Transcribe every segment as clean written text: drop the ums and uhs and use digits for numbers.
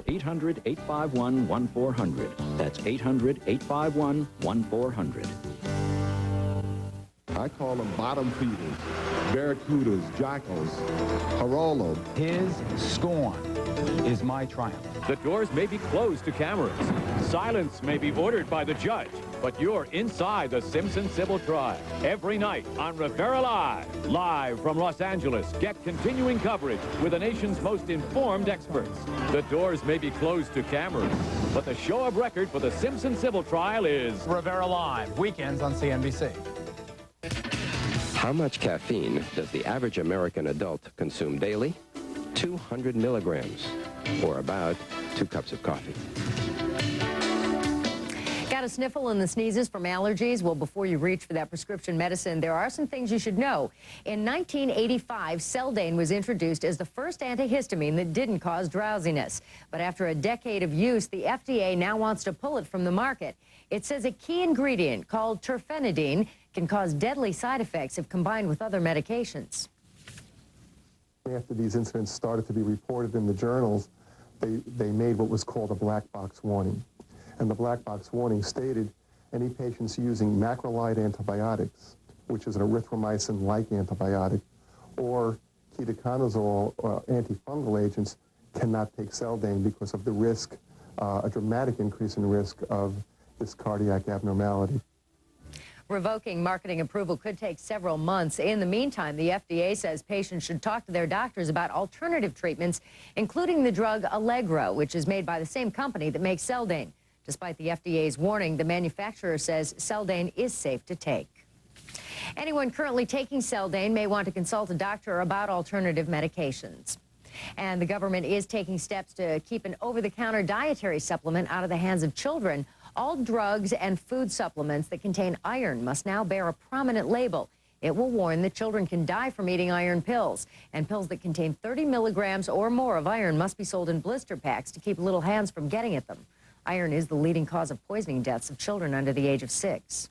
800-851-1400. That's 800-851-1400. I call them bottom feeders, barracudas, jackals, Harolo. His scorn is my triumph. The doors may be closed to cameras. Silence may be ordered by the judge, but you're inside the Simpson-Sybil trial. Every night on Rivera Live. Live from Los Angeles. Get continuing coverage with the nation's most informed experts. The doors may be closed to cameras, but the show of record for the Simpson-Sybil trial is Rivera Live, weekends on CNBC. How much caffeine does the average American adult consume daily? 200 milligrams, or about 2 cups of coffee. Got a sniffle and the sneezes from allergies? Well, before you reach for that prescription medicine, there are some things you should know. In 1985, Seldane was introduced as the first antihistamine that didn't cause drowsiness. But after a decade of use, the FDA now wants to pull it from the market. It says a key ingredient called terfenadine can cause deadly side effects if combined with other medications. After these incidents started to be reported in the journals, they made what was called a black box warning. And the black box warning stated any patients using macrolide antibiotics, which is an erythromycin-like antibiotic, or ketoconazole antifungal agents cannot take Seldane because of the risk, a dramatic increase in risk of this cardiac abnormality. Revoking marketing approval could take several months. In the meantime, the FDA says patients should talk to their doctors about alternative treatments, including the drug Allegro, which is made by the same company that makes Seldane. Despite the FDA's warning, the manufacturer says Seldane is safe to take. Anyone currently taking Seldane may want to consult a doctor about alternative medications. And the government is taking steps to keep an over-the-counter dietary supplement out of the hands of children. All drugs and food supplements that contain iron must now bear a prominent label. It will warn that children can die from eating iron pills. And pills that contain 30 milligrams or more of iron must be sold in blister packs to keep little hands from getting at them. Iron is the leading cause of poisoning deaths of children under the age of 6.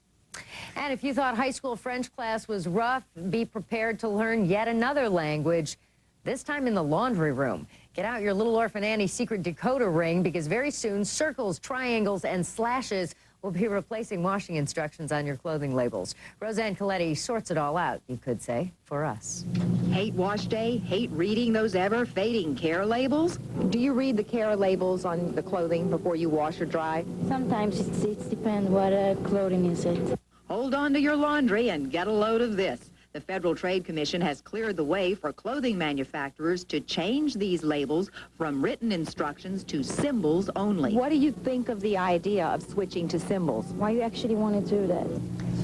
And if you thought high school French class was rough, be prepared to learn yet another language, this time in the laundry room. Get out your Little Orphan Annie secret decoder ring, because very soon circles, triangles, and slashes will be replacing washing instructions on your clothing labels. Roseanne Coletti sorts it all out, you could say, for us. Hate wash day? Hate reading those ever-fading care labels? Do you read the care labels on the clothing before you wash or dry? Sometimes it depends what clothing is it. Hold on to your laundry and get a load of this. The Federal Trade Commission has cleared the way for clothing manufacturers to change these labels from written instructions to symbols only. What do you think of the idea of switching to symbols? Why you actually want to do that?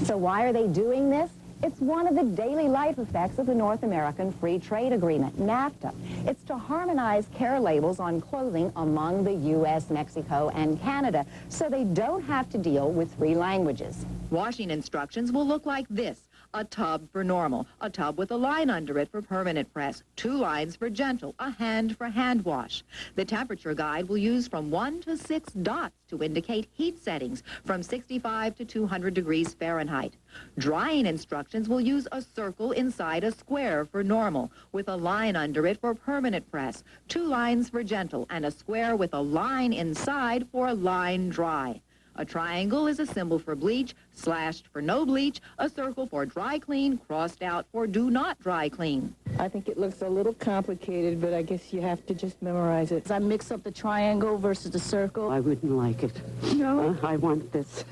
So why are they doing this? It's one of the daily life effects of the North American Free Trade Agreement, NAFTA. It's to harmonize care labels on clothing among the U.S., Mexico, and Canada, so they don't have to deal with 3 languages. Washing instructions will look like this. A tub for normal, a tub with a line under it for permanent press, 2 lines for gentle, a hand for hand wash. The temperature guide will use from 1 to 6 dots to indicate heat settings from 65 to 200 degrees Fahrenheit. Drying instructions will use a circle inside a square for normal, with a line under it for permanent press, 2 lines for gentle, and a square with a line inside for line dry. A triangle is a symbol for bleach, slashed for no bleach, a circle for dry clean, crossed out for do not dry clean. I think it looks a little complicated, but I guess you have to just memorize it. I mix up the triangle versus the circle. I wouldn't like it. No? I want this.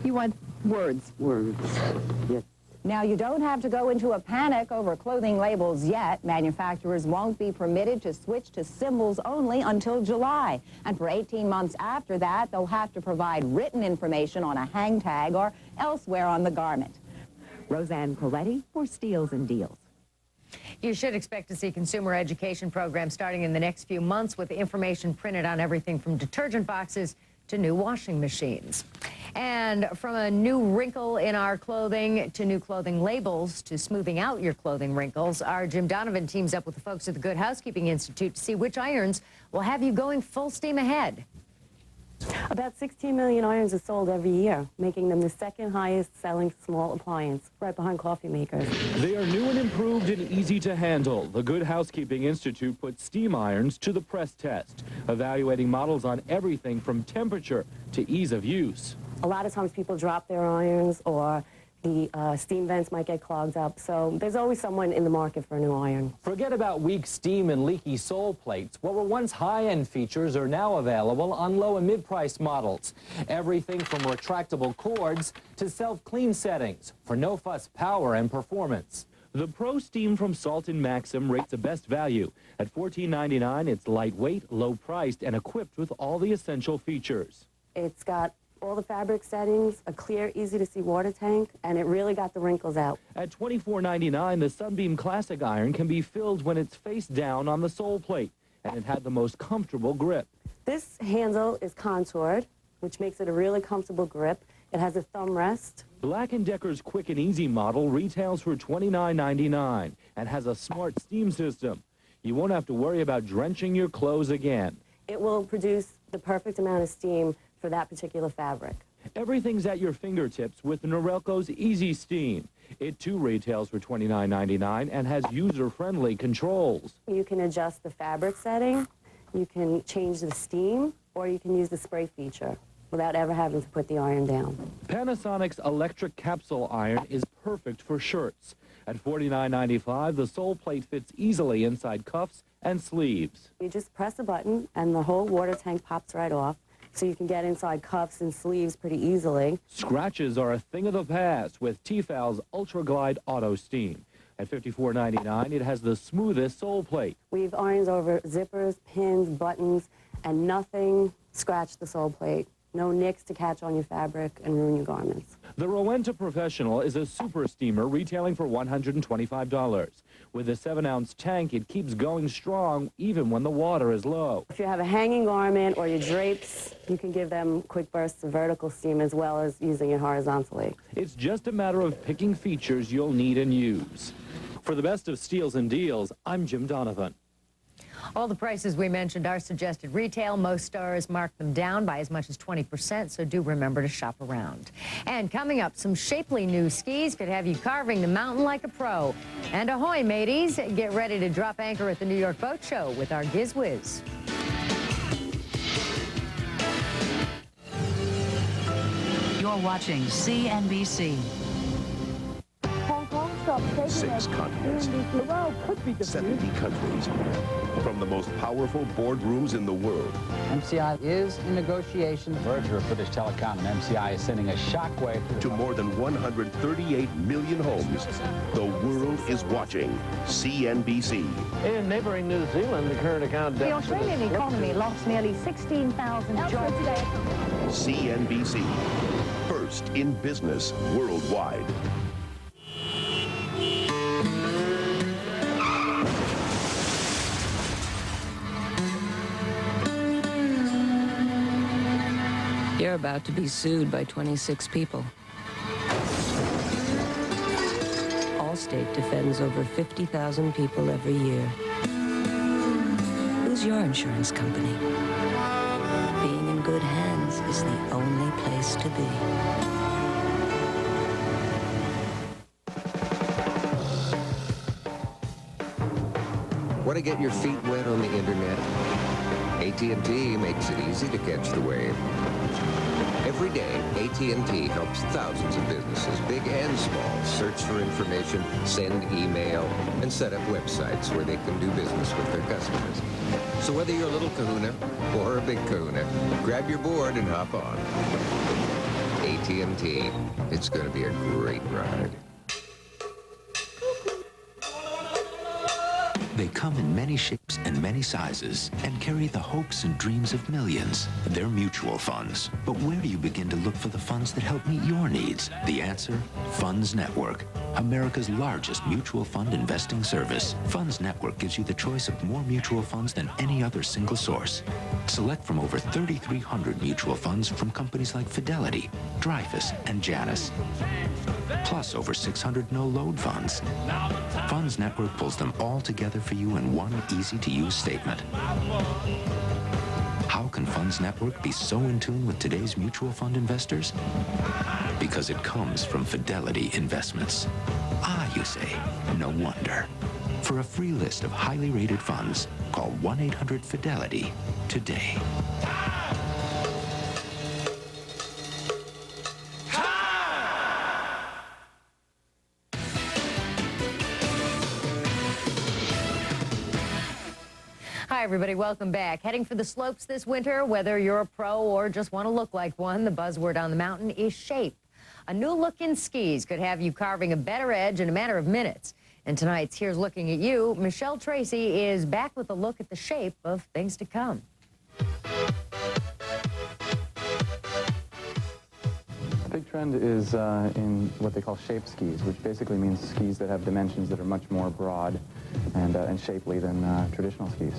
You want words? Words, yes. Now, you don't have to go into a panic over clothing labels yet. Manufacturers won't be permitted to switch to symbols only until July. And for 18 months after that, they'll have to provide written information on a hang tag or elsewhere on the garment. Roseanne Coletti for Steals and Deals. You should expect to see consumer education programs starting in the next few months with information printed on everything from detergent boxes to new washing machines. And from a new wrinkle in our clothing to new clothing labels to smoothing out your clothing wrinkles, our Jim Donovan teams up with the folks at the Good Housekeeping Institute to see which irons will have you going full steam ahead. About 16 million irons are sold every year, making them the second highest selling small appliance, right behind coffee makers. They are new and improved and easy to handle. The Good Housekeeping Institute puts steam irons to the press test, evaluating models on everything from temperature to ease of use. A lot of times people drop their irons, or the steam vents might get clogged up, so there's always someone in the market for a new iron. Forget about weak steam and leaky sole plates. What were once high-end features are now available on low and mid-price models. Everything from retractable cords to self-clean settings for no-fuss power and performance. The Pro Steam from Salt & Maxim rates the best value. At $14.99, it's lightweight, low-priced, and equipped with all the essential features. It's got all the fabric settings, a clear, easy-to-see water tank, and it really got the wrinkles out. At $24.99, the Sunbeam Classic iron can be filled when it's face down on the sole plate, and it had the most comfortable grip. This handle is contoured, which makes it a really comfortable grip. It has a thumb rest. Black & Decker's Quick and Easy model retails for $29.99 and has a smart steam system. You won't have to worry about drenching your clothes again. It will produce the perfect amount of steam for that particular fabric. Everything's at your fingertips with Norelco's Easy Steam. It too retails for $29.99 and has user-friendly controls. You can adjust the fabric setting, you can change the steam, or you can use the spray feature without ever having to put the iron down. Panasonic's electric capsule iron is perfect for shirts. At $49.95, the sole plate fits easily inside cuffs and sleeves. You just press a button and the whole water tank pops right off, so you can get inside cuffs and sleeves pretty easily. Scratches are a thing of the past with Tefal's Ultra Glide Auto Steam. At $54.99, it has the smoothest sole plate. We've irons over zippers, pins, buttons, and nothing scratched the sole plate. No nicks to catch on your fabric and ruin your garments. The Rowenta Professional is a super steamer retailing for $125. With a 7-ounce tank, it keeps going strong even when the water is low. If you have a hanging garment or your drapes, you can give them quick bursts of vertical steam as well as using it horizontally. It's just a matter of picking features you'll need and use. For the best of steals and deals, I'm Jim Donovan. All the prices we mentioned are suggested retail. Most stores mark them down by as much as 20%, so do remember to shop around. And coming up, some shapely new skis could have you carving the mountain like a pro. And ahoy, mateys, get ready to drop anchor at the New York Boat Show with our Giz Whiz. You're watching CNBC. 6 continents, 70 countries, from the most powerful boardrooms in the world. MCI is in negotiation. The merger of British Telecom and MCI is sending a shockwave to more than 138 million homes. The world is watching CNBC. In neighboring New Zealand, the current account deficit. The Australian economy lost nearly 16,000 jobs today. CNBC, first in business worldwide. You're about to be sued by 26 people. Allstate defends over 50,000 people every year. Who's your insurance company? Being in good hands is the only place to be. Want to get your feet wet on the internet? AT&T makes it easy to catch the wave. Every day, AT&T helps thousands of businesses, big and small, search for information, send email, and set up websites where they can do business with their customers. So whether you're a little kahuna or a big kahuna, grab your board and hop on. AT&T, it's going to be a great ride. They come in many shapes and many sizes and carry the hopes and dreams of millions. They're mutual funds. But where do you begin to look for the funds that help meet your needs? The answer? Funds Network, America's largest mutual fund investing service. Funds Network gives you the choice of more mutual funds than any other single source. Select from over 3,300 mutual funds from companies like Fidelity, Dreyfus, and Janus. Plus over 600 no-load funds. Funds Network pulls them all together for you in one easy-to-use statement. how can Funds Network be so in tune with today's mutual fund investors? Because it comes from Fidelity Investments. Ah, you say, no wonder. For a free list of highly rated funds, call 1-800-FIDELITY today. Hi, everybody. Welcome back. Heading for the slopes this winter, whether you're a pro or just want to look like one, the buzzword on the mountain is shape. A new look in skis could have you carving a better edge in a matter of minutes. And tonight's Here's Looking at You, Michelle Tracy is back with a look at the shape of things to come. The big trend is in what they call shaped skis, which basically means skis that have dimensions that are much more broad and shapely than traditional skis.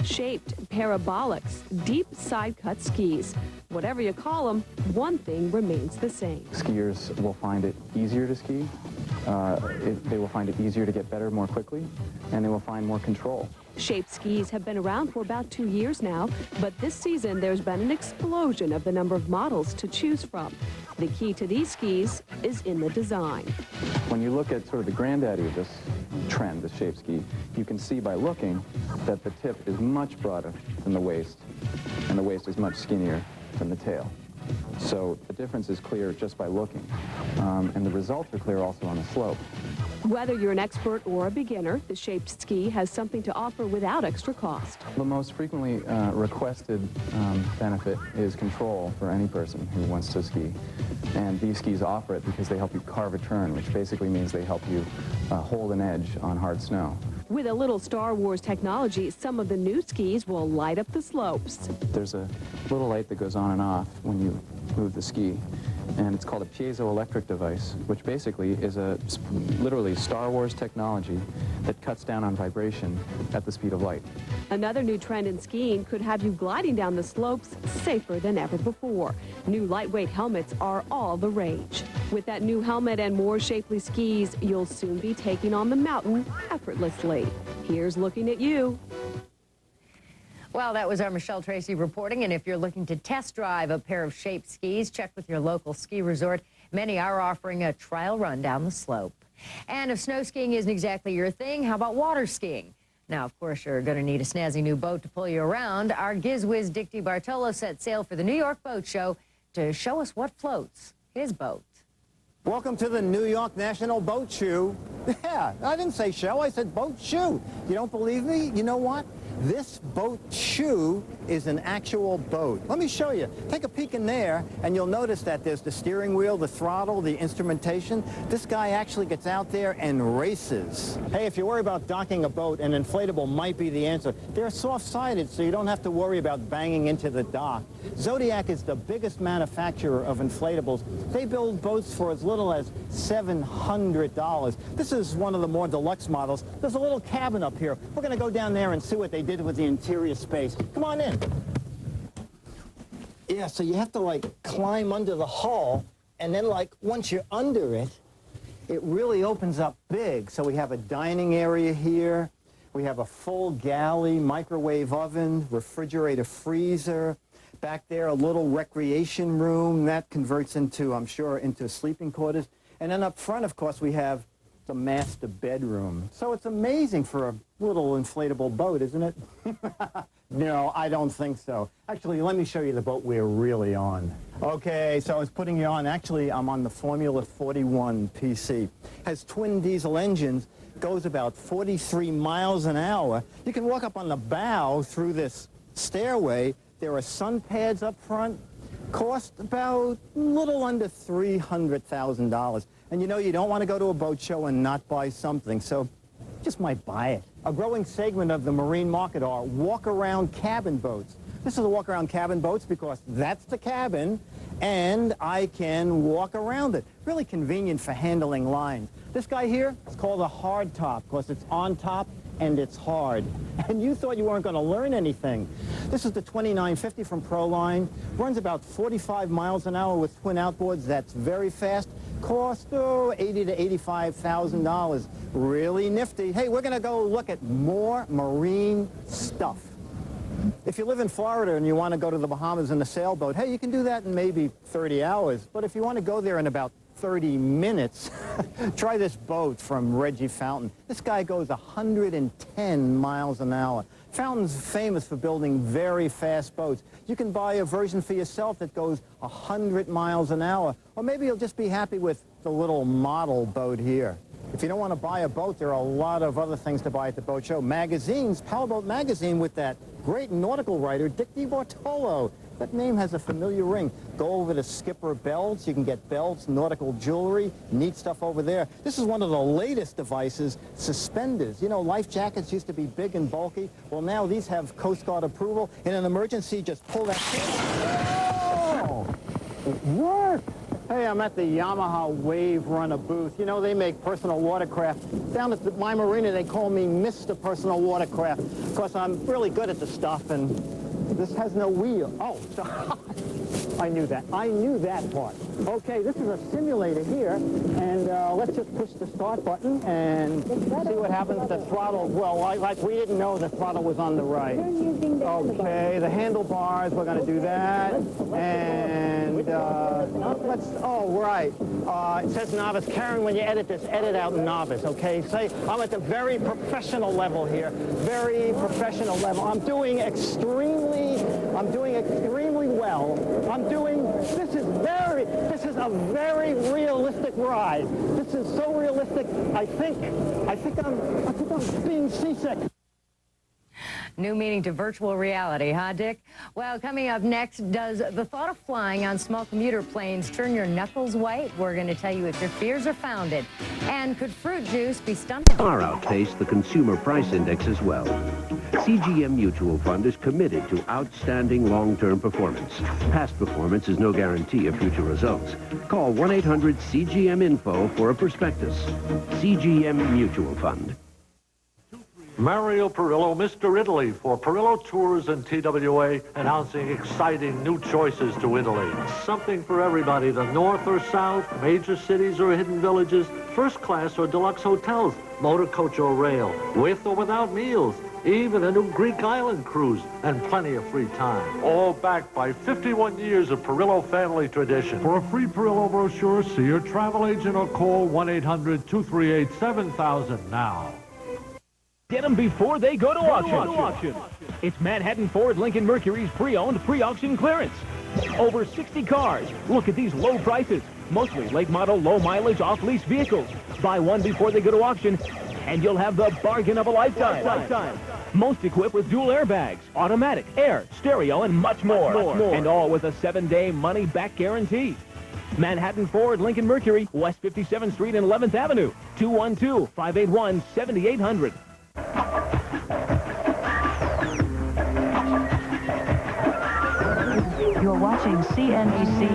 Shaped, parabolics, deep side-cut skis. Whatever you call them, one thing remains the same. Skiers will find it easier to ski. They will find it easier to get better more quickly, and they will find more control. Shaped skis have been around for about 2 years now, but this season there's been an explosion of the number of models to choose from. The key to these skis is in the design. When you look at sort of the granddaddy of this trend, the shaped ski, you can see by looking that the tip is much broader than the waist, and the waist is much skinnier than the tail. So the difference is clear just by looking, and the results are clear also on the slope. Whether you're an expert or a beginner, the shaped ski has something to offer without extra cost. The most frequently requested benefit is control for any person who wants to ski. And these skis offer it because they help you carve a turn, which basically means they help you hold an edge on hard snow. With a little Star Wars technology, some of the new skis will light up the slopes. There's a little light that goes on and off when you move the ski, and it's called a piezoelectric device, which basically is literally Star Wars technology that cuts down on vibration at the speed of light. Another new trend in skiing could have you gliding down the slopes safer than ever before. New lightweight helmets are all the rage. With that new helmet and more shapely skis, you'll soon be taking on the mountain effortlessly. Here's Looking at You. Well, that was our Michelle Tracy reporting, and if you're looking to test drive a pair of shaped skis, check with your local ski resort. Many are offering a trial run down the slope. And if snow skiing isn't exactly your thing, how about water skiing? Now, of course, you're going to need a snazzy new boat to pull you around. Our giz-whiz Dick DeBartolo set sail for the New York Boat Show to show us what floats his boat. Welcome to the New York National Boat Show. Yeah, I didn't say show, I said boat shoe. You don't believe me? You know what? This boat shoe is an actual boat. Let me show you. Take a peek in there, and you'll notice that there's the steering wheel, the throttle, the instrumentation. This guy actually gets out there and races. Hey, if you worry about docking a boat, an inflatable might be the answer. They're soft-sided, so you don't have to worry about banging into the dock. Zodiac is the biggest manufacturer of inflatables. They build boats for as little as $700. This is one of the more deluxe models. There's a little cabin up here. We're going to go down there and see what they did with the interior space. Come on in. Yeah, so you have to, like, climb under the hull, and then, like, once you're under it, it really opens up big. So we have a dining area here. We have a full galley, microwave oven, refrigerator, freezer. Back there, a little recreation room. That converts into, I'm sure, into sleeping quarters. And then up front, of course, we have the master bedroom. So it's amazing for a little inflatable boat, isn't it? No, I don't think so. Actually, let me show you the boat we're really on. Okay, so I was putting you on. Actually, I'm on the Formula 41 PC. Has twin diesel engines, goes about 43 miles an hour. You can walk up on the bow through this stairway. There are sun pads up front. Cost about a little under $300,000. And you know, you don't want to go to a boat show and not buy something, so just might buy it. A growing segment of the marine market are walk-around cabin boats. This is a walk-around cabin boats because that's the cabin, and I can walk around it. Really convenient for handling lines. This guy here is called a hard top because it's on top and it's hard. And you thought you weren't going to learn anything. This is the 2950 from Proline. Runs about 45 miles an hour with twin outboards. That's very fast. Cost, $80,000 to $85,000. Really nifty. Hey, we're going to go look at more marine stuff. If you live in Florida and you want to go to the Bahamas in a sailboat, hey, you can do that in maybe 30 hours. But if you want to go there in about 30 minutes, try this boat from Reggie Fountain. This guy goes 110 miles an hour. Fountain's famous for building very fast boats. You can buy a version for yourself that goes 100 miles an hour. Or maybe you'll just be happy with the little model boat here. If you don't want to buy a boat, there are a lot of other things to buy at the boat show. Magazines, Powerboat Magazine with that great nautical writer, Dick DeBartolo. That name has a familiar ring. Go over to Skipper Belts. You can get belts, nautical jewelry, neat stuff over there. This is one of the latest devices, suspenders. You know, life jackets used to be big and bulky. Well, now these have Coast Guard approval. In an emergency, just pull that thing. Oh, it worked. Hey, I'm at the Yamaha Wave Runner booth. You know, they make personal watercraft. Down at my marina, they call me Mr. Personal Watercraft because I'm really good at the stuff, and this has no wheel. Oh, I knew that. I knew that part. Okay, this is a simulator here, and let's just push the start button and see what happens. The throttle, well, like we didn't know the throttle was on the right. Okay, the handlebars, we're going to do that. And let's, oh, right. It says novice. Karen, when you edit this, edit out novice, okay? Say, I'm at the very professional level here. Very professional level. I'm doing extremely well. This is a very realistic ride. This is so realistic, I think I'm being seasick. New meaning to virtual reality, huh, Dick? Well, coming up next, does the thought of flying on small commuter planes turn your knuckles white? We're going to tell you if your fears are founded. And could fruit juice be stunted? Far outpaced the consumer price index as well. CGM Mutual Fund is committed to outstanding long-term performance. Past performance is no guarantee of future results. Call 1-800-CGM-INFO for a prospectus. CGM Mutual Fund. Mario Perillo, Mr. Italy, for Perillo Tours and TWA, announcing exciting new choices to Italy. Something for everybody, the north or south, major cities or hidden villages, first class or deluxe hotels, motor coach or rail, with or without meals, even a new Greek island cruise, and plenty of free time. All backed by 51 years of Perillo family tradition. For a free Perillo brochure, see your travel agent or call 1-800-238-7000 now. Get them before they go to auction. It's Manhattan Ford Lincoln Mercury's pre-owned, pre-auction clearance. Over 60 cars. Look at these low prices. Mostly late model, low mileage, off-lease vehicles. Buy one before they go to auction, and you'll have the bargain of a lifetime. Most equipped with dual airbags, automatic, air, stereo, and much more. And all with a 7-day money-back guarantee. Manhattan Ford Lincoln Mercury, West 57th Street and 11th Avenue. 212-581-7800. You're watching CNBC.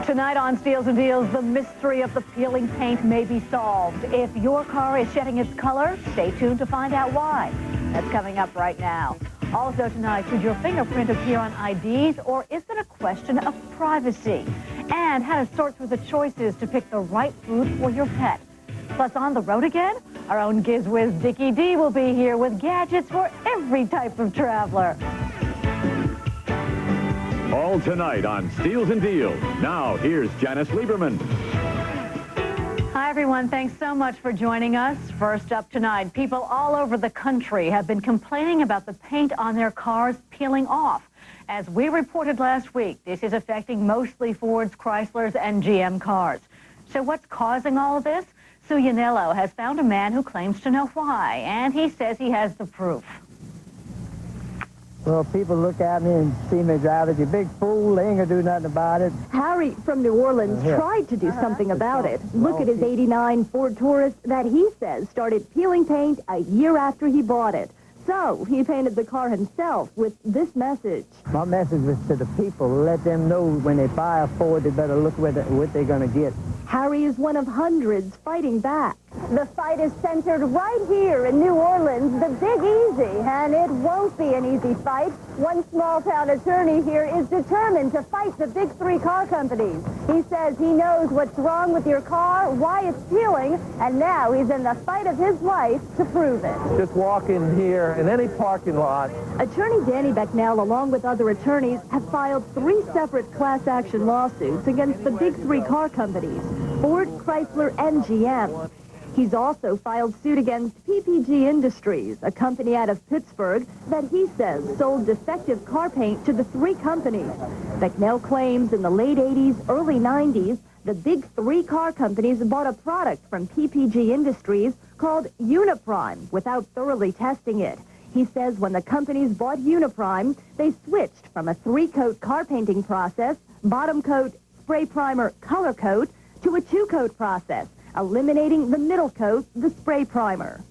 Tonight on Steals and Deals, the mystery of the peeling paint may be solved. If your car is shedding its color, stay tuned to find out why. That's coming up right now. Also tonight, should your fingerprint appear on IDs, or is it a question of privacy? And how to sort through the choices to pick the right food for your pet. Plus, on the road again, our own GizWiz Dickie D will be here with gadgets for every type of traveler. All tonight on Steals and Deals. Now, here's Janice Lieberman. Hi, everyone. Thanks so much for joining us. First up tonight, people all over the country have been complaining about the paint on their cars peeling off. As we reported last week, this is affecting mostly Fords, Chryslers, and GM cars. So what's causing all of this? Sue Yanello has found a man who claims to know why, and he says he has the proof. Well, people look at me and see me drive as a big fool. They ain't gonna do nothing about it. Harry from New Orleans tried to do something about it. Look at his '89 Ford Taurus that he says started peeling paint a year after he bought it. So he painted the car himself with this message. My message is to the people. Let them know when they buy a Ford, they better look what they're gonna get. Harry is one of hundreds fighting back. The fight is centered right here in New Orleans, the Big Easy, and it won't be an easy fight. One small-town attorney here is determined to fight the big three car companies. He says he knows what's wrong with your car, why it's peeling, and now he's in the fight of his life to prove it. Just walk in here in any parking lot. Attorney Danny Becknell, along with other attorneys, have filed 3 separate class action lawsuits against the big three car companies, Ford, Chrysler, and GM. He's also filed suit against PPG Industries, a company out of Pittsburgh that he says sold defective car paint to the 3 companies. Becknell claims in the late 80s, early 90s, the big 3 car companies bought a product from PPG Industries called Uniprime without thoroughly testing it. He says when the companies bought Uniprime, they switched from a 3-coat car painting process, bottom coat, spray primer, color coat, to a 2-coat process, eliminating the middle coat, the spray primer.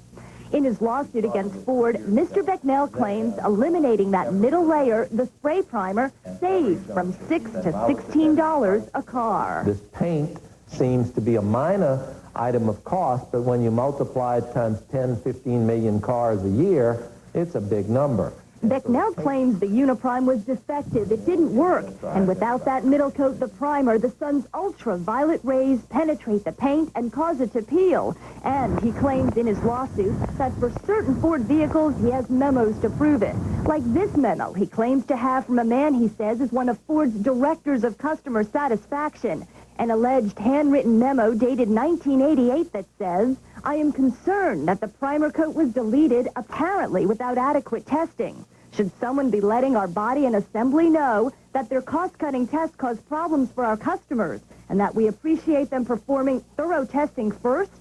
In his lawsuit against Ford, Mr. Becknell claims eliminating that middle layer, the spray primer, saved from $6 to $16 a car. This paint seems to be a minor item of cost, but when you multiply it times 10, 15 million cars a year, it's a big number. Becknell claims the Uniprime was defective. It didn't work. And without that middle coat, the primer, the sun's ultraviolet rays penetrate the paint and cause it to peel. And he claims in his lawsuit that for certain Ford vehicles, he has memos to prove it. Like this memo he claims to have from a man he says is one of Ford's directors of customer satisfaction. An alleged handwritten memo dated 1988 that says, I am concerned that the primer coat was deleted, apparently without adequate testing. Should someone be letting our body and assembly know that their cost-cutting tests cause problems for our customers and that we appreciate them performing thorough testing first?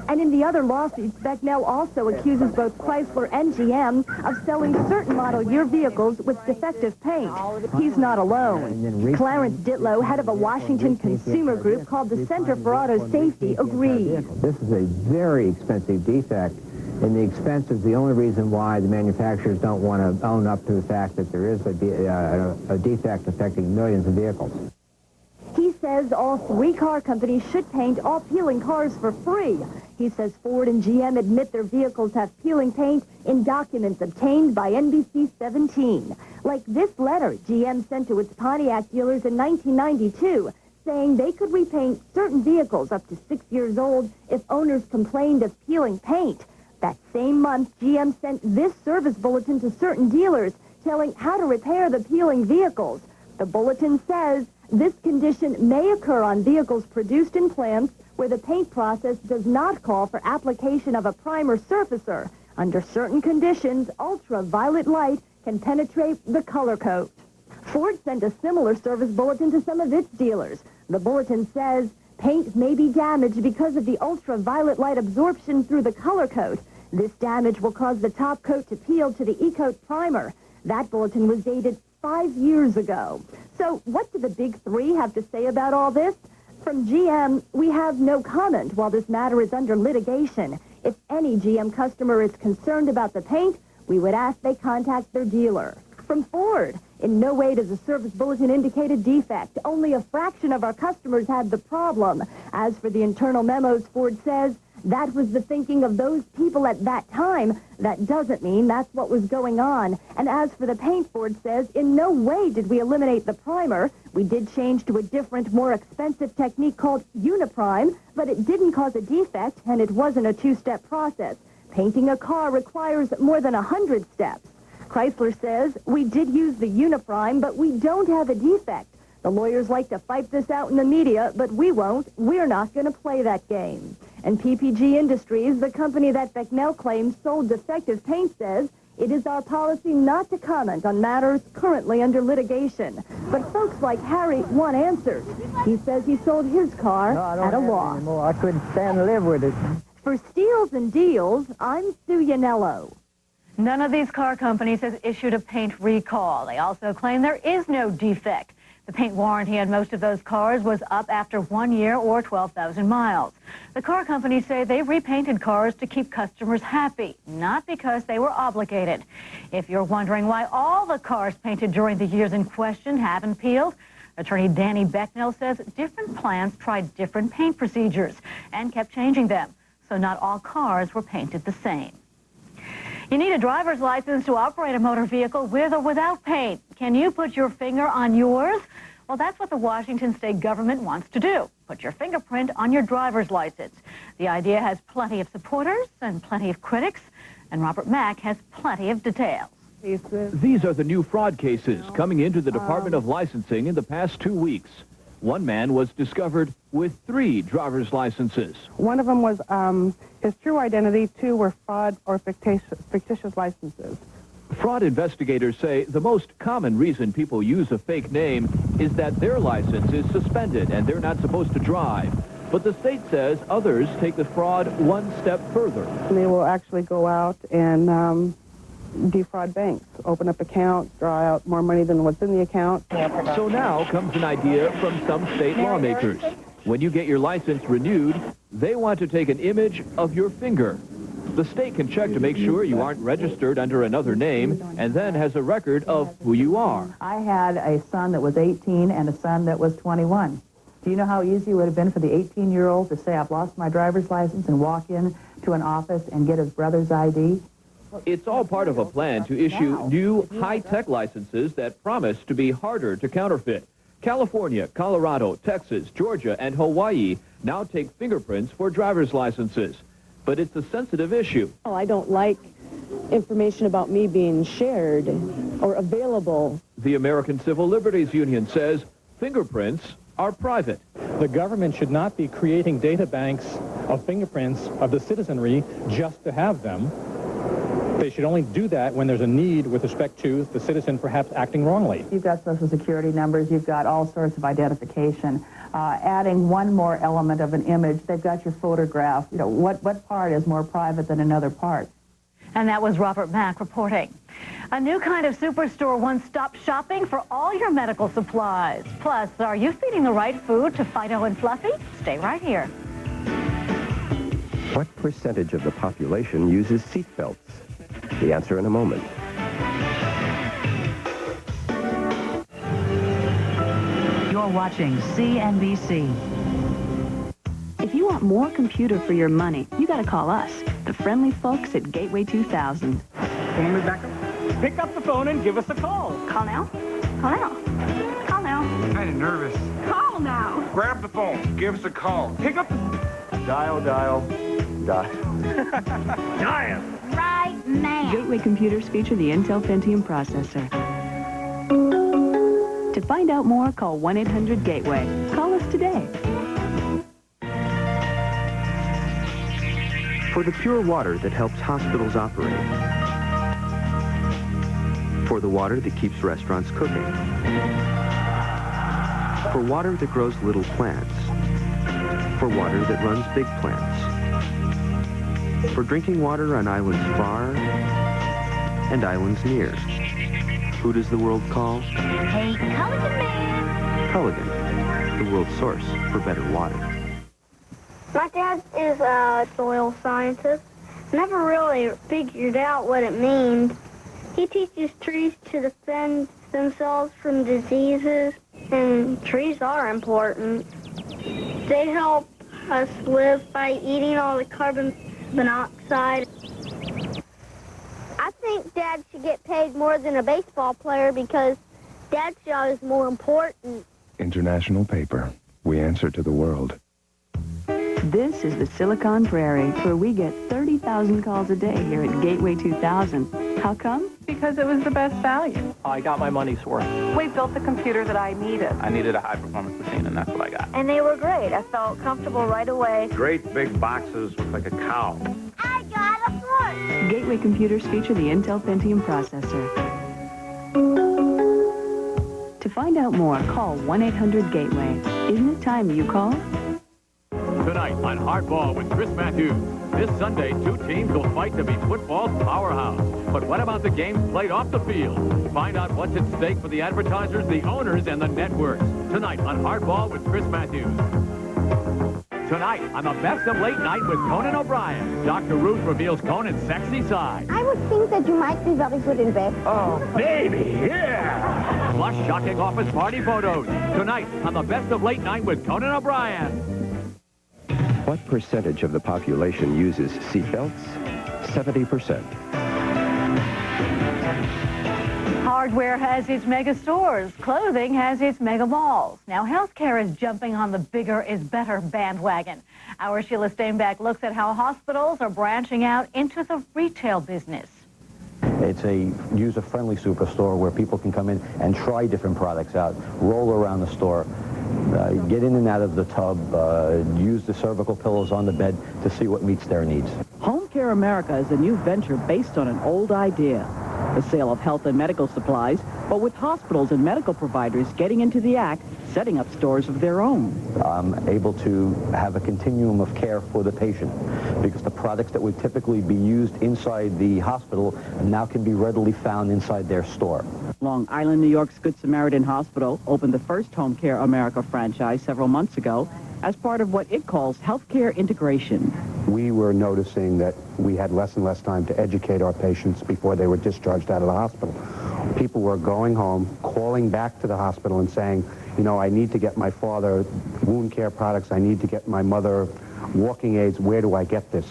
And in the other lawsuits, Becknell also accuses both Chrysler and GM of selling certain model year vehicles with defective paint. He's not alone. Clarence Ditlow, head of a Washington consumer group called the Center for Auto Safety, agreed. This is a very expensive defect, and the expense is the only reason why the manufacturers don't want to own up to the fact that there is a defect affecting millions of vehicles. He says all 3 car companies should paint all peeling cars for free. He says Ford and GM admit their vehicles have peeling paint in documents obtained by NBC 17. Like this letter GM sent to its Pontiac dealers in 1992, saying they could repaint certain vehicles up to 6 years old if owners complained of peeling paint. That same month, GM sent this service bulletin to certain dealers telling how to repair the peeling vehicles. The bulletin says, this condition may occur on vehicles produced in plants where the paint process does not call for application of a primer surfacer. Under certain conditions, ultraviolet light can penetrate the color coat. Ford sent a similar service bulletin to some of its dealers. The bulletin says, paint may be damaged because of the ultraviolet light absorption through the color coat. This damage will cause the top coat to peel to the E-coat primer. That bulletin was dated 5 years ago. So what do the big 3 have to say about all this? From GM, we have no comment while this matter is under litigation. If any GM customer is concerned about the paint, we would ask they contact their dealer. From Ford, in no way does the service bulletin indicate a defect. Only a fraction of our customers had the problem. As for the internal memos, Ford says, that was the thinking of those people at that time. That doesn't mean that's what was going on. And as for the paint, Ford says, in no way did we eliminate the primer. We did change to a different, more expensive technique called Uniprime, but it didn't cause a defect, and it wasn't a 2-step process. Painting a car requires more than 100 steps. Chrysler says, we did use the Uniprime, but we don't have a defect. The lawyers like to fight this out in the media, but we won't. We're not going to play that game. And PPG Industries, the company that Becknell claims sold defective paint, says it is our policy not to comment on matters currently under litigation. But folks like Harry want answers. He says he sold his car at a loss. I couldn't stand to live with it. For Steals and Deals, I'm Sue Yanello. None of these car companies has issued a paint recall. They also claim there is no defect. The paint warranty on most of those cars was up after 1 year or 12,000 miles. The car companies say they repainted cars to keep customers happy, not because they were obligated. If you're wondering why all the cars painted during the years in question haven't peeled, attorney Danny Becknell says different plants tried different paint procedures and kept changing them. so not all cars were painted the same. You need a driver's license to operate a motor vehicle with or without paint. Can you put your finger on yours? Well, that's what the Washington state government wants to do. Put your fingerprint on your driver's license. The idea has plenty of supporters and plenty of critics, and Robert Mack has plenty of details. These are the new fraud cases coming into the Department of Licensing in the past 2 weeks. One man was discovered with 3 driver's licenses. One of them was his true identity. 2 were fraud or fictitious licenses. Fraud investigators say the most common reason people use a fake name is that their license is suspended and they're not supposed to drive. But the state says others take the fraud one step further. They will actually go out and defraud banks, open up accounts, draw out more money than what's in the account. So now comes an idea from some state lawmakers. When you get your license renewed, they want to take an image of your finger. The state can check to make sure you aren't registered under another name and then has a record of who you are. I had a son that was 18 and a son that was 21. Do you know how easy it would have been for the 18-year-old to say, I've lost my driver's license, and walk in to an office and get his brother's ID? It's all part of a plan to issue new high-tech licenses that promise to be harder to counterfeit. California, Colorado, Texas, Georgia, and Hawaii now take fingerprints for driver's licenses. But it's a sensitive issue. Oh, I don't like information about me being shared or available. The American Civil Liberties Union says fingerprints are private. The government should not be creating data banks of fingerprints of the citizenry just to have them. They should only do that when there's a need with respect to the citizen perhaps acting wrongly. You've got Social Security numbers, you've got all sorts of identification. Adding one more element of an image, they've got your photograph. You know, what part is more private than another part? And that was Robert Mack reporting. A new kind of superstore one-stop shopping for all your medical supplies. Plus, are you feeding the right food to Fido and Fluffy? Stay right here. What percentage of the population uses seatbelts? The answer in a moment. You're watching CNBC. If you want more computer for your money, you got to call us, the friendly folks at Gateway 2000. Can we back up? Pick up the phone and give us a call. Call now. Call now. Call now. I'm kind of nervous. Call now. Grab the phone. Give us a call. Pick up the... Dial. Dial. Right now. Gateway computers feature the Intel Pentium processor. To find out more, call 1-800-GATEWAY. Call us today. For the pure water that helps hospitals operate. For the water that keeps restaurants cooking. For water that grows little plants. For water that runs big plants. For drinking water on islands far and islands near. Who does the world call? Hey, Culligan man. Culligan, the world's source for better water. My dad is a soil scientist. Never really figured out what it means. He teaches trees to defend themselves from diseases, and trees are important. They help us live by eating all the carbon monoxide. I think Dad should get paid more than a baseball player because Dad's job is more important. International paper. We answer to the world. This is the Silicon Prairie, where we get 30,000 calls a day here at Gateway 2000. How come? Because it was the best value. I got my money's worth. We built the computer that I needed. I needed a high-performance machine, and that's what I got. And they were great. I felt comfortable right away. Great big boxes look like a cow. I got a fork. Gateway computers feature the Intel Pentium processor. To find out more, call 1-800-GATEWAY. Isn't it time you called? Tonight on Hardball with Chris Matthews. This Sunday, 2 teams will fight to be football's powerhouse. But what about the games played off the field? Find out what's at stake for the advertisers, the owners, and the networks. Tonight on Hardball with Chris Matthews. Tonight on the Best of Late Night with Conan O'Brien. Dr. Ruth reveals Conan's sexy side. I would think that you might be very good in bed. Oh, baby, yeah! Plus shocking office party photos. Tonight on the Best of Late Night with Conan O'Brien. What percentage of the population uses seatbelts? 70%. Hardware has its mega stores. Clothing has its mega malls. Now, healthcare is jumping on the bigger is better bandwagon. Our Sheila Steinbeck looks at how hospitals are branching out into the retail business. It's a user-friendly superstore where people can come in and try different products out, roll around the store, get in and out of the tub, use the cervical pillows on the bed to see what meets their needs. Home Care America is a new venture based on an old idea, the sale of health and medical supplies, but with hospitals and medical providers getting into the act, setting up stores of their own. I'm able to have a continuum of care for the patient because the products that would typically be used inside the hospital now can be readily found inside their store. Long Island, New York's Good Samaritan Hospital opened the first Home Care America franchise several months ago as part of what it calls healthcare integration. We were noticing that we had less and less time to educate our patients before they were discharged out of the hospital. People were going home, calling back to the hospital and saying, you know, I need to get my father wound care products, I need to get my mother walking aids, where do I get this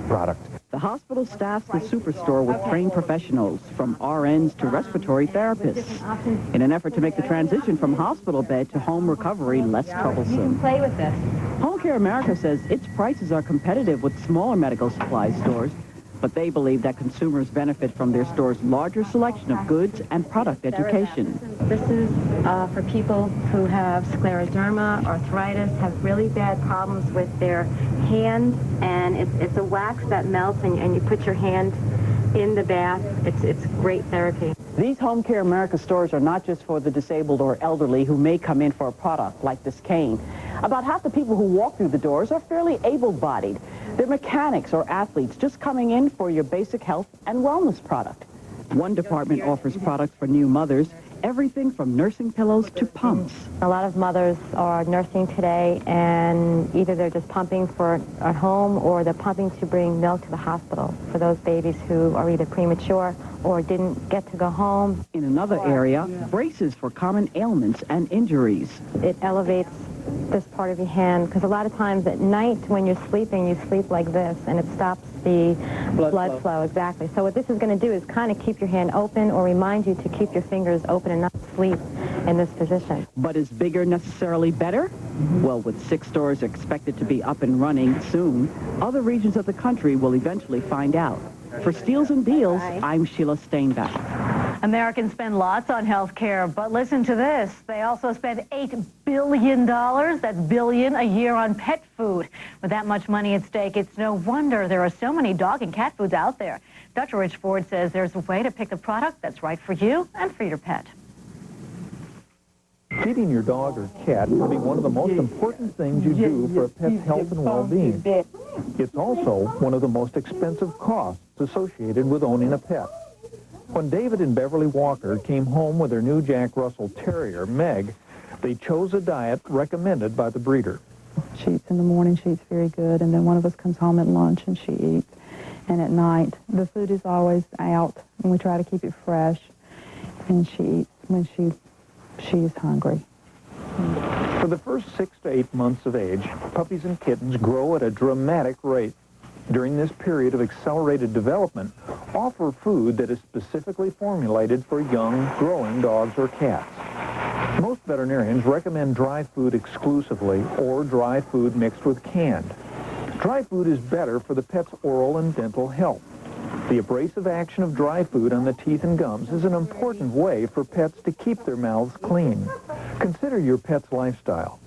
product? The hospital staffs the superstore with trained professionals, from RNs to respiratory therapists, in an effort to make the transition from hospital bed to home recovery less troublesome. You can play with this. Home Care America says its prices are competitive with smaller medical supply stores, but they believe that consumers benefit from their store's larger selection of goods and product education. This is for people who have scleroderma, arthritis, have really bad problems with their hand, and it's a wax that melts, and you put your hand in the bath. It's great therapy. These Home Care America stores are not just for the disabled or elderly who may come in for a product like this cane. About half the people who walk through the doors are fairly able-bodied. They're mechanics or athletes just coming in for your basic health and wellness product. One department offers products for new mothers, everything from nursing pillows to pumps. A lot of mothers are nursing today, and either they're just pumping for at home or they're pumping to bring milk to the hospital for those babies who are either premature or didn't get to go home. In another area, braces for common ailments and injuries. It elevates this part of your hand, because a lot of times at night when you're sleeping, you sleep like this, and it stops the blood flow. Exactly. So what this is going to do is kind of keep your hand open or remind you to keep your fingers open and not sleep in this position. But is bigger necessarily better? Well, with 6 stores expected to be up and running soon, other regions of the country will eventually find out. For Steals and Deals, I'm Sheila Steinbeck. Americans spend lots on health care, but listen to this. They also spend $8 billion, that's billion, a year on pet food. With that much money at stake, it's no wonder there are so many dog and cat foods out there. Dr. Rich Ford says there's a way to pick the product that's right for you and for your pet. Feeding your dog or cat can be one of the most important things you do for a pet's health and well-being. It's also one of the most expensive costs associated with owning a pet. When David and Beverly Walker came home with their new Jack Russell Terrier, Meg, they chose a diet recommended by the breeder. She eats in the morning, she eats very good, and then one of us comes home at lunch and she eats. And at night, the food is always out, and we try to keep it fresh, and she eats when she is hungry. For the first 6 to 8 months of age, puppies and kittens grow at a dramatic rate. During this period of accelerated development, offer food that is specifically formulated for young, growing dogs or cats. Most veterinarians recommend dry food exclusively or dry food mixed with canned. Dry food is better for the pet's oral and dental health. The abrasive action of dry food on the teeth and gums is an important way for pets to keep their mouths clean. Consider your pet's lifestyle.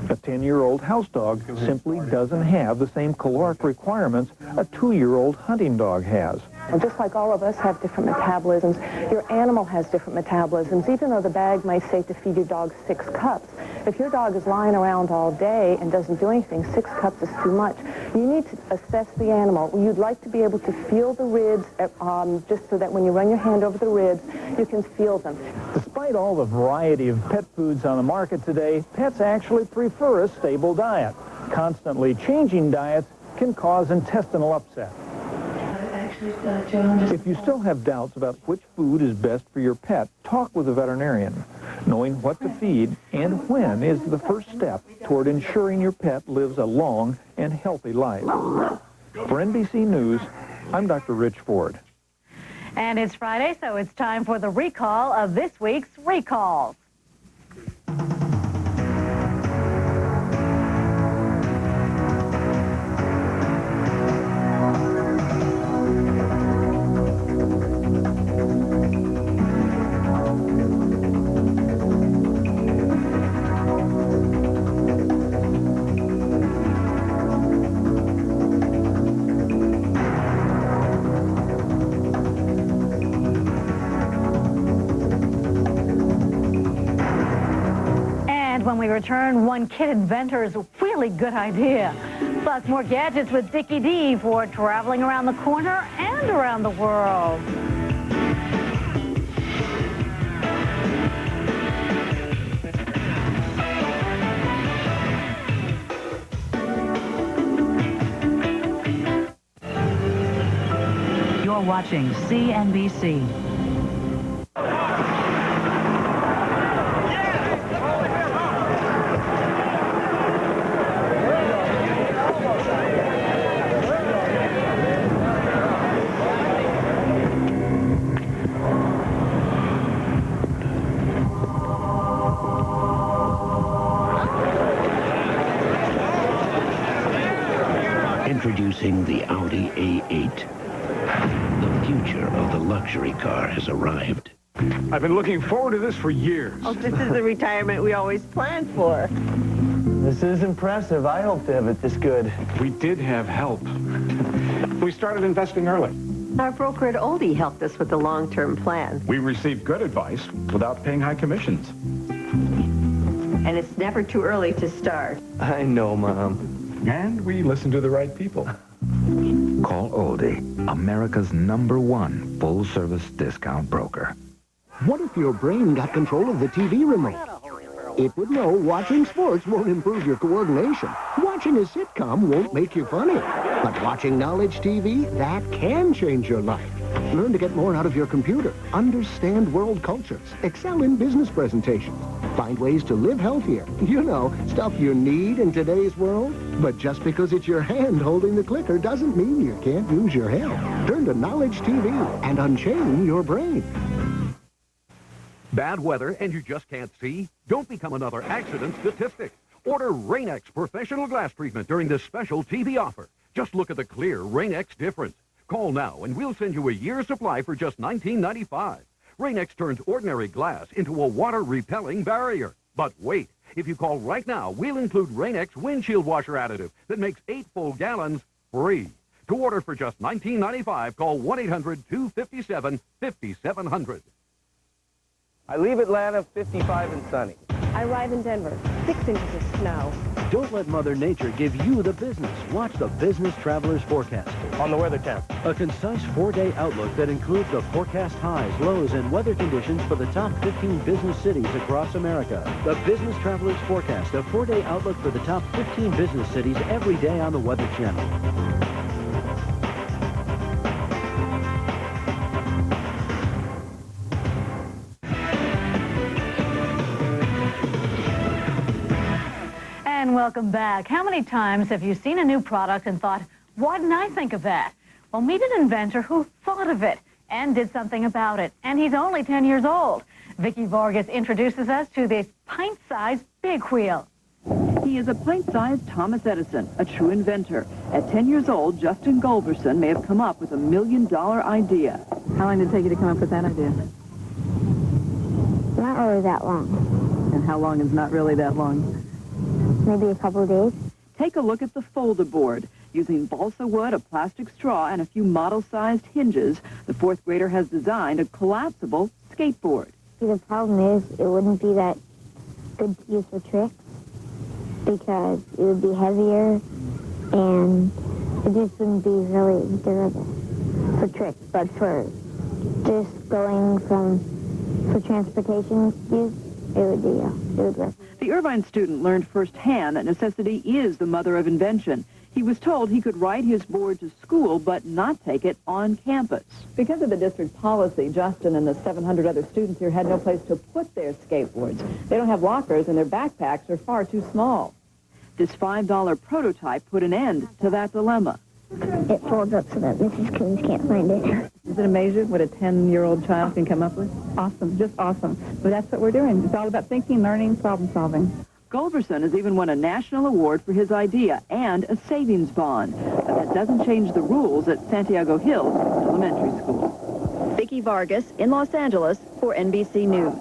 A 10-year-old house dog simply doesn't have the same caloric requirements a 2-year-old hunting dog has. And just like all of us have different metabolisms, your animal has different metabolisms, even though the bag might say to feed your dog 6 cups. If your dog is lying around all day and doesn't do anything, 6 cups is too much. You need to assess the animal. You'd like to be able to feel the ribs, just so that when you run your hand over the ribs, you can feel them. Despite all the variety of pet foods on the market today, pets actually prefer a stable diet. Constantly changing diets can cause intestinal upset. If you still have doubts about which food is best for your pet, talk with a veterinarian. Knowing what to feed and when is the first step toward ensuring your pet lives a long and healthy life. For NBC News, I'm Dr. Rich Ford. And it's Friday, so it's time for the recall of this week's Recalls. When we return, one kid inventor's really good idea. Plus, more gadgets with Dickie D for traveling around the corner and around the world. You're watching CNBC. Introducing the Audi A8. The future of the luxury car has arrived. I've been looking forward to this for years. Oh, this is the retirement we always planned for. This is impressive. I hope to have it this good. We did have help. We started investing early. Our broker at Oldie helped us with the long-term plan. We received good advice without paying high commissions. And it's never too early to start. I know, Mom. And we listened to the right people. Call Oldie, America's #1 full-service discount broker. What if your brain got control of the TV remote? It would know watching sports won't improve your coordination. Watching a sitcom won't make you funny. But watching knowledge TV, that can change your life. Learn to get more out of your computer. Understand world cultures. Excel in business presentations. Find ways to live healthier. You know, stuff you need in today's world. But just because it's your hand holding the clicker doesn't mean you can't use your head. Turn to Knowledge TV and unchain your brain. Bad weather and you just can't see? Don't become another accident statistic. Order Rain-X Professional Glass Treatment during this special TV offer. Just look at the clear Rain-X difference. Call now and we'll send you a year's supply for just $19.95. Rain-X turns ordinary glass into a water-repelling barrier. But wait, if you call right now, we'll include Rain-X windshield washer additive that makes 8 full gallons free. To order for just $19.95, call 1-800-257-5700. I leave Atlanta 55 and sunny. I arrive in Denver, 6 inches of snow. Don't let Mother Nature give you the business. Watch the Business Traveler's Forecast. On the Weather Channel. A concise 4-day outlook that includes the forecast highs, lows, and weather conditions for the top 15 business cities across America. The Business Traveler's Forecast, a 4-day outlook for the top 15 business cities every day on the Weather Channel. And welcome back. How many times have you seen a new product and thought, why didn't I think of that? Well, meet an inventor who thought of it and did something about it. And he's only 10 years old. Vicky Vargas introduces us to this pint-sized big wheel. He is a pint-sized Thomas Edison, a true inventor. At 10 years old, Justin Gulverson may have come up with $1 million idea. How long did it take you to come up with that idea? Not really that long. And how long is not really that long? Maybe a couple of days. Take a look at the folder board. Using balsa wood, a plastic straw, and a few model-sized hinges, the fourth grader has designed a collapsible skateboard. See, the problem is it wouldn't be that good to use for tricks because it would be heavier and it just wouldn't be really durable for tricks. But for just going for transportation use, it would work. The Irvine student learned firsthand that necessity is the mother of invention. He was told he could ride his board to school but not take it on campus. Because of the district policy, Justin and the 700 other students here had no place to put their skateboards. They don't have lockers, and their backpacks are far too small. This $5 prototype put an end to that dilemma. It folds up so that Mrs. Coons can't find it. Is it amazing what a 10-year-old child can come up with? Awesome, just awesome. But that's what we're doing. It's all about thinking, learning, problem solving. Culberson has even won a national award for his idea and a savings bond. But that doesn't change the rules at Santiago Hills Elementary School. Vicki Vargas in Los Angeles for NBC News.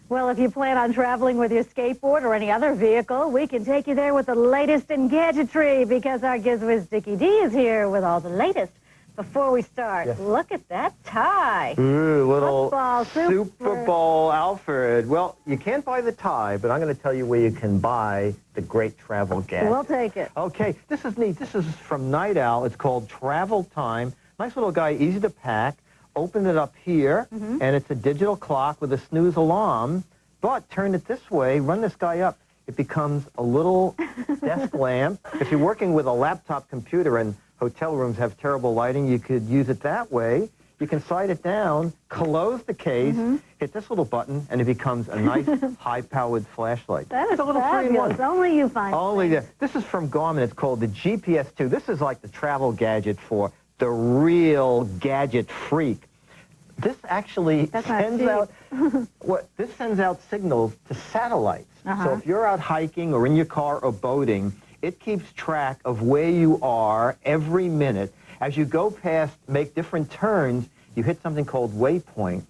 Well, if you plan on traveling with your skateboard or any other vehicle, we can take you there with the latest in gadgetry because our Gizwiz Dickie D is here with all the latest. Before we start, look at that tie. Ooh, little Football, Super Bowl Alfred. Well, you can't buy the tie, but I'm going to tell you where you can buy the great travel gadget. We'll take it. Okay, this is neat. This is from Night Owl. It's called Travel Time. Nice little guy, easy to pack. Open it up here, and it's a digital clock with a snooze alarm. But turn it this way, run this guy up. It becomes a little desk lamp. If you're working with a laptop computer and hotel rooms have terrible lighting, you could use it that way. You can slide it down, close the case, hit this little button, and it becomes a nice high-powered flashlight. That is a little fabulous. Only you find it. This is from Garmin. It's called the GPS-2. This is like the travel gadget for the real gadget freak. This actually sends out this sends out signals to satellites. So if you're out hiking or in your car or boating, it keeps track of where you are every minute. As you go past, make different turns, you hit something called waypoint.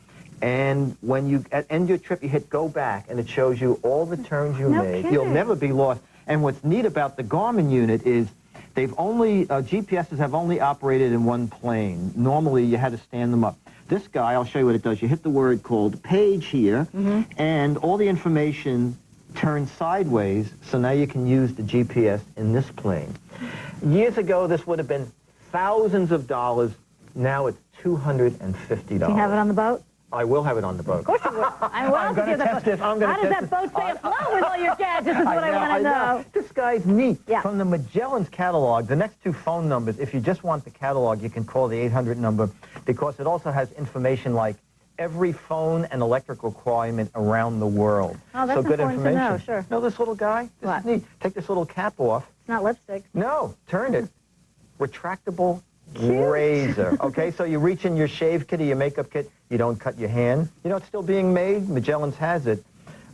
And when you end your trip, you hit go back, and it shows you all the turns you made. Kidding. You'll never be lost. And what's neat about the Garmin unit is they've only, GPSs have only operated in one plane. Normally, you had to stand them up. This guy, I'll show you what it does. You hit the word called page here, and all the information turns sideways, so now you can use the GPS in this plane. Years ago, this would have been thousands of dollars. Now it's $250. Do you have it on the boat? I will have it on the boat. Of course you will. I'm going to test it. How does that boat stay afloat with all your gadgets is what I want to know. This guy's neat. From the Magellan's catalog, the next two phone numbers, if you just want the catalog, you can call the 800 number because it also has information like every phone and electric requirement around the world. Oh, that's so good important information. to know, sure. Know this little guy? This is neat. Take this little cap off. It's not lipstick. No, turn it. Retractable razor. Okay, so you reach in your shave kit or your makeup kit, you don't cut your hand. You know, it's still being made. Magellan's has it.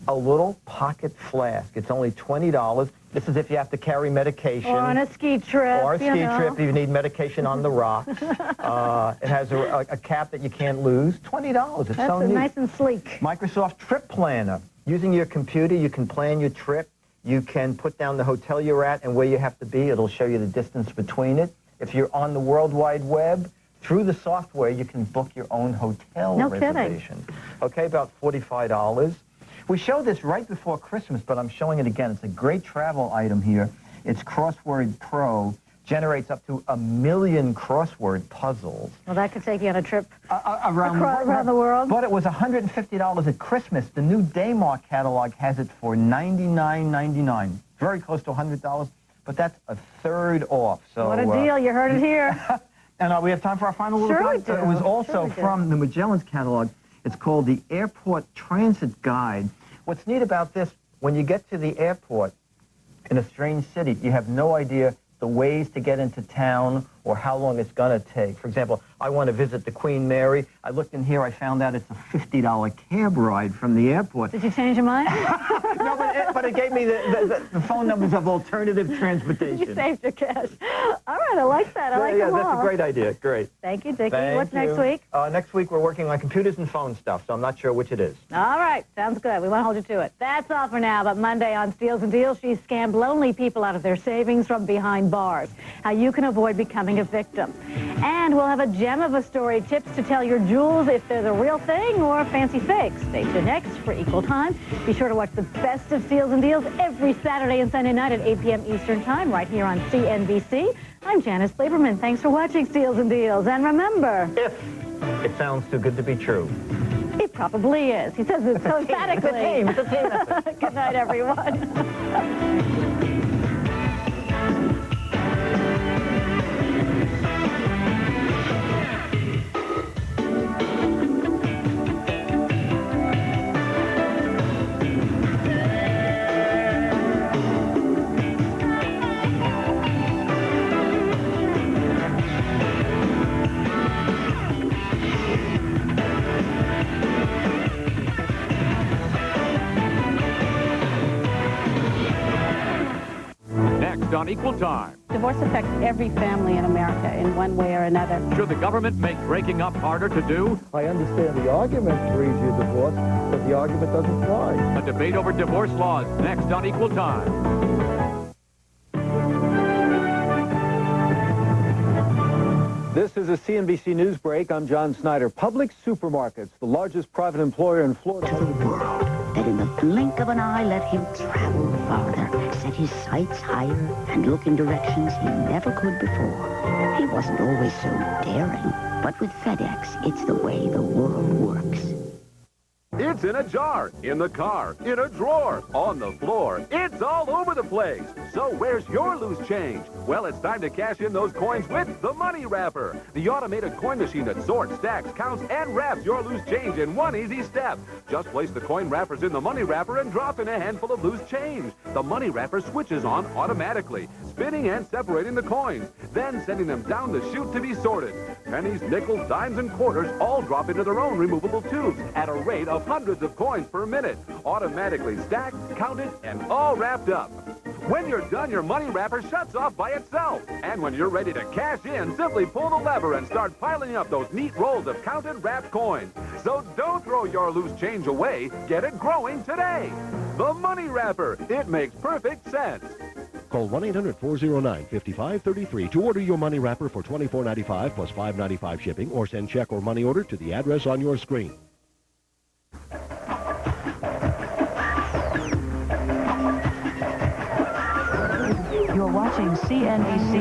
A little pocket flask. It's only $20. This is if you have to carry medication. Or on a ski trip. Or a ski trip if you need medication on the rocks. It has a cap that you can't lose. $20. It's so neat. Nice and sleek. Microsoft Trip Planner. Using your computer, you can plan your trip. You can put down the hotel you're at and where you have to be. It'll show you the distance between it. If you're on the World Wide Web, through the software, you can book your own hotel reservation. Okay, about $45. We showed this right before Christmas, but I'm showing it again. It's a great travel item here. It's Crossword Pro. Generates up to 1 million crossword puzzles. Well, that could take you on a trip around the world. But it was $150 at Christmas. The new Daymar catalog has it for $99.99. Very close to $100, but that's a third off. So what a deal. You heard it here. And we have time for our final little guide. We do. It was also from the Magellan's catalog. It's called the Airport Transit Guide. What's neat about this, when you get to the airport in a strange city, you have no idea the ways to get into town or how long it's going to take. For example, I want to visit the Queen Mary. I looked in here. I found out it's a $50 cab ride from the airport. Did you change your mind? No, but it gave me the phone numbers of alternative transportation. You saved your cash. All right, I like that. I like them all. That's a great idea. Great. Thank you, Dickie. Thank What's you. next week? Next week, we're working on computers and phone stuff, so I'm not sure which it is. All right, sounds good. We want to hold you to it. That's all for now, but Monday on Steals and Deals, she scammed lonely people out of their savings from behind bars. How you can avoid becoming a victim. And we'll have a gem of a story, tips to tell your jewels if they're the real thing or fancy fakes. Stay tuned next for Equal Time. Be sure to watch the best of Steals and Deals every Saturday and Sunday night at 8 p.m. Eastern Time right here on CNBC. I'm Janice Lieberman. Thanks for watching Steals and Deals. And remember, if it sounds too good to be true, it probably is. He says it so emphatically. It's a team effort. Good night, everyone. equal time. Divorce affects every family in America in one way or another. Should the government make breaking up harder to do? I understand the argument for easier divorce, but the argument doesn't fly. A debate over divorce laws next on Equal Time. This is a CNBC News Break. I'm John Snyder. Public supermarkets, the largest private employer in Florida. To the world that in the blink of an eye let him travel farther, set his sights higher, and look in directions he never could before. He wasn't always so daring, but with FedEx, it's the way the world works. It's in a jar, in the car, in a drawer, on the floor. It's all over the place. So where's your loose change? Well, it's time to cash in those coins with the Money Wrapper, the automated coin machine that sorts, stacks, counts, and wraps your loose change in one easy step. Just place the coin wrappers in the Money Wrapper and drop in a handful of loose change. The Money Wrapper switches on automatically, spinning and separating the coins, then sending them down the chute to be sorted. Pennies, nickels, dimes, and quarters all drop into their own removable tubes at a rate of hundreds of coins per minute, automatically stacked, counted, and all wrapped up. When you're done, your Money Wrapper shuts off by itself. And when you're ready to cash in, simply pull the lever and start piling up those neat rolls of counted wrapped coins. So don't throw your loose change away. Get it growing today. The Money Wrapper. It makes perfect sense. Call 1-800-409-5533 to order your Money Wrapper for $24.95 plus $5.95 shipping, or send check or money order to the address on your screen. You're watching CNBC.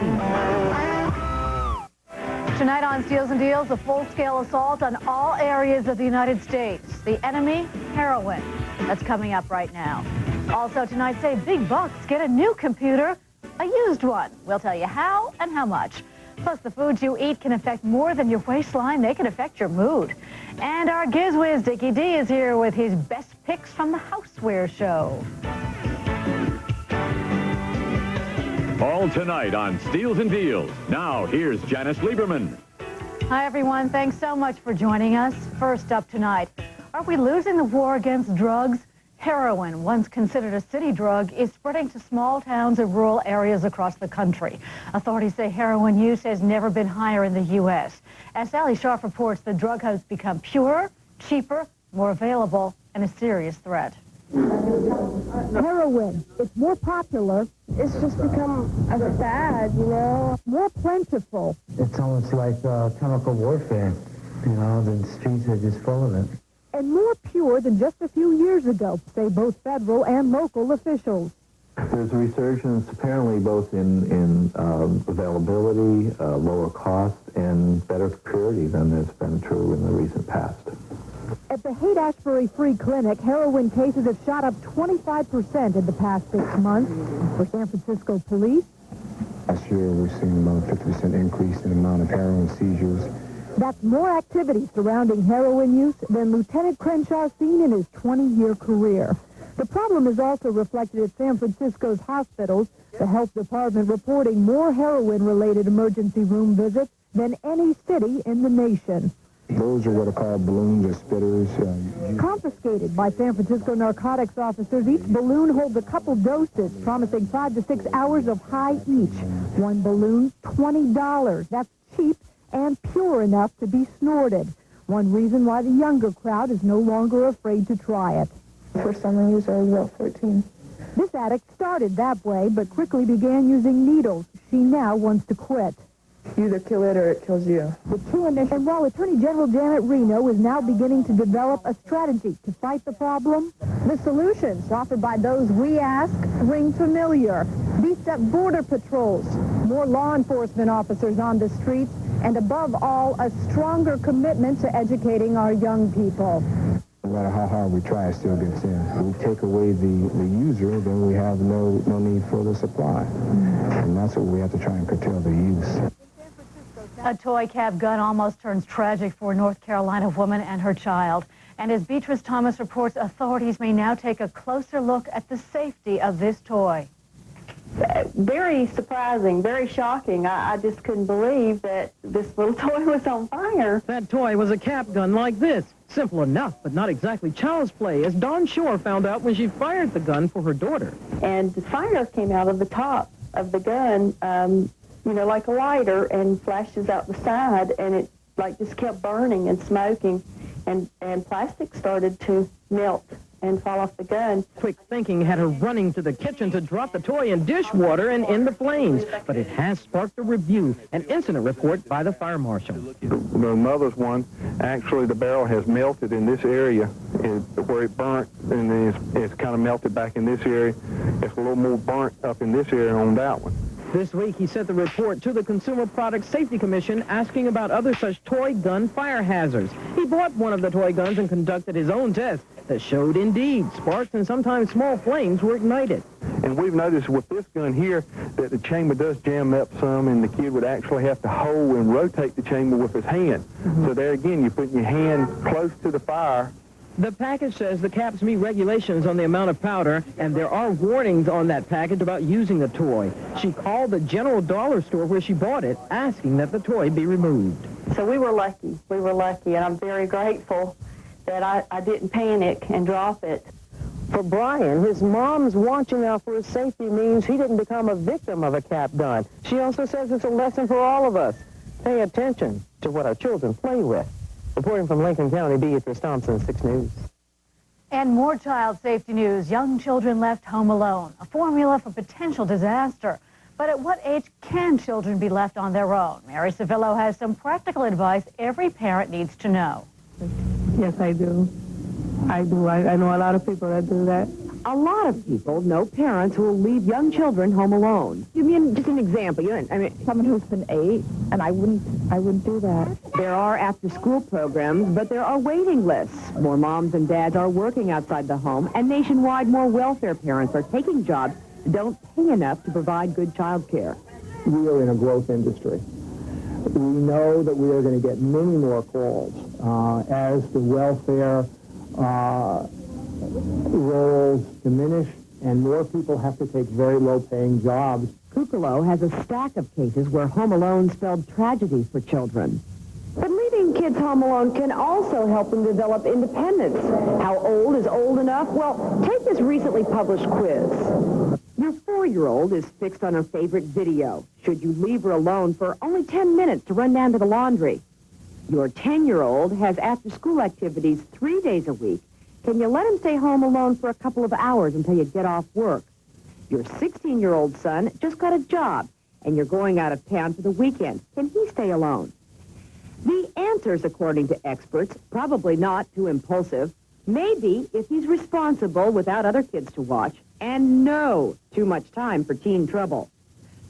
Tonight on Steals and Deals, a full-scale assault on all areas of the United States. The enemy, heroin. That's coming up right now. Also tonight, save big bucks. Get a new computer, a used one. We'll tell you how and how much. Plus, the foods you eat can affect more than your waistline. They can affect your mood. And our GizWiz, Dickie D, is here with his best picks from the Houseware Show. All tonight on Steals and Deals. Now, here's Janice Lieberman. Hi, everyone. Thanks so much for joining us. First up tonight, are we losing the war against drugs? Heroin, once considered a city drug, is spreading to small towns and rural areas across the country. Authorities say heroin use has never been higher in the U.S. As Sally Sharp reports, the drug has become purer, cheaper, more available, and a serious threat. Heroin, it's more popular. It's just become a fad, you know, more plentiful. It's almost like chemical warfare. You know, the streets are just full of it. And more pure than just a few years ago, say both federal and local officials. There's a resurgence apparently both in availability, lower cost, and better purity than has been true in the recent past. At the Haight-Ashbury Free Clinic, heroin cases have shot up 25% in the past 6 months. For San Francisco police, last year we're seeing about a 50% increase in the amount of heroin seizures. That's more activity surrounding heroin use than Lieutenant Crenshaw's seen in his 20-year career. The problem is also reflected at San Francisco's hospitals, the health department reporting more heroin-related emergency room visits than any city in the nation. Those are what are called balloons or spitters. Confiscated by San Francisco narcotics officers, each balloon holds a couple doses, promising 5 to 6 hours of high each. One balloon, $20. That's cheap and pure enough to be snorted. One reason why the younger crowd is no longer afraid to try it. First time I used it, I was about 14. This addict started that way, but quickly began using needles. She now wants to quit. You either kill it or it kills you. And while Attorney General Janet Reno is now beginning to develop a strategy to fight the problem, the solutions offered by those we ask ring familiar. Beefed up border patrols, more law enforcement officers on the streets, and above all, a stronger commitment to educating our young people. No matter how hard we try, it still gets in. When we take away the user, then we have no need for the supply. And that's what we have to try and curtail the use. A toy cab gun almost turns tragic for a North Carolina woman and her child. And as Beatrice Thomas reports, authorities may now take a closer look at the safety of this toy. Very surprising, very shocking. I just couldn't believe that this little toy was on fire. That toy was a cap gun like this. Simple enough, but not exactly child's play, as Dawn Shore found out when she fired the gun for her daughter. And the fire came out of the top. of the gun, you know, like a lighter, and flashes out the side, and it like just kept burning and smoking, and plastic started to melt and fall off the gun. Quick thinking had her running to the kitchen to drop the toy in dishwater and in the flames, but it has sparked a review, an incident report by the fire marshal. The mother's one, actually the barrel has melted in this area where it burnt, and it's kind of melted back in this area. It's a little more burnt up in this area on that one. This week, he sent the report to the Consumer Product Safety Commission asking about other such toy gun fire hazards. He bought one of the toy guns and conducted his own test that showed, indeed, sparks and sometimes small flames were ignited. And we've noticed with this gun here that the chamber does jam up some, and the kid would actually have to hold and rotate the chamber with his hand. So there again, you're putting your hand close to the fire. The package says the caps meet regulations on the amount of powder, and there are warnings on that package about using the toy. She called the General Dollar store where she bought it, asking that the toy be removed. So we were lucky. We were lucky, and I'm very grateful that I didn't panic and drop it. For Brian, his mom's watching out for his safety means he didn't become a victim of a cap gun. She also says it's a lesson for all of us. Pay attention to what our children play with. Reporting from Lincoln County, Beatrice Thompson, 6 News. And more child safety news. Young children left home alone, a formula for potential disaster. But at what age can children be left on their own? Mary Savillo has some practical advice every parent needs to know. Yes, I do. I do. I know a lot of people that do that. A lot of people know parents who will leave young children home alone. You mean, just an example, Someone who's been 8, and I wouldn't do that. There are after-school programs, but there are waiting lists. More moms and dads are working outside the home, and nationwide more welfare parents are taking jobs that don't pay enough to provide good child care. We are in a growth industry. We know that we are going to get many more calls as the welfare roles diminish and more people have to take very low-paying jobs. Kukalo has a stack of cases where home alone spelled tragedy for children. But leaving kids home alone can also help them develop independence. How old is old enough? Well, take this recently published quiz. Your 4-year-old is fixed on her favorite video. Should you leave her alone for only 10 minutes to run down to the laundry? Your 10-year-old has after-school activities 3 days a week. Can you let him stay home alone for a couple of hours until you get off work? Your 16-year-old son just got a job, and you're going out of town for the weekend. Can he stay alone? The answers, according to experts, probably not too impulsive. Maybe if he's responsible without other kids to watch, and no too much time for teen trouble.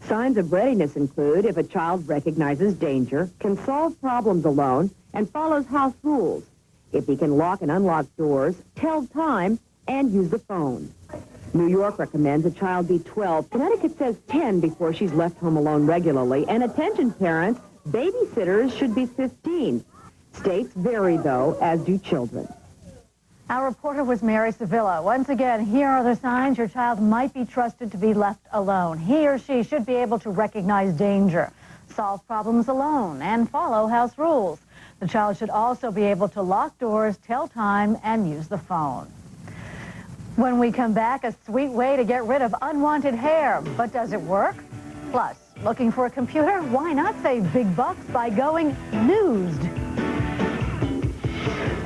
Signs of readiness include if a child recognizes danger, can solve problems alone, and follows house rules. If he can lock and unlock doors, tell time, and use the phone. New York recommends a child be 12. Connecticut says 10 before she's left home alone regularly. And attention parents, babysitters should be 15. States vary, though, as do children. Our reporter was Mary Savillo. Once again, here are the signs your child might be trusted to be left alone. He or she should be able to recognize danger, solve problems alone, and follow house rules. The child should also be able to lock doors, tell time, and use the phone. When we come back, a sweet way to get rid of unwanted hair. But does it work? Plus, looking for a computer? Why not save big bucks by going newsed?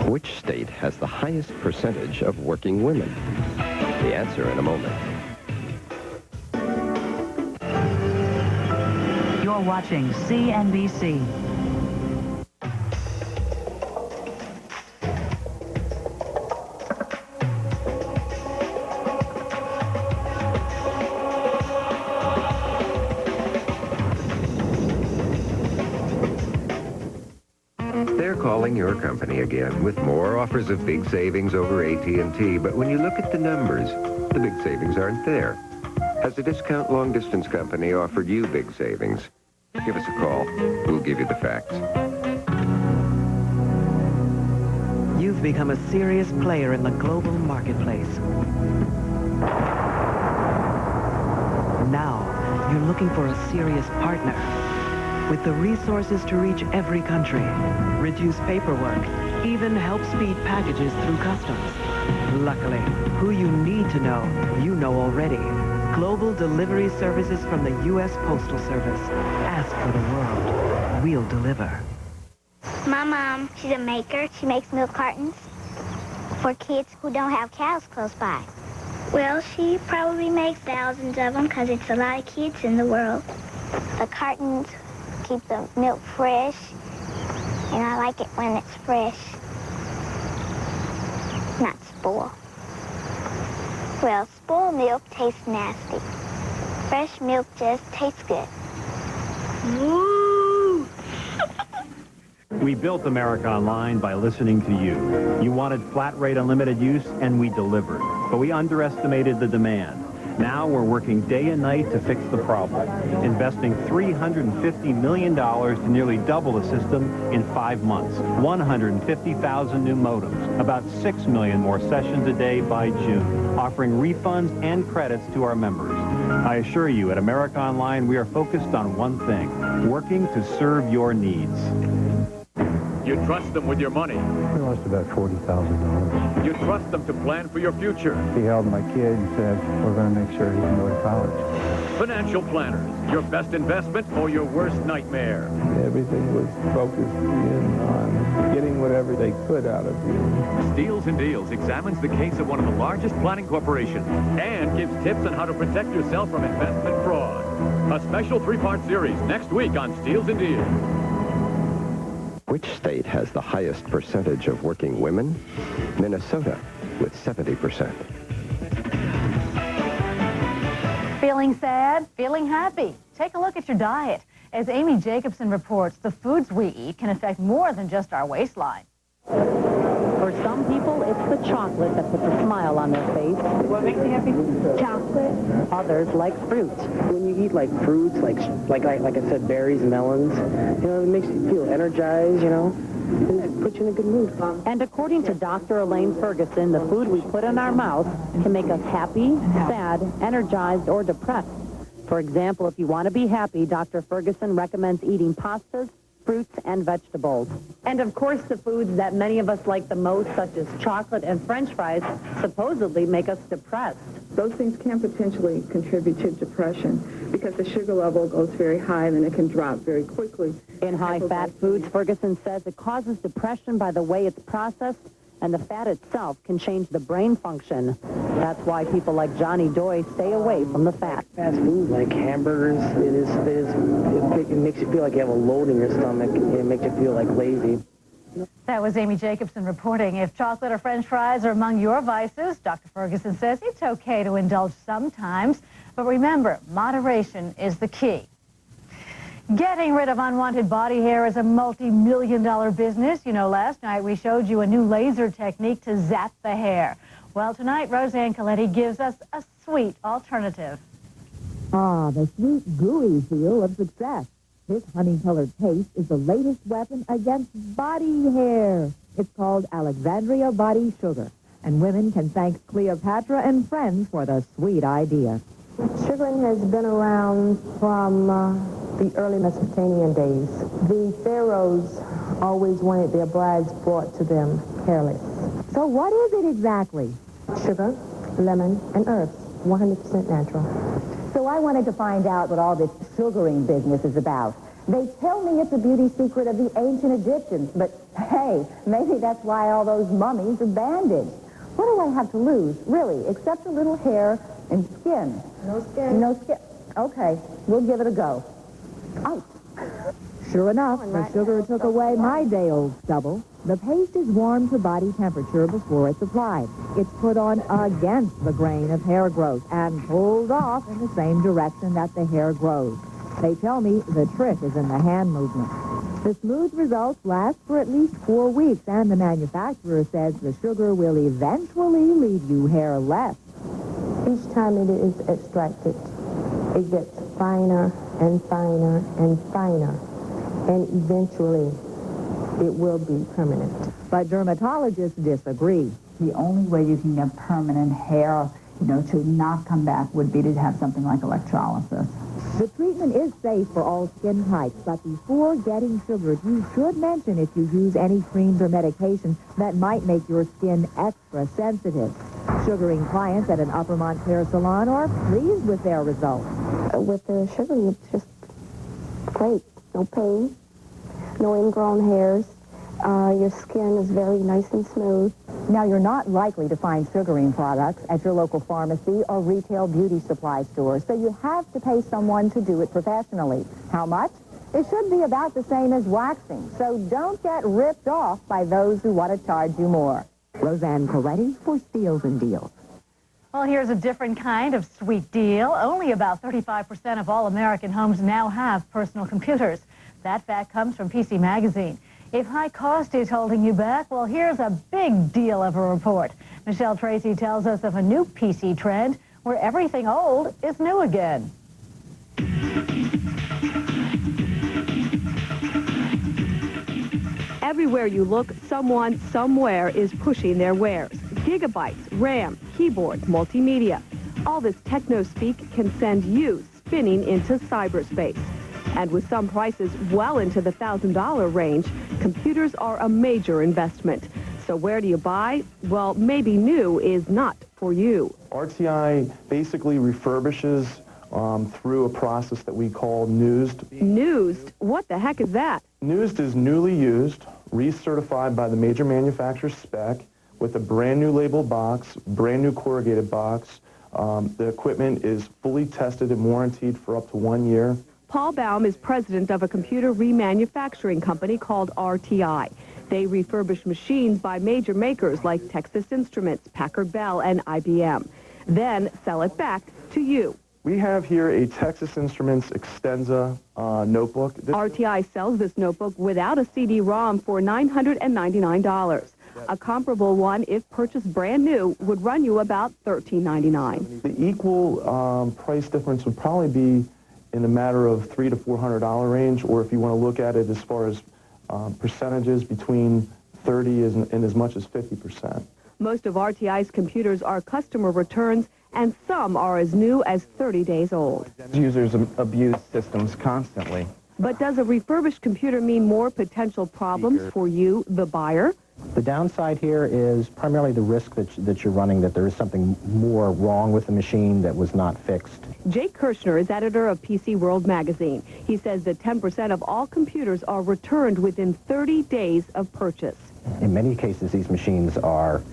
Which state has the highest percentage of working women? The answer in a moment. You're watching CNBC. They're calling your company again with more offers of big savings over AT&T, but when you look at the numbers, the big savings aren't there. Has a discount long-distance company offered you big savings? Give us a call. We'll give you the facts. You've become a serious player in the global marketplace. Now, you're looking for a serious partner with the resources to reach every country, reduce paperwork, even help speed packages through customs. Luckily, who you need to know, you know already. global delivery services from the U.S. Postal Service. Ask for the world. We'll deliver. My mom, she's a maker. She makes milk cartons for kids who don't have cows close by. Well, she probably makes thousands of them because it's a lot of kids in the world. The cartons keep the milk fresh, and I like it when it's fresh, not spoiled. Well, spoiled milk tastes nasty. Fresh milk just tastes good. Woo! We built America Online by listening to you. You wanted flat rate unlimited use, and we delivered. But we underestimated the demand. Now we're working day and night to fix the problem, investing $350 million to nearly double the system in 5 months, 150,000 new modems, about 6 million more sessions a day by June, offering refunds and credits to our members. I assure you, at America Online, we are focused on one thing, working to serve your needs. You trust them with your money. We lost about $40,000. You trust them to plan for your future. He held my kid and said, we're going to make sure he can go to college. Financial planners, your best investment or your worst nightmare. Everything was focused in on getting whatever they could out of you. Steals and Deals examines the case of one of the largest planning corporations and gives tips on how to protect yourself from investment fraud. A special 3-part series next week on Steals and Deals. Which state has the highest percentage of working women? Minnesota, with 70%. Feeling sad? Feeling happy? Take a look at your diet. As Amy Jacobson reports, the foods we eat can affect more than just our waistline. For some people, it's the chocolate that puts a smile on their face. What makes you happy? Chocolate. Others like fruit. When you eat like fruits, like I said, berries, melons, you know, it makes you feel energized, you know. It puts you in a good mood. And according to Dr. Elaine Ferguson, the food we put in our mouth can make us happy, sad, energized, or depressed. For example, if you want to be happy, Dr. Ferguson recommends eating pastas, fruits, and vegetables. And of course, the foods that many of us like the most, such as chocolate and French fries, supposedly make us depressed. Those things can potentially contribute to depression because the sugar level goes very high and then it can drop very quickly. In high-fat foods, Ferguson says it causes depression by the way it's processed, and the fat itself can change the brain function. That's why people like Johnny Doy stay away from the fat. Fast food, like hamburgers, it makes you feel like you have a load in your stomach. It makes you feel like lazy. That was Amy Jacobson reporting. If chocolate or French fries are among your vices, Dr. Ferguson says it's okay to indulge sometimes. But remember, moderation is the key. Getting rid of unwanted body hair is a multi-million-dollar business. You know, last night we showed you a new laser technique to zap the hair. Well, tonight, Roseanne Coletti gives us a sweet alternative. Ah, the sweet, gooey feel of success. This honey-colored paste is the latest weapon against body hair. It's called Alexandria Body Sugar, and women can thank Cleopatra and friends for the sweet idea. Sugaring has been around from the early Mesopotamian days. The pharaohs always wanted their brides brought to them hairless. So what is it exactly? Sugar, lemon, and herbs, 100% natural. So I wanted to find out what all this sugaring business is about. They tell me it's a beauty secret of the ancient Egyptians, but hey, maybe that's why all those mummies are bandaged. What do I have to lose, really, except a little hair and skin? No skin. No skin. Okay, we'll give it a go. Out. Sure enough, the sugar took away my day-old stubble. The paste is warmed to body temperature before it's applied. It's put on against the grain of hair growth and pulled off in the same direction that the hair grows. They tell me the trick is in the hand movement. The smooth results last for at least 4 weeks, and the manufacturer says the sugar will eventually leave you hairless. Each time it is extracted, it gets finer and finer and finer, and eventually it will be permanent. But dermatologists disagree. The only way you can get permanent hair, to not come back would be to have something like electrolysis. The treatment is safe for all skin types, but before getting sugared, you should mention if you use any creams or medications that might make your skin extra sensitive. Sugaring clients at an Upper Montclair salon are pleased with their results. With the sugaring, it's just great. No pain, no ingrown hairs. Your skin is very nice and smooth. Now, you're not likely to find sugaring products at your local pharmacy or retail beauty supply store, so you have to pay someone to do it professionally. How much? It should be about the same as waxing, so don't get ripped off by those who want to charge you more. Roseanne Coletti for Steals and Deals. Well, here's a different kind of sweet deal. Only about 35% of all American homes now have personal computers. That fact comes from PC Magazine. If high cost is holding you back, well, here's a big deal of a report. Michelle Tracy tells us of a new PC trend where everything old is new again. Everywhere you look, someone, somewhere is pushing their wares. Gigabytes, RAM, keyboards, multimedia. All this techno-speak can send you spinning into cyberspace. And with some prices well into the $1,000 range, computers are a major investment. So where do you buy? Well, maybe new is not for you. RTI basically refurbishes through a process that we call newsed. Newsed? What the heck is that? Newsed is newly used, recertified by the major manufacturer's spec, with a brand new label box, brand new corrugated box. The equipment is fully tested and warranted for up to 1 year. Paul Baum is president of a computer remanufacturing company called RTI. They refurbish machines by major makers like Texas Instruments, Packard Bell, and IBM, then sell it back to you. We have here a Texas Instruments Extensa notebook. RTI sells this notebook without a CD-ROM for $999. A comparable one, if purchased brand new, would run you about $13.99. The equal price difference would probably be in the matter of $300 to $400 range, or if you want to look at it as far as percentages, between 30 and as much as 50%. Most of RTI's computers are customer returns, and some are as new as 30 days old. Users abuse systems constantly. But does a refurbished computer mean more potential problems for you, the buyer? The downside here is primarily the risk that you're running, that there is something more wrong with the machine that was not fixed. Jake Kirshner is editor of PC World magazine. He says that 10% of all computers are returned within 30 days of purchase. In many cases, these machines are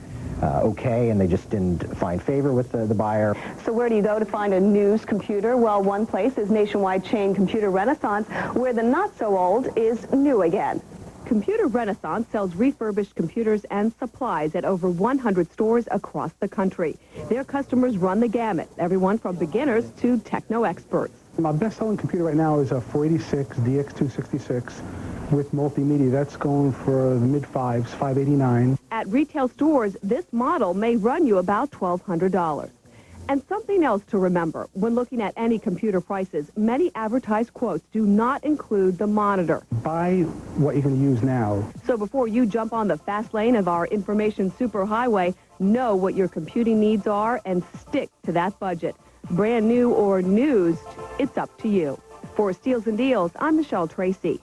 okay, and they just didn't find favor with the buyer. So where do you go to find a news computer? Well, one place is nationwide chain Computer Renaissance, where the not-so-old is new again. Computer Renaissance sells refurbished computers and supplies at over 100 stores across the country. Their customers run the gamut, everyone from beginners to techno experts. My best-selling computer right now is a 486 DX266 with multimedia. That's going for the mid-fives, $589. At retail stores, this model may run you about $1,200. And something else to remember, when looking at any computer prices, many advertised quotes do not include the monitor. Buy what you're going to use now. So before you jump on the fast lane of our information superhighway, know what your computing needs are and stick to that budget. Brand new or used, it's up to you. For Steals and Deals, I'm Michelle Tracy.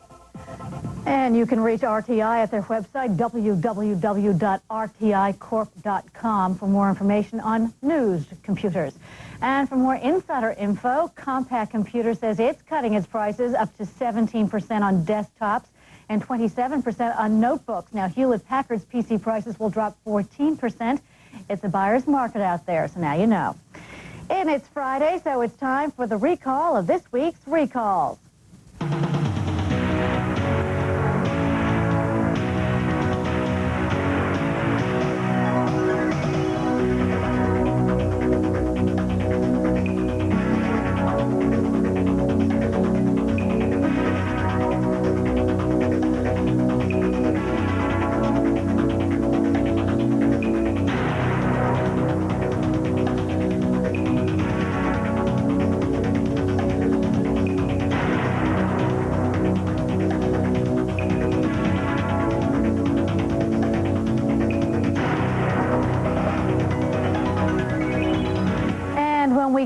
And you can reach RTI at their website, www.rticorp.com, for more information on used computers. And for more insider info, Compaq Computer says it's cutting its prices up to 17% on desktops and 27% on notebooks. Now, Hewlett-Packard's PC prices will drop 14%. It's a buyer's market out there, so now you know. And it's Friday, so it's time for the recall of this week's recalls.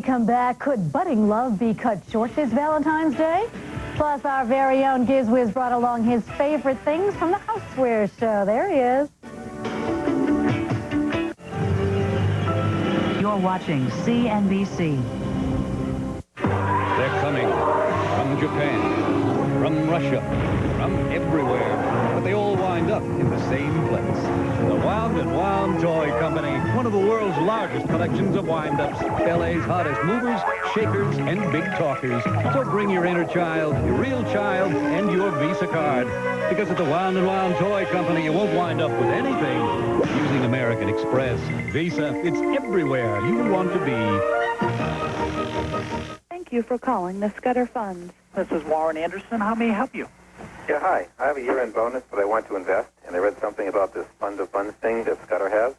Come back, could budding love be cut short this Valentine's Day? Plus, our very own Giz Wiz brought along his favorite things from the Houseware Show. There he is. You're watching CNBC. They're coming from Japan, from Russia, from everywhere, but they all wind up in the same place. The Wound & Wound Toy Company, one of the world's largest collections of wind-ups, LA's hottest movers, shakers, and big talkers. So bring your inner child, your real child, and your Visa card. Because at the Wound & Wound Toy Company, you won't wind up with anything. Using American Express, Visa, it's everywhere you want to be. Thank you for calling the Scudder Funds. This is Warren Anderson. How may I help you? Yeah, hi. I have a year-end bonus, but I want to invest, and I read something about this fund of funds thing that Scudder has.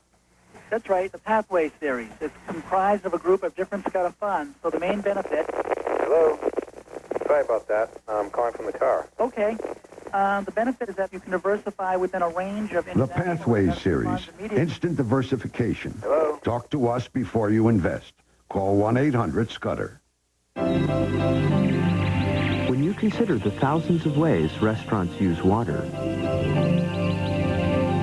That's right, the Pathways series. It's comprised of a group of different Scudder funds, so the main benefit... Hello? Sorry about that. I'm calling from the car. Okay. The benefit is that you can diversify within a range of... The Pathways series. Instant diversification. Hello? Talk to us before you invest. Call 1-800-SCUDDER. When you consider the thousands of ways restaurants use water,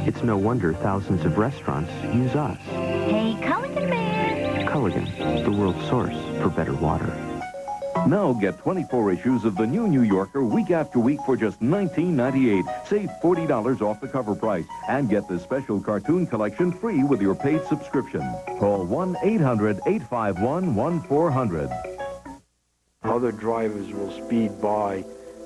it's no wonder thousands of restaurants use us. Hey, Culligan man! Culligan, the world's source for better water. Now get 24 issues of the new New Yorker week after week for just $19.98. Save $40 off the cover price and get the special cartoon collection free with your paid subscription. Call 1-800-851-1400. Other drivers will speed by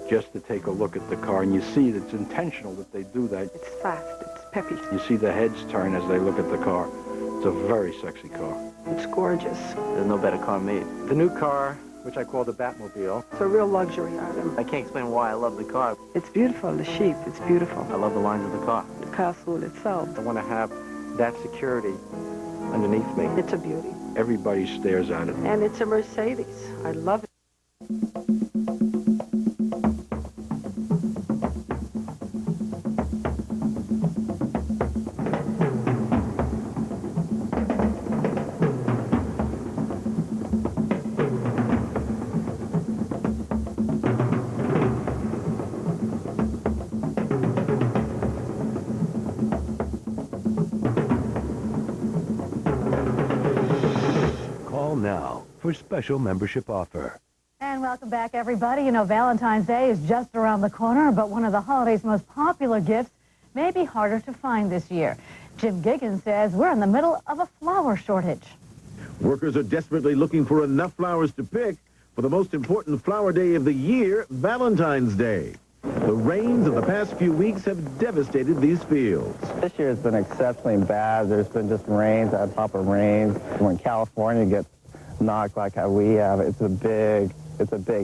just to take a look at the car, and you see that it's intentional that they do that. It's fast. It's peppy. You see the heads turn as they look at the car. It's a very sexy car. It's gorgeous. There's no better car made. The new car, which I call the Batmobile. It's a real luxury item. I can't explain why I love the car. It's beautiful. The shape, it's beautiful. I love the lines of the car. The castle itself. I want to have that security underneath me. It's a beauty. Everybody stares at it. And it's a Mercedes. I love it. Call now for special membership offer. And welcome back, everybody. You know, Valentine's Day is just around the corner, but one of the holiday's most popular gifts may be harder to find this year. Jim Giggins says we're in the middle of a flower shortage. Workers are desperately looking for enough flowers to pick for the most important flower day of the year, Valentine's Day. The rains of the past few weeks have devastated these fields. This year has been exceptionally bad. There's been just rains on top of rains. When California gets knocked like how we have, it's a big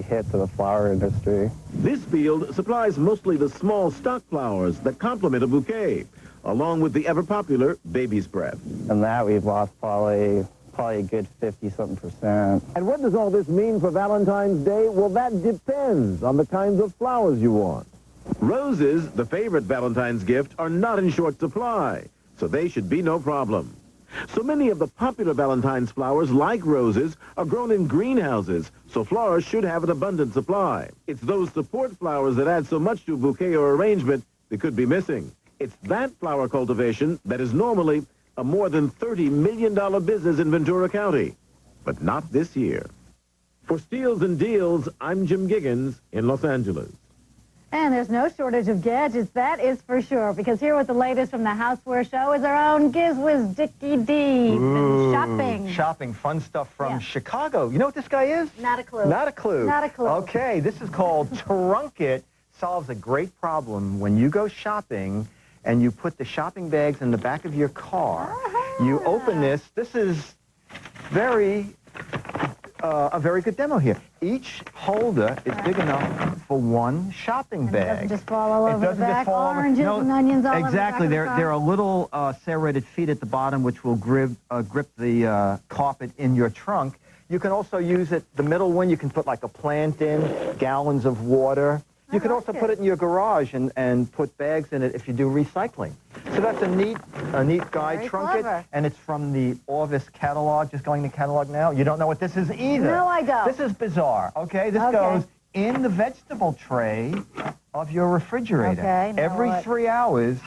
hit to the flower industry. This field supplies mostly the small stock flowers that complement a bouquet, along with the ever-popular baby's breath. And that we've lost probably a good 50-something%. And what does all this mean for Valentine's Day? Well, that depends on the kinds of flowers you want. Roses, the favorite Valentine's gift, are not in short supply, so they should be no problem. So many of the popular Valentine's flowers, like roses, are grown in greenhouses, so florists should have an abundant supply. It's those support flowers that add so much to a bouquet or arrangement that could be missing. It's that flower cultivation that is normally a more than $30 million business in Ventura County, but not this year. For Steals and Deals, I'm Jim Giggins in Los Angeles. And there's no shortage of gadgets, that is for sure, because here with the latest from the Houseware Show is our own GizWiz Dickie D. Shopping. Shopping, fun stuff from Chicago. You know what this guy is? Not a clue. Not a clue. Not a clue. Okay, this is called Trunkit. Solves a great problem when you go shopping and you put the shopping bags in the back of your car. You open this. This is a very good demo here. Each holder is big enough for one shopping bag. It doesn't just fall all over the back, oranges and onions all over the back. Exactly. There are little serrated feet at the bottom which will grip the carpet in your trunk. You can also use it, the middle one, you can put like a plant in, gallons of water. You can also put it in your garage and put bags in it if you do recycling. So that's a neat guide, Trunkit, and it's from the Orvis catalog. Just going to catalog now. You don't know what this is either. No, I don't. This is bizarre. Okay, this goes in the vegetable tray of your refrigerator. Okay, every 3 hours.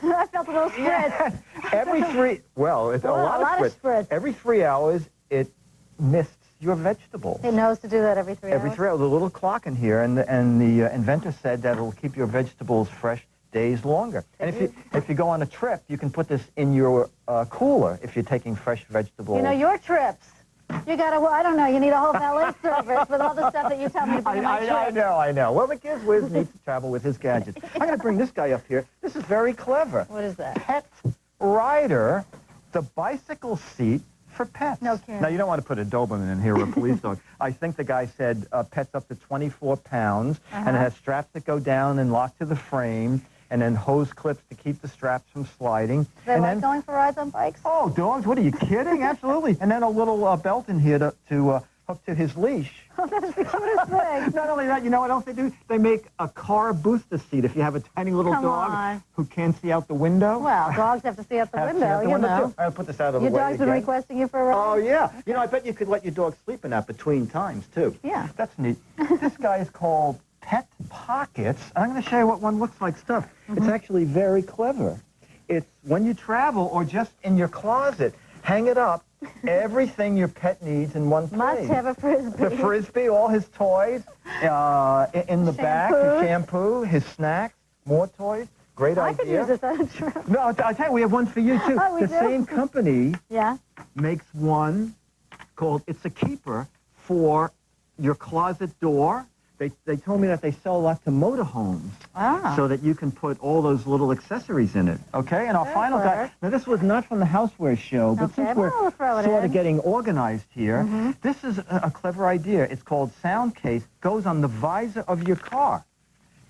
I felt a little spritz. Every three, well, it's a lot of spritz. Every 3 hours, it mists your vegetables. It knows to do that every 3 hours? Every 3 hours. There's a little clock in here, and the inventor said that it'll keep your vegetables fresh days longer. And if you go on a trip, you can put this in your cooler if you're taking fresh vegetables. You know, your trips, you got to, well, I don't know, you need a whole valet service with all the stuff that you tell me to bring on my trip. I know. Well, the Giz Wiz needs to travel with his gadgets. I'm going to bring this guy up here. This is very clever. What is that? Pet Rider, the bicycle seat for pets. No kidding. Now, you don't want to put a Doberman in here or a police dog. I think the guy said pets up to 24 pounds, and it has straps that go down and lock to the frame, and then hose clips to keep the straps from sliding. Do they like going for rides on bikes? Oh, dogs, what are you kidding? Absolutely. And then a little belt in here to hook to his leash. Oh, that's the cutest thing. Not only that, you know what else they do? They make a car booster seat if you have a tiny little dog who can't see out the window. Well, dogs have to see out the window, you know. I'll put this out of the way Your dog's been requesting you for a ride? Oh, yeah. You know, I bet you could let your dog sleep in that between times, too. Yeah. That's neat. This guy is called Pet Pockets. I'm going to show you what one looks like stuff. It's actually very clever. It's when you travel or just in your closet, hang it up, everything your pet needs in one place. Must have a Frisbee. The Frisbee, all his toys, in the back, his shampoo, his snacks, more toys. Great idea. I could use this on a trip. No, I'll tell you, we have one for you, too. Oh, we the do? same company makes one called It's a Keeper for your closet door. They told me that they sell a lot to motorhomes, so that you can put all those little accessories in it. Okay, and our final guy. Now, this was not from the Houseware show, but since we're sort of getting organized here, this is a clever idea. It's called Sound Case. Goes on the visor of your car,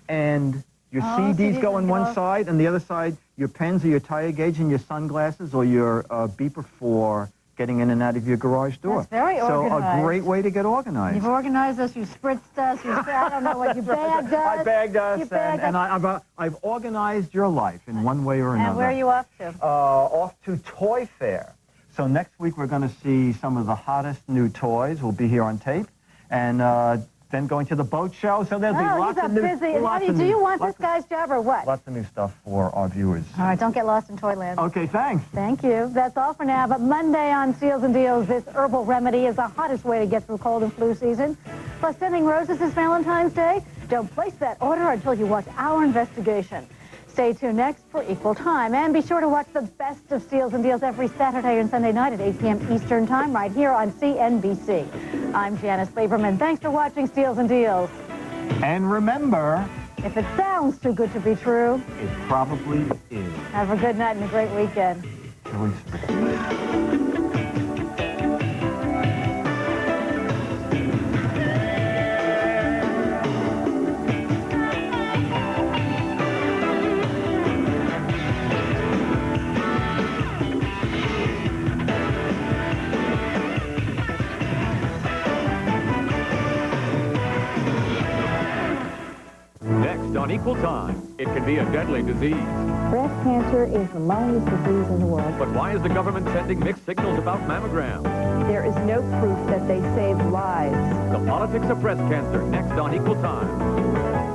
and your CDs go on one side, and the other side, your pens or your tire gauge and your sunglasses or your beeper for getting in and out of your garage door. That's very organized. So a great way to get organized. You've organized us, you spritzed us, I don't know what, you bagged us. I bagged us, and I've organized your life in one way or another. And where are you off to? Off to Toy Fair. So next week we're going to see some of the hottest new toys. We'll be here on tape. And then going to the boat show. So there'll be lots of new... Do you want this guy's job or what? Lots of new stuff for our viewers. All right, don't get lost in Toyland. Okay, thanks. Thank you. That's all for now. But Monday on Steals and Deals, this herbal remedy is the hottest way to get through cold and flu season. Plus, sending roses this Valentine's Day? Don't place that order until you watch our investigation. Stay tuned next for Equal Time. And be sure to watch the best of Steals and Deals every Saturday and Sunday night at 8 p.m. Eastern Time right here on CNBC. I'm Janice Lieberman. Thanks for watching Steals and Deals. And remember... if it sounds too good to be true... it probably is. Have a good night and a great weekend. On Equal Time, it can be a deadly disease. Breast cancer is the loneliest disease in the world. But why is the government sending mixed signals about mammograms? There is no proof that they save lives. The politics of breast cancer, next on Equal Time.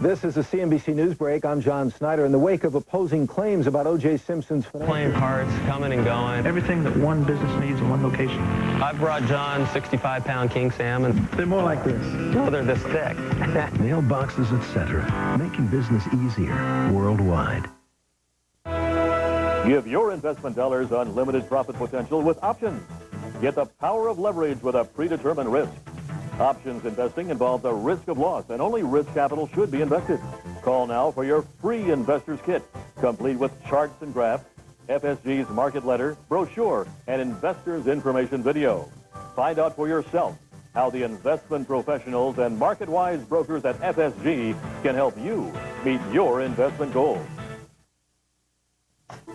This is the CNBC News Break. I'm John Snyder. In the wake of opposing claims about O.J. Simpson's... playing cards, coming and going. Everything that one business needs in one location. I brought John 65-pound king salmon. They're more like this. No, they're this thick. Mailboxes, etc. Making business easier worldwide. Give your investment dollars unlimited profit potential with options. Get the power of leverage with a predetermined risk. Options investing involves a risk of loss, and only risk capital should be invested. Call now for your free investor's kit, complete with charts and graphs, FSG's market letter, brochure, and investor's information video. Find out for yourself how the investment professionals and market-wise brokers at FSG can help you meet your investment goals.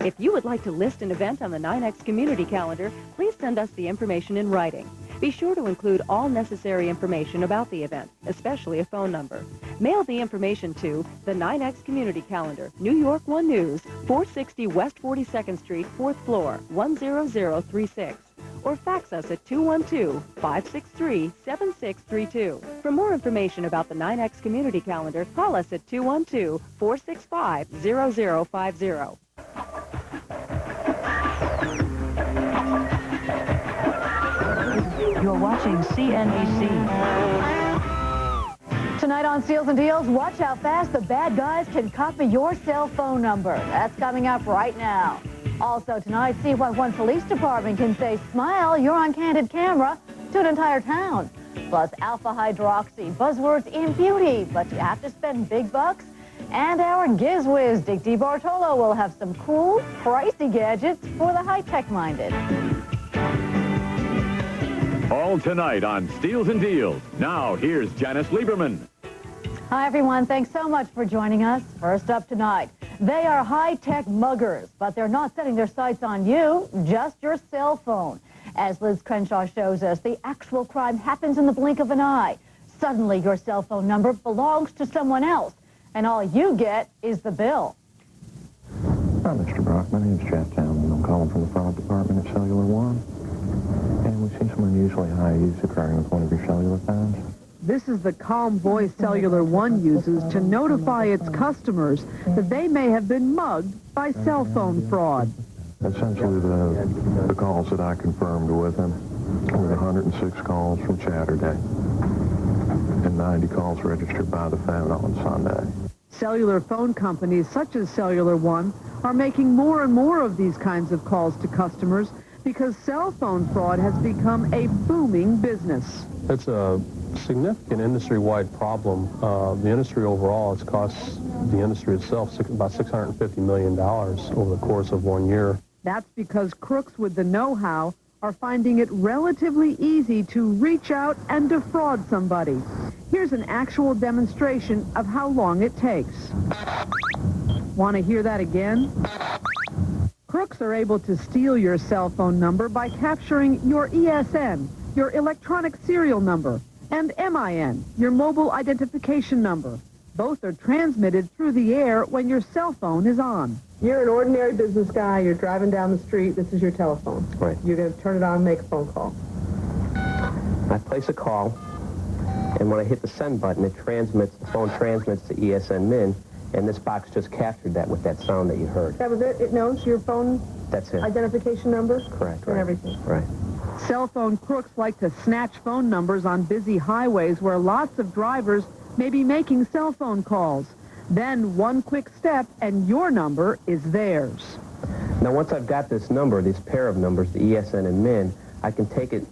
If you would like to list an event on the 9X community calendar, please send us the information in writing. Be sure to include all necessary information about the event, especially a phone number. Mail the information to the 9X Community Calendar, New York One News, 460 West 42nd Street, 4th floor, 10036. or fax us at 212-563-7632. For more information about the 9X Community Calendar, call us at 212-465-0050. You're watching CNBC. Tonight on Steals and Deals, watch how fast the bad guys can copy your cell phone number. That's coming up right now. Also tonight, see why one police department can say, smile, you're on candid camera, to an entire town. Plus alpha hydroxy, buzzwords in beauty, but you have to spend big bucks. And our gizwiz, Dick DeBartolo, will have some cool, pricey gadgets for the high-tech minded. All tonight on Steals and Deals. Now, here's Janice Lieberman. Hi, everyone. Thanks so much for joining us. First up tonight, they are high-tech muggers, but they're not setting their sights on you, just your cell phone. As Liz Crenshaw shows us, the actual crime happens in the blink of an eye. Suddenly, your cell phone number belongs to someone else, and all you get is the bill. Hi, Mr. Brock. My name's Jeff Townley. I'm calling from the fraud department at Cellular One. And we've seen some unusually high use occurring with one of your cellular phones. This is the calm voice Cellular One uses to notify its customers that they may have been mugged by cell phone fraud. Essentially, the calls that I confirmed with him were 106 calls from Saturday and 90 calls registered by the phone on Sunday. Cellular phone companies such as Cellular One are making more and more of these kinds of calls to customers because cell phone fraud has become a booming business. It's a significant industry-wide problem. The industry overall has cost the industry itself about $650 million over the course of 1 year. That's because crooks with the know-how are finding it relatively easy to reach out and defraud somebody. Here's an actual demonstration of how long it takes. Want to hear that again? Crooks are able to steal your cell phone number by capturing your ESN, your electronic serial number, and MIN, your mobile identification number. Both are transmitted through the air when your cell phone is on. You're an ordinary business guy. You're driving down the street. This is your telephone. Right. You're going to turn it on and make a phone call. I place a call, and when I hit the send button, the phone transmits to ESN MIN, and this box just captured that with that sound that you heard. That was it? It knows your phone That's it. identification number? Correct. And everything. Right. Cell phone crooks like to snatch phone numbers on busy highways where lots of drivers may be making cell phone calls. Then one quick step and your number is theirs. Now, once I've got this number, this pair of numbers, the ESN and MIN, I can take it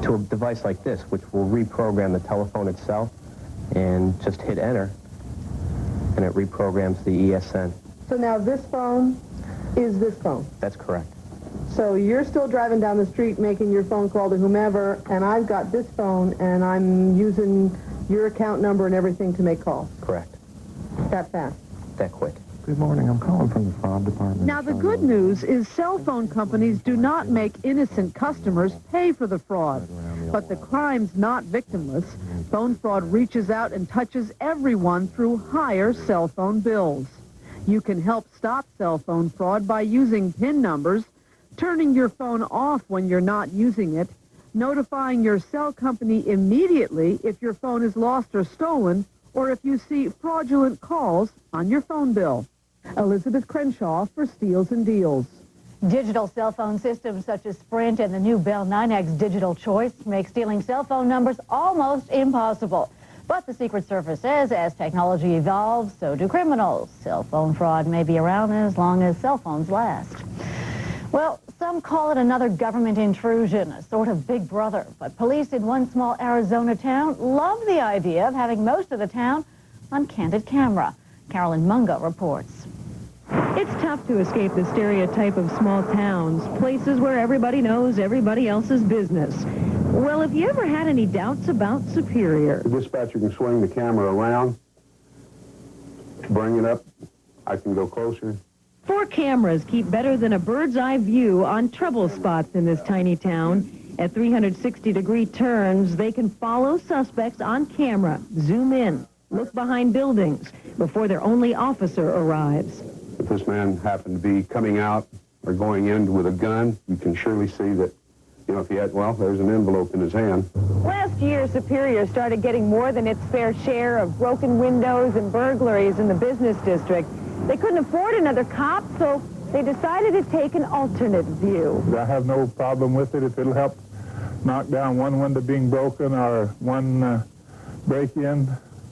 to a device like this, which will reprogram the telephone itself, and just hit enter, and it reprograms the ESN. So now this phone is this phone. That's correct. So you're still driving down the street making your phone call to whomever, and I've got this phone, and I'm using your account number and everything to make calls. Correct. That fast. That quick. Good morning. I'm calling from the fraud department. Now, the good news is cell phone companies do not make innocent customers pay for the fraud. But the crime's not victimless. Phone fraud reaches out and touches everyone through higher cell phone bills. You can help stop cell phone fraud by using PIN numbers, turning your phone off when you're not using it, notifying your cell company immediately if your phone is lost or stolen, or if you see fraudulent calls on your phone bill. Elizabeth Crenshaw for Steals and Deals. Digital cell phone systems such as Sprint and the new Bell 9X Digital Choice make stealing cell phone numbers almost impossible. But the Secret Service says as technology evolves, so do criminals. Cell phone fraud may be around as long as cell phones last. Well, some call it another government intrusion, a sort of Big Brother. But police in one small Arizona town love the idea of having most of the town on candid camera. Carolyn Mungo reports. It's tough to escape the stereotype of small towns, places where everybody knows everybody else's business. Well, if you ever had any doubts about Superior... The dispatcher can swing the camera around, bring it up, I can go closer. 4 cameras keep better than a bird's-eye view on trouble spots in this tiny town. At 360-degree turns, they can follow suspects on camera, zoom in, look behind buildings before their only officer arrives. If this man happened to be coming out or going in with a gun, you can surely see that You know, if he had, well, there's an envelope in his hand. Last year, Superior started getting more than its fair share of broken windows and burglaries in the business district. They couldn't afford another cop, so they decided to take an alternate view. I have no problem with it if it'll help knock down one window being broken or one break-in.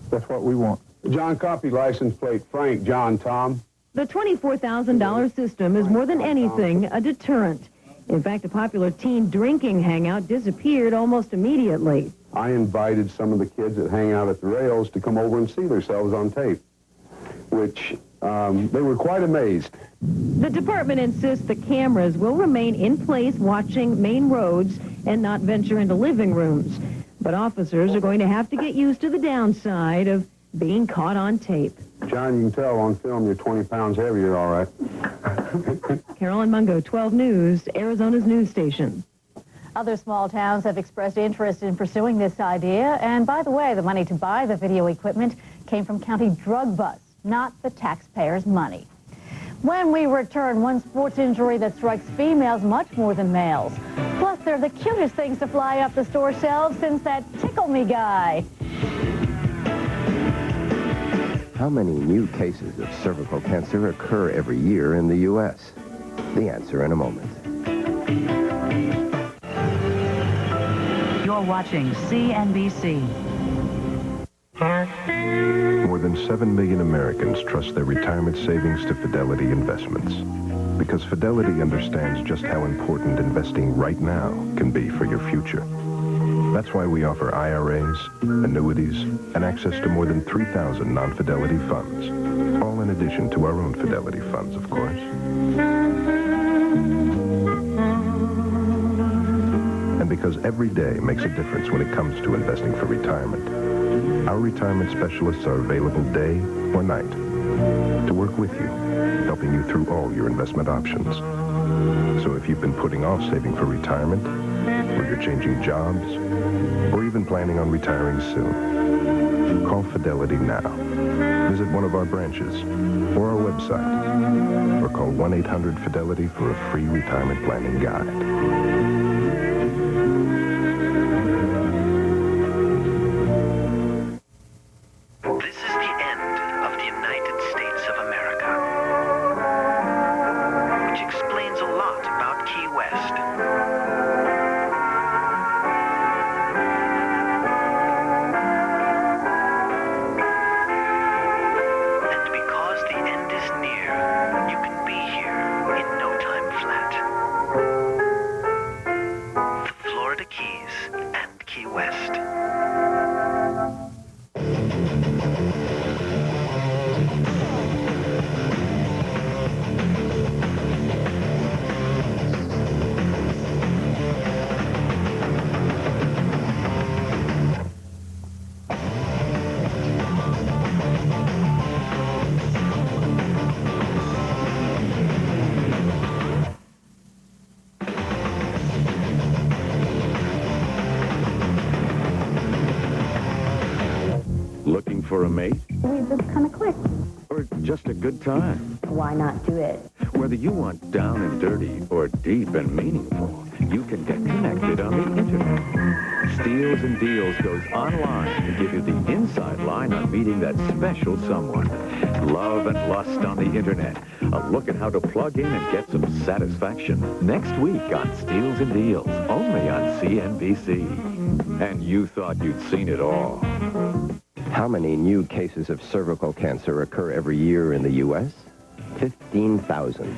That's what we want. John, copy license plate Frank, John, Tom. The $24,000 system is more than anything a deterrent. In fact, a popular teen drinking hangout disappeared almost immediately. I invited some of the kids that hang out at the rails to come over and see themselves on tape, which they were quite amazed. The department insists the cameras will remain in place watching main roads and not venture into living rooms. But officers are going to have to get used to the downside of being caught on tape. John, you can tell on film you're 20 pounds heavier, all right. Carolyn Mungo, 12 News, Arizona's news station. Other small towns have expressed interest in pursuing this idea. And by the way, the money to buy the video equipment came from county drug busts, not the taxpayers' money. When we return, one sports injury that strikes females much more than males. Plus, they're the cutest things to fly up the store shelves since that Tickle Me guy. How many new cases of cervical cancer occur every year in the U.S.? The answer in a moment. You're watching CNBC. More than 7 million Americans trust their retirement savings to Fidelity Investments because Fidelity understands just how important investing right now can be for your future. That's why we offer IRAs, annuities, and access to more than 3,000 non-Fidelity funds, all in addition to our own Fidelity funds, of course. And because every day makes a difference when it comes to investing for retirement, our retirement specialists are available day or night to work with you, helping you through all your investment options. So if you've been putting off saving for retirement, or you're changing jobs, or even planning on retiring soon, call Fidelity now. Visit one of our branches or our website, or call 1-800-FIDELITY for a free retirement planning guide. Looking for a mate? We just kind of clicked. Or just a good time? Why not do it? Whether you want down and dirty or deep and meaningful, you can get connected on the internet. Steals and Deals goes online to give you the inside line on meeting that special someone. Love and lust on the internet. A look at how to plug in and get some satisfaction. Next week on Steals and Deals, only on CNBC. And you thought you'd seen it all. How many new cases of cervical cancer occur every year in the U.S.? 15,000.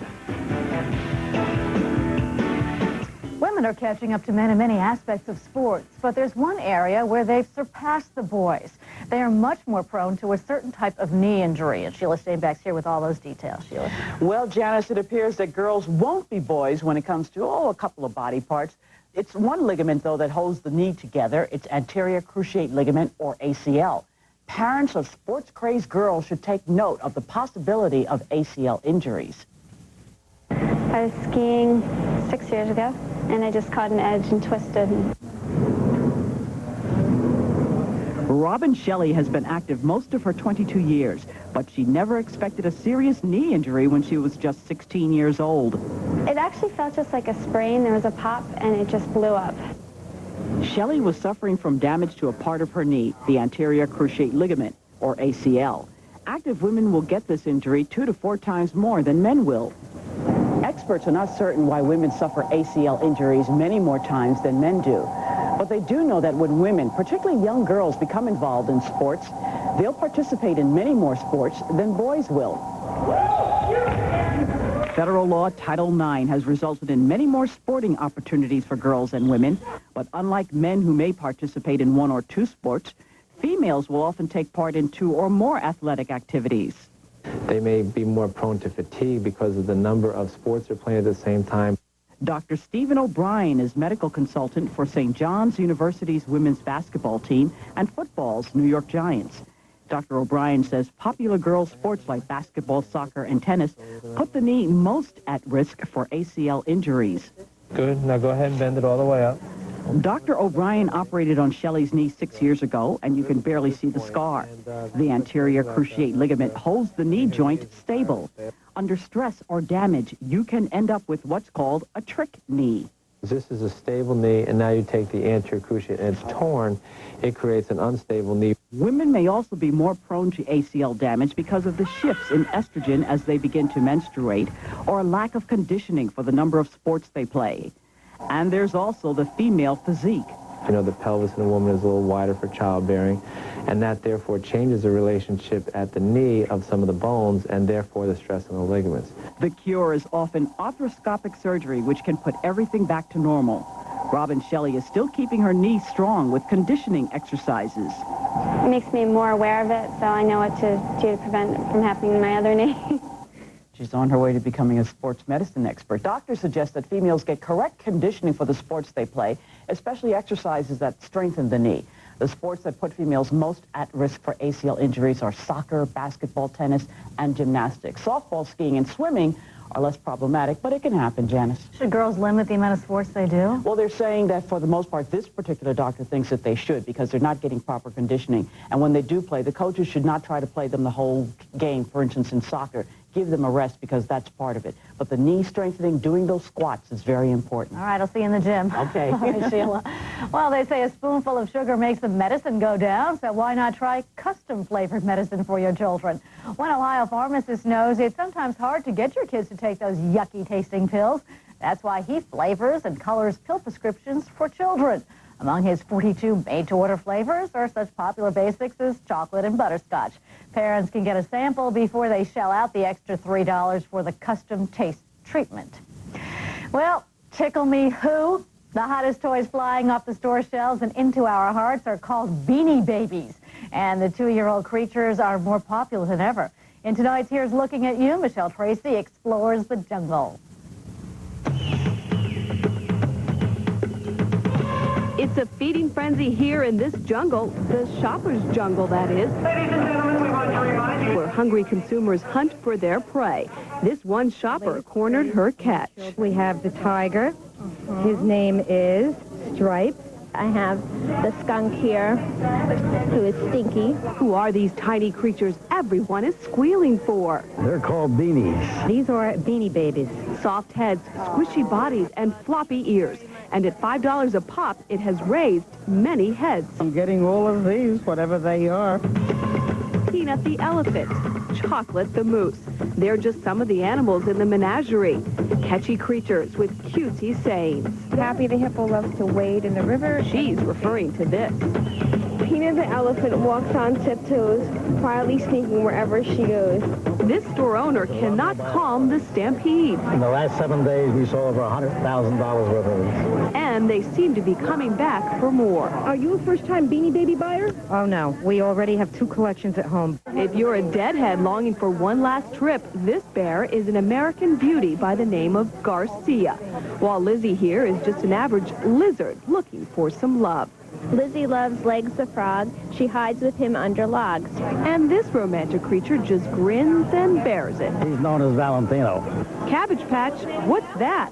Women are catching up to men in many aspects of sports, but there's one area where they've surpassed the boys. They are much more prone to a certain type of knee injury. And Sheila Steinbeck's here with all those details. Sheila. Well, Janice, it appears that girls won't be boys when it comes to, a couple of body parts. It's one ligament, though, that holds the knee together. It's anterior cruciate ligament, or ACL. Parents of sports-crazed girls should take note of the possibility of ACL injuries. I was skiing 6 years ago, and I just caught an edge and twisted. Robin Shelley has been active most of her 22 years, but she never expected a serious knee injury when she was just 16 years old. It actually felt just like a sprain. There was a pop, and it just blew up. Shelley was suffering from damage to a part of her knee, the anterior cruciate ligament, or ACL. Active women will get this injury 2 to 4 times more than men will. Experts are not certain why women suffer ACL injuries many more times than men do. But they do know that when women, particularly young girls, become involved in sports, they'll participate in many more sports than boys will. Federal law Title IX has resulted in many more sporting opportunities for girls and women, but unlike men who may participate in 1 or 2 sports, females will often take part in 2 or more athletic activities. They may be more prone to fatigue because of the number of sports they're playing at the same time. Dr. Stephen O'Brien is medical consultant for St. John's University's women's basketball team and football's New York Giants. Dr. O'Brien says popular girls' sports like basketball, soccer, and tennis put the knee most at risk for ACL injuries. Good. Now go ahead and bend it all the way up. Dr. O'Brien operated on Shelley's knee 6 years ago, and you can barely see the scar. The anterior cruciate ligament holds the knee joint stable. Under stress or damage, you can end up with what's called a trick knee. This is a stable knee, and now you take the anterior cruciate and it's torn. It creates an unstable knee. Women may also be more prone to ACL damage because of the shifts in estrogen as they begin to menstruate, or a lack of conditioning for the number of sports they play. And there's also the female physique. You know, the pelvis in a woman is a little wider for childbearing, and that therefore changes the relationship at the knee of some of the bones, and therefore the stress on the ligaments. The cure is often arthroscopic surgery, which can put everything back to normal. Robin Shelley is still keeping her knee strong with conditioning exercises. It makes me more aware of it, so I know what to do to prevent it from happening to my other knee. She's on her way to becoming a sports medicine expert. Doctors suggest that females get correct conditioning for the sports they play, especially exercises that strengthen the knee. The sports that put females most at risk for ACL injuries are soccer, basketball, tennis, and gymnastics. Softball, skiing, and swimming are less problematic, but it can happen, Janice. Should girls limit the amount of sports they do? Well, they're saying that for the most part, this particular doctor thinks that they should because they're not getting proper conditioning. And when they do play, the coaches should not try to play them the whole game. For instance, in soccer, give them a rest because that's part of it. But the knee strengthening, doing those squats is very important. All right, I'll see you in the gym. Okay. All right, Sheila. Well, they say a spoonful of sugar makes the medicine go down, so why not try custom-flavored medicine for your children? One Ohio pharmacist knows it's sometimes hard to get your kids to take those yucky-tasting pills. That's why he flavors and colors pill prescriptions for children. Among his 42 made-to-order flavors are such popular basics as chocolate and butterscotch. Parents can get a sample before they shell out the extra $3 for the custom taste treatment. Well, tickle me who? The hottest toys flying off the store shelves and into our hearts are called Beanie Babies. And the 2-year-old creatures are more popular than ever. In tonight's Here's Looking at You, Michelle Tracy explores the jungle. It's a feeding frenzy here in this jungle, the shopper's jungle, that is. Ladies and gentlemen, we want to remind you. Where hungry consumers hunt for their prey. This one shopper cornered her catch. We have the tiger. His name is Stripe. I have the skunk here, who is Stinky. Who are these tiny creatures everyone is squealing for? They're called beanies. These are Beanie Babies. Soft heads, squishy bodies, and floppy ears. And at $5 a pop, it has raised many heads. I'm getting all of these, whatever they are. Peanut the elephant, Chocolate the moose. They're just some of the animals in the menagerie. Catchy creatures with cutesy sayings. Happy the hippo loves to wade in the river. She's referring to this. Peanut the elephant walks on tiptoes, quietly sneaking wherever she goes. This store owner cannot calm the stampede. In the last 7 days, we saw over $100,000 worth of these. And they seem to be coming back for more. Are you a first-time Beanie Baby buyer? Oh, no. We already have 2 collections at home. If you're a deadhead longing for one last trip, this bear is an American beauty by the name of Garcia. While Lizzie here is just an average lizard looking for some love. Lizzie loves Legs the frog. She hides with him under logs. And this romantic creature just grins and bears it. He's known as Valentino. Cabbage Patch, what's that?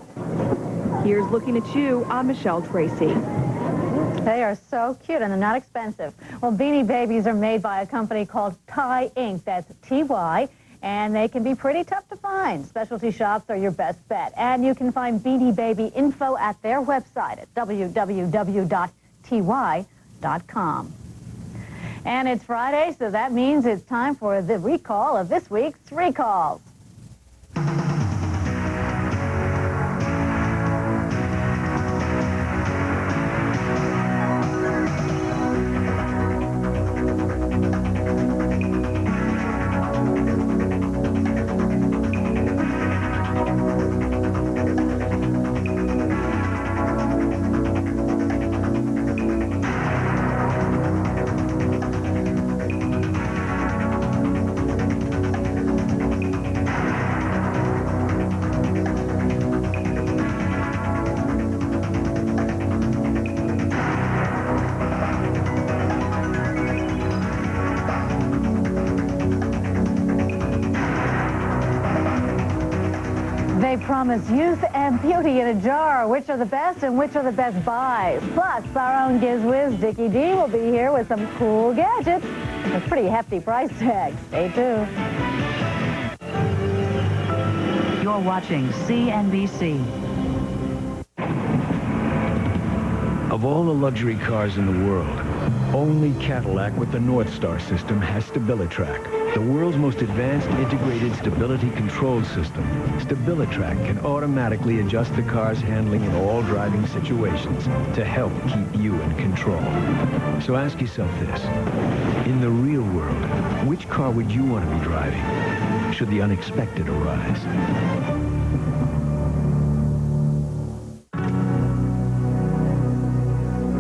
Here's Looking at You. I'm Michelle Tracy. They are so cute, and they're not expensive. Well, Beanie Babies are made by a company called Ty Inc. That's T-Y, and they can be pretty tough to find. Specialty shops are your best bet, and you can find Beanie Baby info at their website at www.ty.com. And it's Friday, so that means it's time for the recall of this week's recalls. They promise youth and beauty in a jar. Which are the best and which are the best buys? Plus, our own GizWiz, Dickie D, will be here with some cool gadgets with pretty hefty price tags. Stay tuned. You're watching CNBC. Of all the luxury cars in the world, only Cadillac with the North Star system has StabiliTrak, the world's most advanced integrated stability control system. StabiliTrak can automatically adjust the car's handling in all driving situations to help keep you in control. So ask yourself this. In the real world, which car would you want to be driving should the unexpected arise?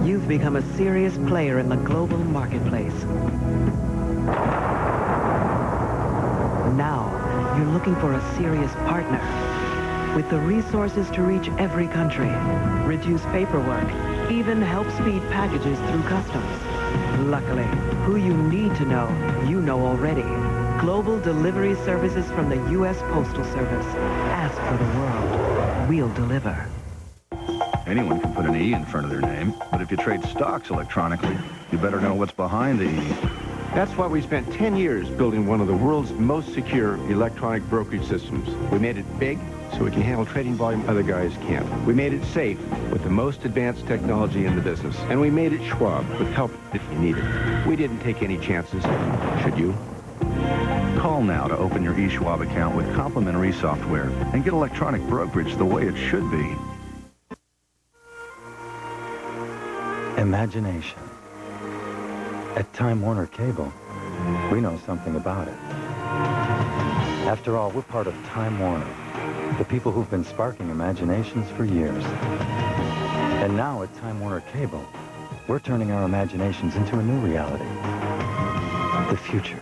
You've become a serious player in the global marketplace. Now, you're looking for a serious partner with the resources to reach every country, reduce paperwork, even help speed packages through customs. Luckily, who you need to know, you know already. Global delivery services from the U.S. Postal Service. Ask for the world. We'll deliver. Anyone can put an E in front of their name, but if you trade stocks electronically, you better know what's behind the E. That's why we spent 10 years building one of the world's most secure electronic brokerage systems. We made it big so we can handle trading volume other guys can't. We made it safe with the most advanced technology in the business. And we made it Schwab with help if you need it. We didn't take any chances. Should you? Call now to open your eSchwab account with complimentary software and get electronic brokerage the way it should be. Imagination. At Time Warner Cable, we know something about it. After all, we're part of Time Warner, the people who've been sparking imaginations for years. And now at Time Warner Cable, we're turning our imaginations into a new reality. The future.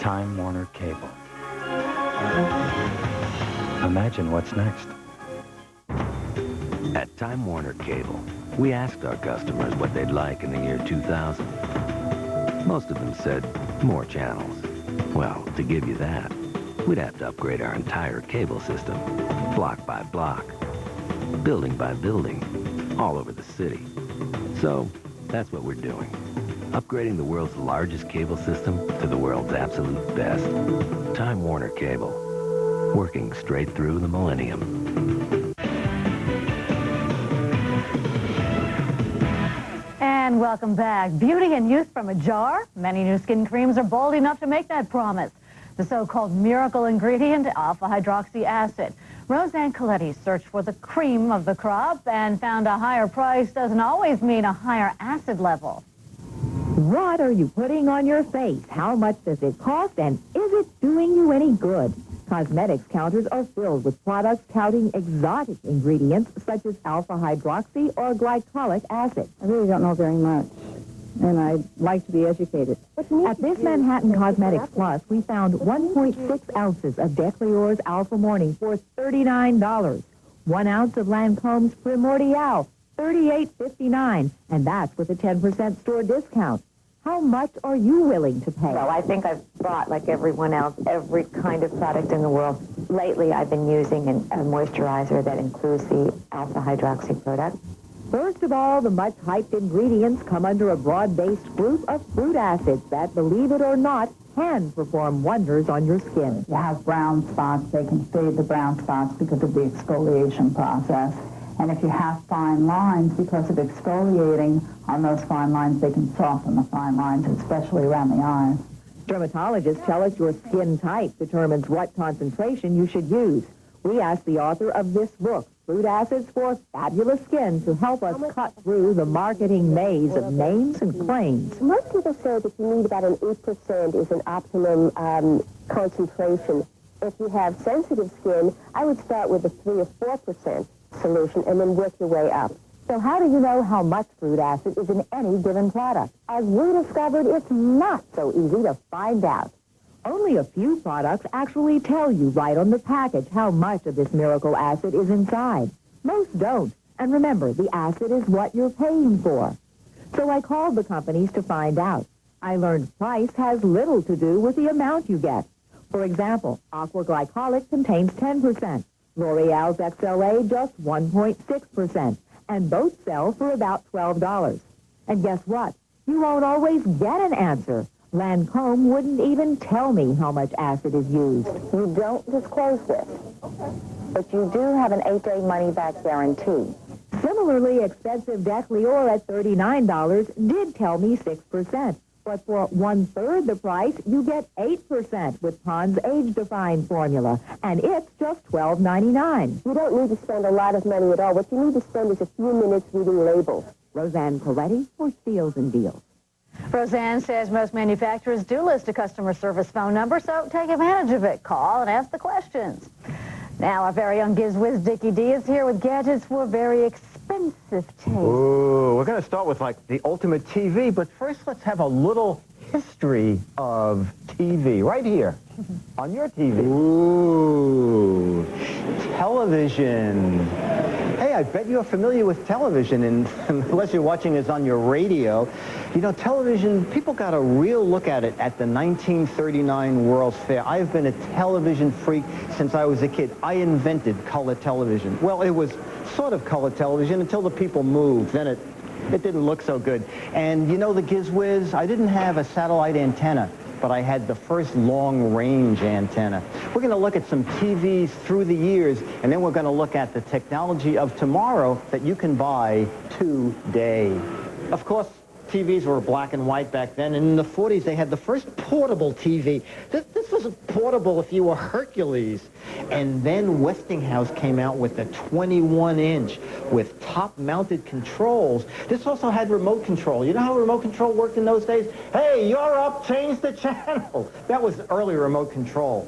Time Warner Cable. Imagine what's next. At Time Warner Cable, we asked our customers what they'd like in the year 2000. Most of them said more channels. Well, to give you that, we'd have to upgrade our entire cable system, block by block, building by building, all over the city. So that's what we're doing. Upgrading the world's largest cable system to the world's absolute best. Time Warner Cable, working straight through the millennium. And welcome back. Beauty and youth from a jar? Many new skin creams are bold enough to make that promise. The so-called miracle ingredient, alpha-hydroxy acid. Roseanne Coletti searched for the cream of the crop and found a higher price doesn't always mean a higher acid level. What are you putting on your face? How much does it cost? And is it doing you any good? Cosmetics counters are filled with products touting exotic ingredients such as alpha-hydroxy or glycolic acid. I really don't know very much, and I'd like to be educated. At this Manhattan Cosmetics Plus, we found 1.6 ounces of Decleor's Alpha Morning for $39. 1 ounce of Lancome's Primordial, $38.59, and that's with a 10% store discount. How much are you willing to pay? Well, I think I've bought, like everyone else, every kind of product in the world. Lately, I've been using a moisturizer that includes the alpha-hydroxy product. First of all, the much-hyped ingredients come under a broad-based group of fruit acids that, believe it or not, can perform wonders on your skin. You have brown spots, they can fade the brown spots because of the exfoliation process. And if you have fine lines, because of exfoliating on those fine lines, they can soften the fine lines, especially around the eyes. Dermatologists tell us your skin type determines what concentration you should use. We asked the author of this book, Fruit Acids for Fabulous Skin, to help us cut through the marketing maze of names and claims. Most people say that you need about an 8% is an optimum concentration. If you have sensitive skin, I would start with a 3 or 4% solution and then work your way up. So how do you know how much fruit acid is in any given product? As we discovered, it's not so easy to find out. Only a few products actually tell you right on the package how much of this miracle acid is inside. Most don't. And remember, the acid is what you're paying for. So I called the companies to find out. I learned price has little to do with the amount you get. For example, Aqua Glycolic contains 10%. L'Oreal's XLA just 1.6%. And both sell for about $12. And guess what? You won't always get an answer. Lancome wouldn't even tell me how much acid is used. You don't disclose this, but you do have an 8-day money-back guarantee. Similarly expensive Declior at $39 did tell me 6%. But for 1/3 the price, you get 8% with Pond's age-defined formula. And it's just $12.99. You don't need to spend a lot of money at all. What you need to spend is a few minutes reading labels. Roseanne Coletti for Steals and Deals. Roseanne says most manufacturers do list a customer service phone number, so take advantage of it. Call and ask the questions. Now, our very own GizWiz Dickie D is here with gadgets for very expensive taste. Ooh, we're going to start with, like, the ultimate TV, but first let's have a little history of TV right here on your TV. Ooh, television. Hey, I bet you're familiar with television, and unless you're watching this on your radio. You know, television, people got a real look at it at the 1939 World's Fair. I've been a television freak since I was a kid. I invented color television. Well, it was sort of color television until the people moved. Then it didn't look so good. And you know the GizWiz? I didn't have a satellite antenna, but I had the first long-range antenna. We're going to look at some TVs through the years, and then we're going to look at the technology of tomorrow that you can buy today. Of course, TVs were black and white back then, and in the 40s they had the first portable TV. This was portable if you were Hercules. And then Westinghouse came out with a 21-inch with top-mounted controls. This also had remote control. You know how remote control worked in those days? Hey, you're up, change the channel. That was early remote control.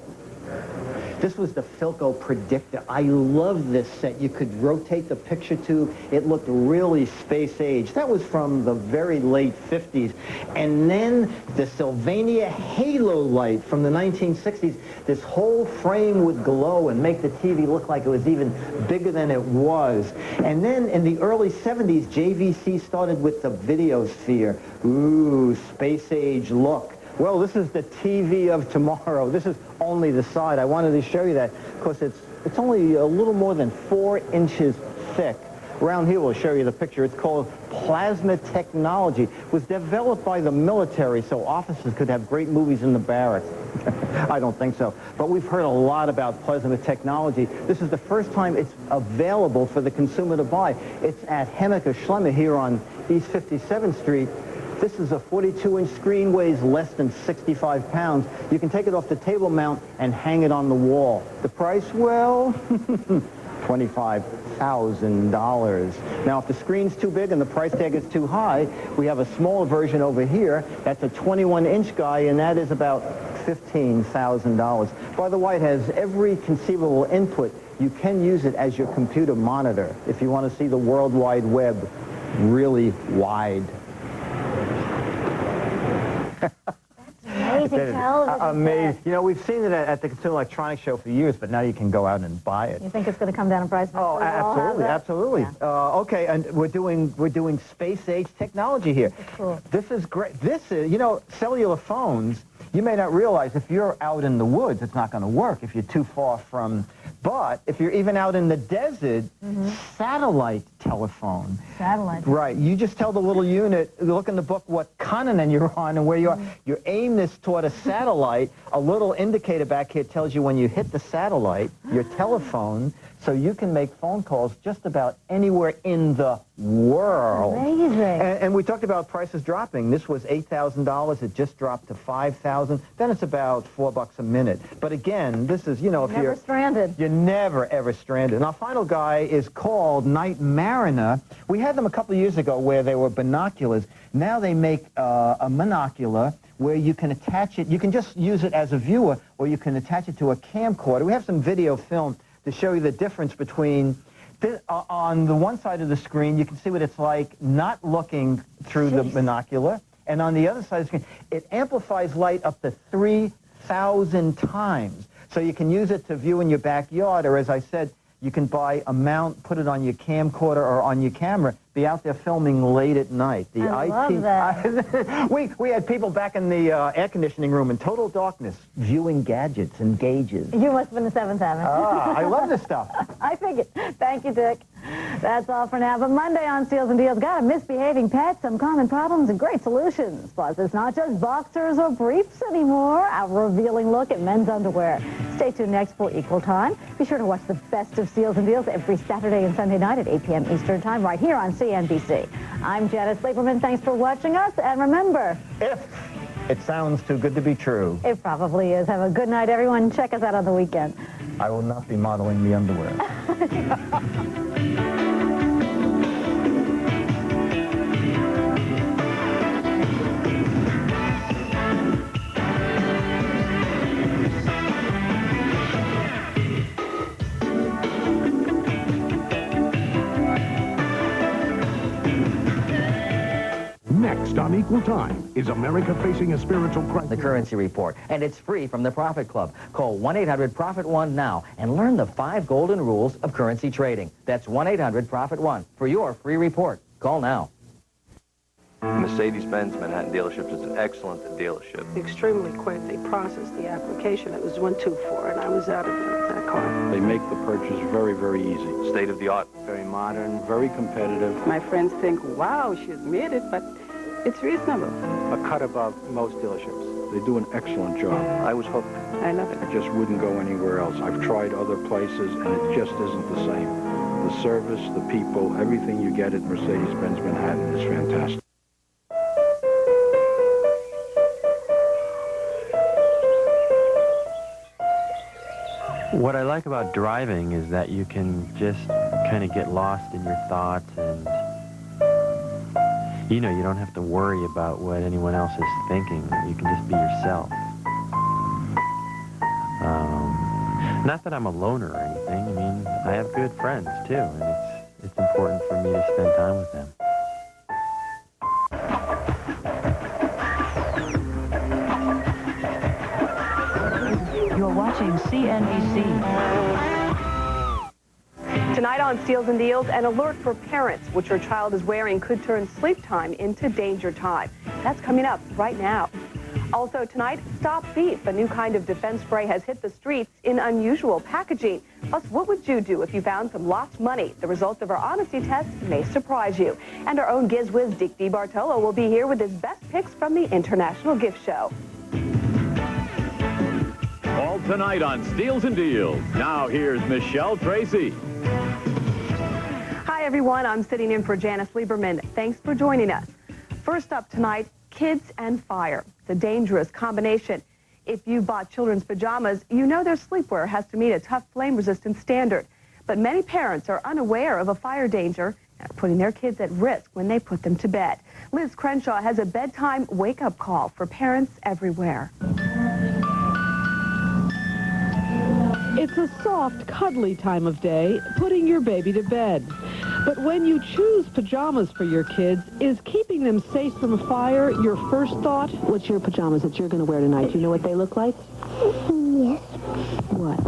This was the Philco Predictor. I love this set. You could rotate the picture tube. It looked really space age. That was from the very late 50s. And then the Sylvania Halo light from the 1960s. This whole frame would glow and make the TV look like it was even bigger than it was. And then in the early 70s, JVC started with the Videosphere. Ooh, space age look. Well, this is the TV of tomorrow. This is only the side. I wanted to show you that because it's only a little more than 4 inches thick. Around here, we'll show you the picture. It's called Plasma Technology. It was developed by the military so officers could have great movies in the barracks. I don't think so. But we've heard a lot about plasma technology. This is the first time it's available for the consumer to buy. It's at Hemmecker Schlemmer here on East 57th Street. This is a 42-inch screen, weighs less than 65 pounds. You can take it off the table mount and hang it on the wall. The price, well, $25,000. Now, if the screen's too big and the price tag is too high, we have a smaller version over here. That's a 21-inch guy, and that is about $15,000. By the way, it has every conceivable input. You can use it as your computer monitor if you want to see the World Wide Web really wide. Amazing television. Amazing. You know, we've seen it at the Consumer Electronics Show for years, but now you can go out and buy it. You think it's going to come down in price? Oh, absolutely, absolutely. Yeah. Okay, and we're doing space age technology here. That's cool. This is great. This is, you know, cellular phones. You may not realize if you're out in the woods, it's not going to work if you're too far from. But if you're even out in the desert, satellite telephone. Satellite. Right. You just tell the little unit, look in the book what continent you're on and where you are. You aim this toward a satellite. A little indicator back here tells you when you hit the satellite, your telephone, so you can make phone calls just about anywhere in the world. Amazing. And we talked about prices dropping. This was $8,000. It just dropped to $5,000. Then it's about $4 a minute. But again, this is, you know, if Never stranded. you're never, ever stranded. And our final guy is called Night Mariner. We had them a couple of years ago where they were binoculars. Now they make a monocular where you can attach it. You can just use it as a viewer, or you can attach it to a camcorder. We have some video film to show you the difference between, on the one side of the screen, you can see what it's like not looking through the binocular, and on the other side of the screen, it amplifies light up to 3,000 times. So you can use it to view in your backyard, or as I said, you can buy a mount, put it on your camcorder or on your camera, be out there filming late at night. I love that. we had people back in the air conditioning room in total darkness viewing gadgets and gauges. You must have been the seventh heaven. I love this stuff. I figured. Thank you, Dick. That's all for now. But Monday on Steals and Deals, got a misbehaving pet, some common problems, and great solutions. Plus, it's not just boxers or briefs anymore. A revealing look at men's underwear. Stay tuned next for Equal Time. Be sure to watch the best of Steals and Deals every Saturday and Sunday night at 8 p.m. Eastern Time right here on CNBC. I'm Janet Lieberman. Thanks for watching us. And remember, if it sounds too good to be true, it probably is. Have a good night, everyone. Check us out on the weekend. I will not be modeling the underwear. Next on Equal Time, is America facing a spiritual crisis? The Currency Report, and it's free from the Profit Club. Call 1-800-PROFIT-1 now and learn the 5 golden rules of currency trading. That's 1-800-PROFIT-1 for your free report. Call now. Mercedes-Benz Manhattan dealership is an excellent dealership. Extremely quick. They processed the application. It was 124, and I was out of that car. They make the purchase very, very easy. State of the art. Very modern, very competitive. My friends think, wow, she's made it, but it's reasonable. A cut above most dealerships. They do an excellent job. I was hooked. I love it. I just wouldn't go anywhere else. I've tried other places, and it just isn't the same. The service, the people, everything you get at Mercedes-Benz Manhattan is fantastic. What I like about driving is that you can just kind of get lost in your thoughts, and you know, you don't have to worry about what anyone else is thinking. You can just be yourself. Not that I'm a loner or anything. I mean, I have good friends too, and it's important for me to spend time with them. You're watching CNBC. Tonight on Steals and Deals, an alert for parents. What your child is wearing could turn sleep time into danger time. That's coming up right now. Also tonight, Stop Thief. A new kind of defense spray has hit the streets in unusual packaging. Plus, what would you do if you found some lost money? The results of our honesty test may surprise you. And our own GizWiz Dick DeBartolo will be here with his best picks from the International Gift Show. All tonight on Steals and Deals. Now here's Michelle Tracy. Hi, everyone. I'm sitting in for Janice Lieberman. Thanks for joining us. First up tonight, kids and fire. It's a dangerous combination. If you bought children's pajamas, you know their sleepwear has to meet a tough flame-resistant standard. But many parents are unaware of a fire danger and are putting their kids at risk when they put them to bed. Liz Crenshaw has a bedtime wake-up call for parents everywhere. It's a soft, cuddly time of day, putting your baby to bed. But when you choose pajamas for your kids, is keeping them safe from fire your first thought? What's your pajamas that you're going to wear tonight? Do you know what they look like? Yes. What?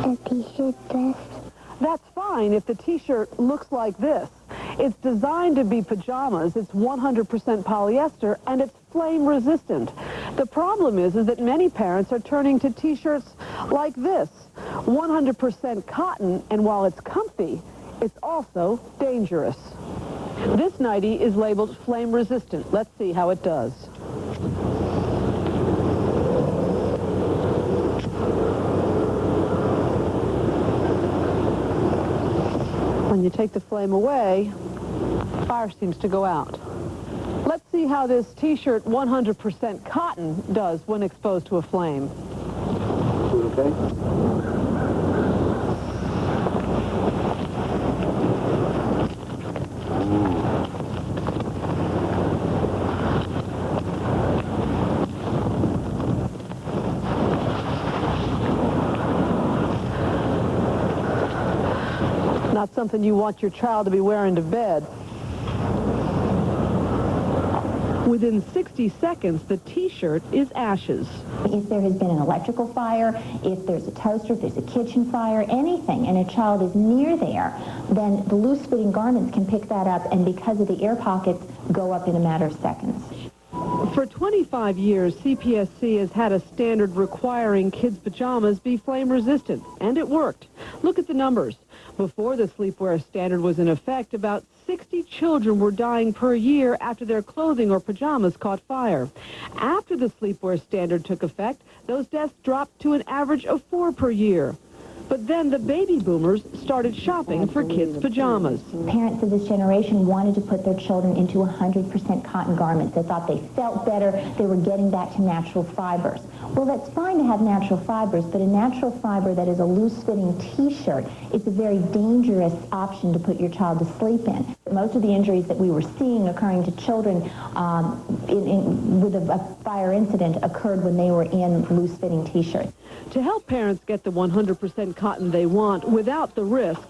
A t-shirt dress. That's fine if the t-shirt looks like this. It's designed to be pajamas. It's 100% polyester, and it's flame resistant. The problem is that many parents are turning to t-shirts like this, 100% cotton, and while it's comfy, It's also dangerous. This nightie is labeled flame resistant. Let's see how it does. When you take the flame away, fire seems to go out. Let's see how this t-shirt 100% cotton does when exposed to a flame. Okay. Not something you want your child to be wearing to bed. Within 60 seconds, the t-shirt is ashes. If there has been an electrical fire, if there's a toaster, if there's a kitchen fire, anything, and a child is near there, then the loose-fitting garments can pick that up, and because of the air pockets, go up in a matter of seconds. For 25 years, CPSC has had a standard requiring kids' pajamas be flame-resistant, and it worked. Look at the numbers. Before the sleepwear standard was in effect, about 60 children were dying per year after their clothing or pajamas caught fire. After the sleepwear standard took effect, those deaths dropped to an average of 4 per year. But then the baby boomers started shopping for kids' pajamas. Parents of this generation wanted to put their children into 100% cotton garments. They thought they felt better. They were getting back to natural fibers. Well, that's fine to have natural fibers, but a natural fiber that is a loose-fitting t-shirt is a very dangerous option to put your child to sleep in. Most of the injuries that we were seeing occurring to children with a fire incident occurred when they were in loose-fitting t-shirts. To help parents get the 100% cotton they want without the risk,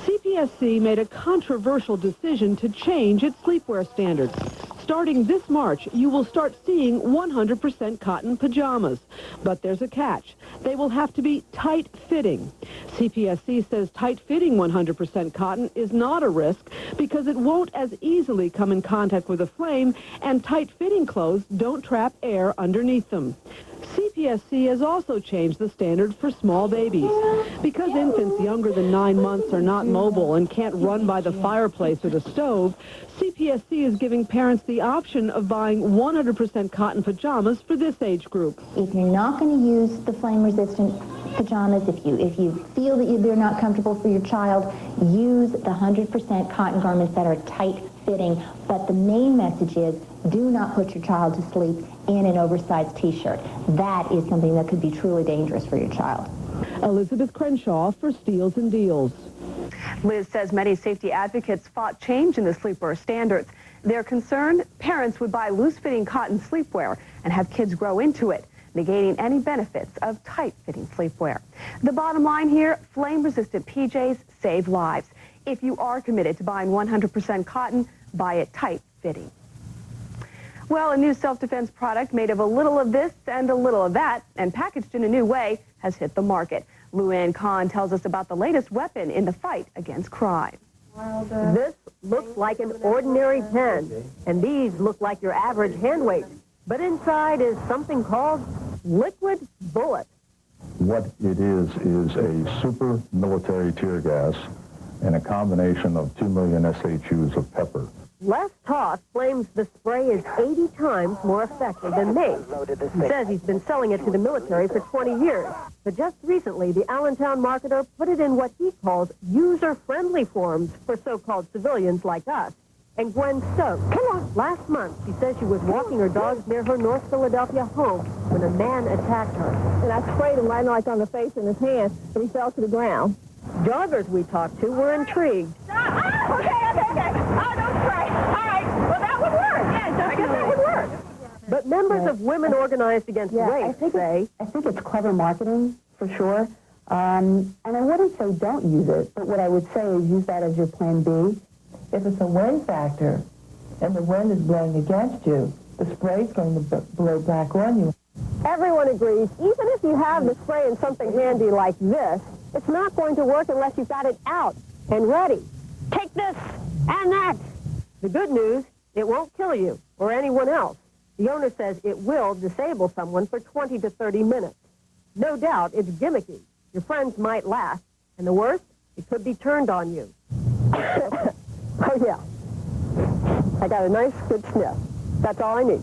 CPSC made a controversial decision to change its sleepwear standards. Starting this March, you will start seeing 100% cotton pajamas. But there's a catch. They will have to be tight-fitting. CPSC says tight-fitting 100% cotton is not a risk because it won't as easily come in contact with a flame, and tight-fitting clothes don't trap air underneath them. CPSC has also changed the standard for small babies. Because infants younger than 9 months are not mobile and can't run by the fireplace or the stove, CPSC is giving parents the option of buying 100% cotton pajamas for this age group. If you're not going to use the flame-resistant pajamas, if you feel that they're not comfortable for your child, use the 100% cotton garments that are tight-fitting. But the main message is, do not put your child to sleep in an oversized t-shirt. That is something that could be truly dangerous for your child. Elizabeth Crenshaw for Steals and Deals. Liz says many safety advocates fought change in the sleepwear standards. They're concerned parents would buy loose-fitting cotton sleepwear and have kids grow into it, negating any benefits of tight-fitting sleepwear. The bottom line here, flame-resistant PJs save lives. If you are committed to buying 100% cotton, buy it tight-fitting. Well, a new self-defense product made of a little of this and a little of that and packaged in a new way has hit the market. Luann Kahn tells us about the latest weapon in the fight against crime. This looks like an ordinary pen, and these look like your average hand weight. But inside is something called liquid bullet. What it is a super military tear gas and a combination of 2 million SHUs of pepper. Les Toth claims the spray is 80 times more effective than mace. He says he's been selling it to the military for 20 years. But just recently, the Allentown marketer put it in what he calls user-friendly forms for so-called civilians like us. And Gwen Stokes, last month, she says she was walking her dogs near her North Philadelphia home when a man attacked her. And I sprayed him right like on the face and his hand, and he fell to the ground. Joggers we talked to were intrigued. Okay. Oh, don't spray. All right. Well, that would work. Yeah, I guess that would work. But members of Women Organized Against Rape say... I think it's clever marketing, for sure. And I wouldn't say don't use it, but what I would say is use that as your plan B. If it's a wind factor and the wind is blowing against you, the spray is going to blow back on you. Everyone agrees, even if you have the spray in something handy like this, it's not going to work unless you've got it out and ready. Take this and that. The good news, it won't kill you or anyone else. The owner says it will disable someone for 20 to 30 minutes. No doubt it's gimmicky. Your friends might laugh. And the worst, it could be turned on you. Oh, yeah. I got a nice, good sniff. That's all I need.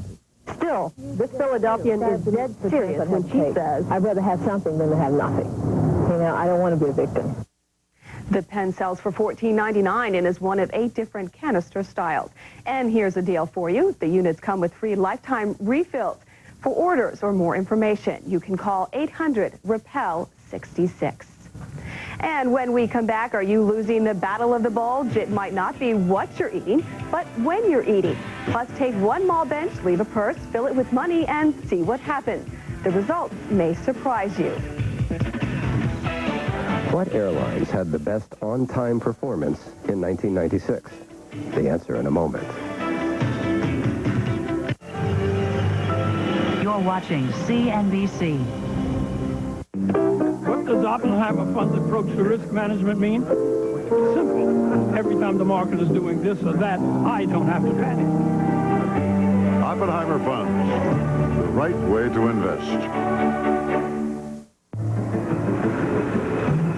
Still, this Philadelphian is dead serious when she says, I'd rather have something than to have nothing. You know, I don't want to be a victim. The pen sells for $14.99 and is one of 8 different canister styles. And here's a deal for you. The units come with free lifetime refills. For orders or more information, you can call 800-REPEL-66. And when we come back, are you losing the battle of the bulge? It might not be what you're eating, but when you're eating. Plus, take one mall bench, leave a purse, fill it with money, and see what happens. The results may surprise you. What airlines had the best on-time performance in 1996? The answer in a moment. You're watching CNBC. What does Oppenheimer Fund's approach to risk management mean? Simple. Every time the market is doing this or that, I don't have to panic. Oppenheimer Funds, the right way to invest.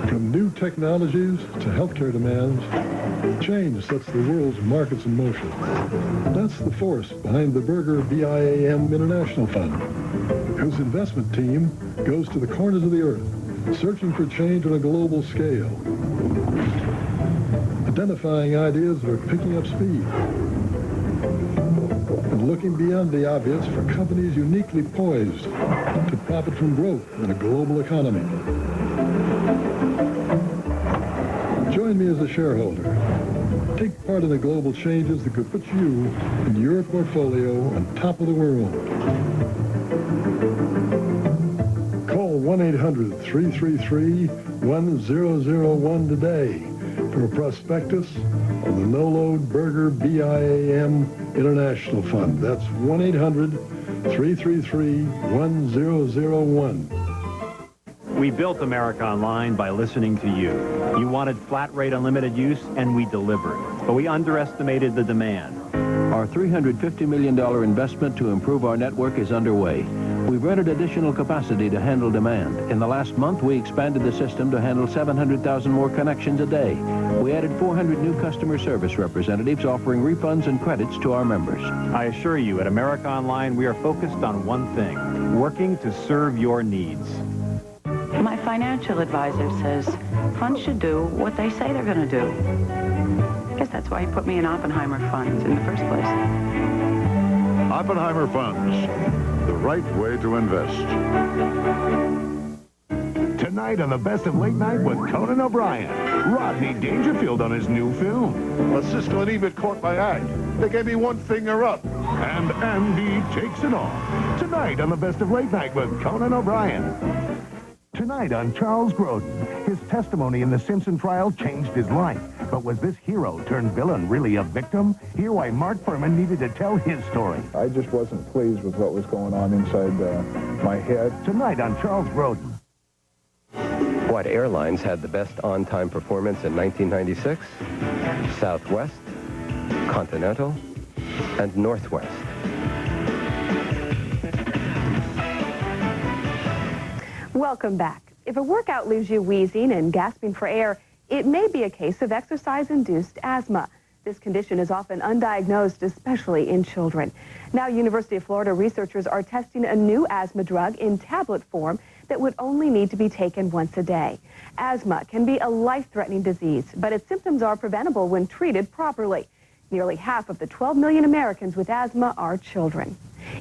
From new technologies to healthcare demands, change sets the world's markets in motion. That's the force behind the Berger BIAM International Fund, whose investment team goes to the corners of the earth, searching for change on a global scale, identifying ideas that are picking up speed, and looking beyond the obvious for companies uniquely poised to profit from growth in a global economy. Join me as a shareholder. Take part in the global changes that could put you and your portfolio on top of the world. Call 1-800-333-1001 today for a prospectus of the no-load Berger BIAM International Fund. That's 1-800-333-1001. We built America Online by listening to you. You wanted flat rate unlimited use, and we delivered. But we underestimated the demand. Our $350 million investment to improve our network is underway. We've rented additional capacity to handle demand. In the last month, we expanded the system to handle 700,000 more connections a day. We added 400 new customer service representatives offering refunds and credits to our members. I assure you, at America Online, we are focused on one thing, working to serve your needs. My financial advisor says funds should do what they say they're going to do. I guess that's why he put me in Oppenheimer Funds in the first place. Oppenheimer Funds, the right way to invest. Tonight on the Best of Late Night with Conan O'Brien, Rodney Dangerfield on his new film. Well, Siskel and Ebert caught my eye. They gave me one finger up. And Andy takes it all. Tonight on the Best of Late Night with Conan O'Brien. Tonight on Charles Grodin, his testimony in the Simpson trial changed his life. But was this hero turned villain really a victim? Hear why Mark Furman needed to tell his story. I just wasn't pleased with what was going on inside my head. Tonight on Charles Grodin. What airlines had the best on-time performance in 1996? Southwest, Continental, and Northwest. Welcome back. If a workout leaves you wheezing and gasping for air, it may be a case of exercise-induced asthma. This condition is often undiagnosed, especially in children. Now, University of Florida researchers are testing a new asthma drug in tablet form that would only need to be taken once a day. Asthma can be a life-threatening disease, but its symptoms are preventable when treated properly. Nearly half of the 12 million Americans with asthma are children.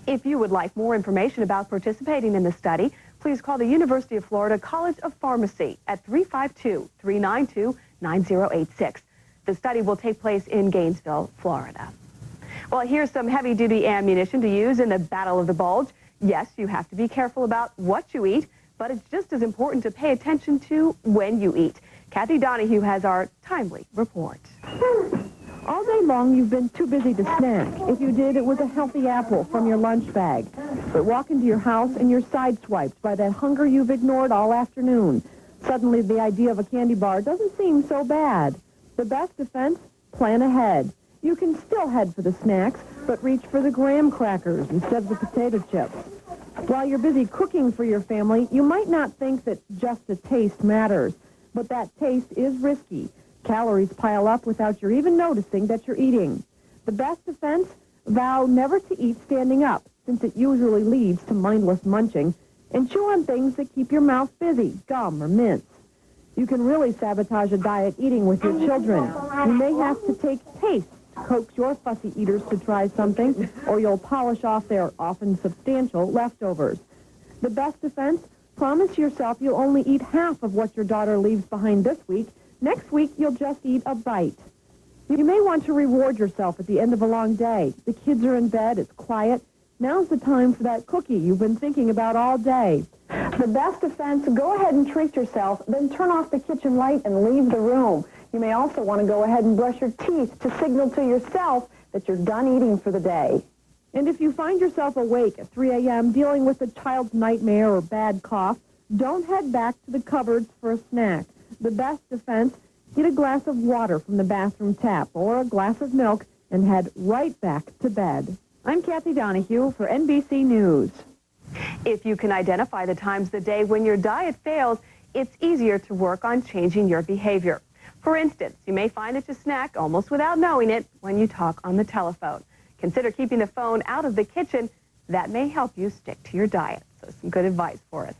If you would like more information about participating in the study, please call the University of Florida College of Pharmacy at 352-392-9086. The study will take place in Gainesville, Florida. Well, here's some heavy-duty ammunition to use in the Battle of the Bulge. Yes, you have to be careful about what you eat, but it's just as important to pay attention to when you eat. Kathy Donahue has our timely report. All day long, you've been too busy to snack. If you did, it was a healthy apple from your lunch bag. But walk into your house and you're sideswiped by that hunger you've ignored all afternoon. Suddenly, the idea of a candy bar doesn't seem so bad. The best defense? Plan ahead. You can still head for the snacks, but reach for the graham crackers instead of the potato chips. While you're busy cooking for your family, you might not think that just a taste matters. But that taste is risky. Calories pile up without you even noticing that you're eating. The best defense? Vow never to eat standing up, since it usually leads to mindless munching, and chew on things that keep your mouth busy, gum or mints. You can really sabotage a diet eating with your children. You may have to take taste to coax your fussy eaters to try something, or you'll polish off their often substantial leftovers. The best defense? Promise yourself you'll only eat half of what your daughter leaves behind this week. Next week, you'll just eat a bite. You may want to reward yourself at the end of a long day. The kids are in bed, it's quiet. Now's the time for that cookie you've been thinking about all day. The best defense, go ahead and treat yourself, then turn off the kitchen light and leave the room. You may also want to go ahead and brush your teeth to signal to yourself that you're done eating for the day. And if you find yourself awake at 3 a.m. dealing with a child's nightmare or bad cough, don't head back to the cupboards for a snack. The best defense, get a glass of water from the bathroom tap or a glass of milk and head right back to bed. I'm Kathy Donahue for NBC News. If you can identify the times of the day when your diet fails, it's easier to work on changing your behavior. For instance, you may find that you snack almost without knowing it when you talk on the telephone. Consider keeping the phone out of the kitchen. That may help you stick to your diet. So some good advice for us.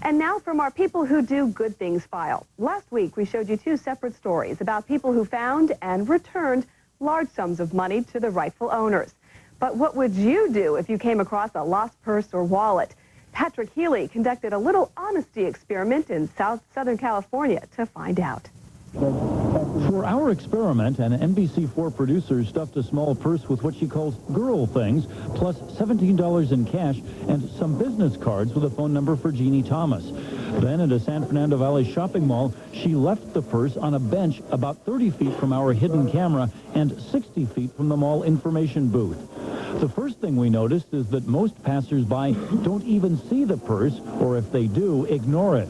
And now from our People Who Do Good Things file. Last week, we showed you 2 separate stories about people who found and returned large sums of money to the rightful owners. But what would you do if you came across a lost purse or wallet? Patrick Healy conducted a little honesty experiment in Southern California to find out. For our experiment, an NBC4 producer stuffed a small purse with what she calls girl things, plus $17 in cash and some business cards with a phone number for Jeannie Thomas. Then at a San Fernando Valley shopping mall, she left the purse on a bench about 30 feet from our hidden camera and 60 feet from the mall information booth. The first thing we noticed is that most passersby don't even see the purse, or if they do, ignore it.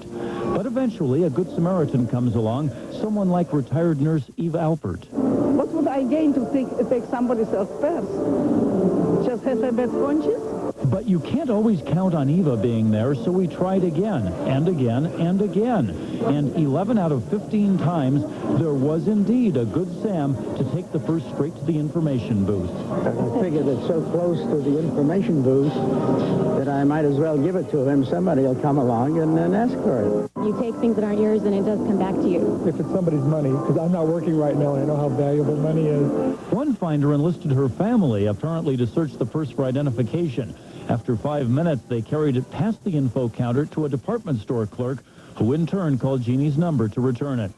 But eventually, a good Samaritan comes along, someone like retired nurse Eve Alpert. What would I gain to take somebody else's purse? Just have a bad conscience? But you can't always count on Eva being there, so we tried again, and again, and again. And 11 out of 15 times, there was indeed a good Sam to take the purse straight to the information booth. I figured it's so close to the information booth that I might as well give it to him. Somebody will come along and then ask for it. You take things that aren't yours and it does come back to you. If it's somebody's money, because I'm not working right now and I know how valuable money is. One finder enlisted her family, apparently to search the purse for identification. After 5 minutes, they carried it past the info counter to a department store clerk, who in turn called Jeannie's number to return it.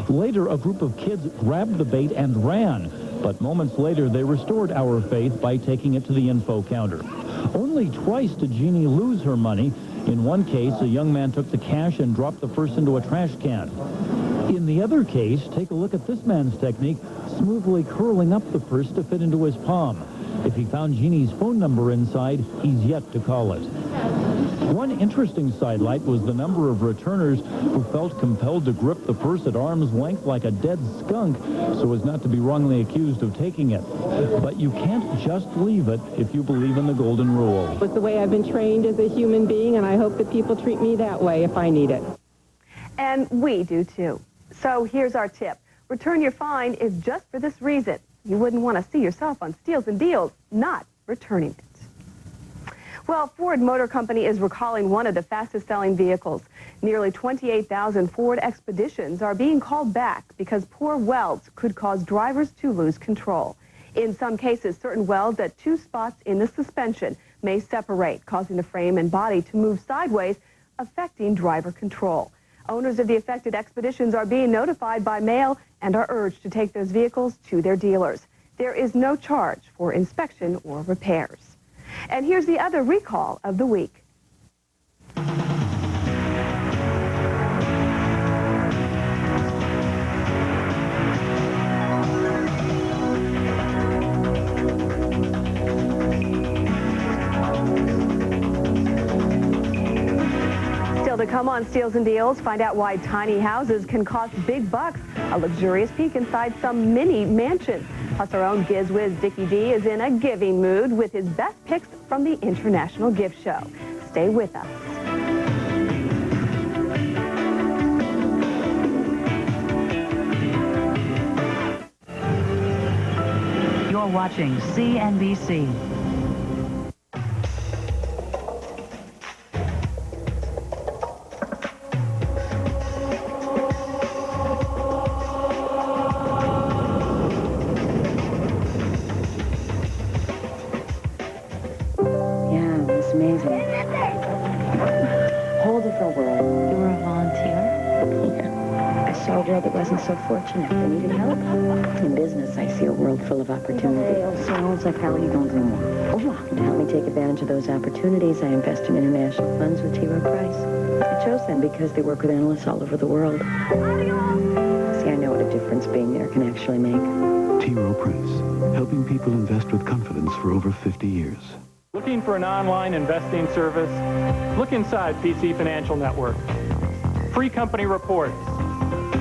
Later, a group of kids grabbed the bait and ran, but moments later, they restored our faith by taking it to the info counter. Only twice did Jeannie lose her money. In one case, a young man took the cash and dropped the purse into a trash can. In the other case, take a look at this man's technique, smoothly curling up the purse to fit into his palm. If he found Jeannie's phone number inside, he's yet to call it. One interesting sidelight was the number of returners who felt compelled to grip the purse at arm's length like a dead skunk so as not to be wrongly accused of taking it. But you can't just leave it if you believe in the golden rule. It's the way I've been trained as a human being, and I hope that people treat me that way if I need it. And we do too. So here's our tip. Return your find is just for this reason. You wouldn't want to see yourself on Steals and Deals, not returning it. Well, Ford Motor Company is recalling one of the fastest-selling vehicles. Nearly 28,000 Ford Expeditions are being called back because poor welds could cause drivers to lose control. In some cases, certain welds at 2 spots in the suspension may separate, causing the frame and body to move sideways, affecting driver control. Owners of the affected Expeditions are being notified by mail and are urged to take those vehicles to their dealers. There is no charge for inspection or repairs. And here's the other recall of the week. To come on Steals and Deals, find out why tiny houses can cost big bucks, a luxurious peek inside some mini mansions. Plus, our own GizWiz Dickie D is in a giving mood with his best picks from the International Gift Show. Stay with us. You're watching CNBC. That wasn't so fortunate. They needed help. In business, I see a world full of opportunities. So it's like, how are you going to do more? To help me take advantage of those opportunities, I invest in international funds with T. Rowe Price. I chose them because they work with analysts all over the world. See, I know what a difference being there can actually make. T. Rowe Price, helping people invest with confidence for over 50 years. Looking for an online investing service? Look inside PC Financial Network. Free company reports.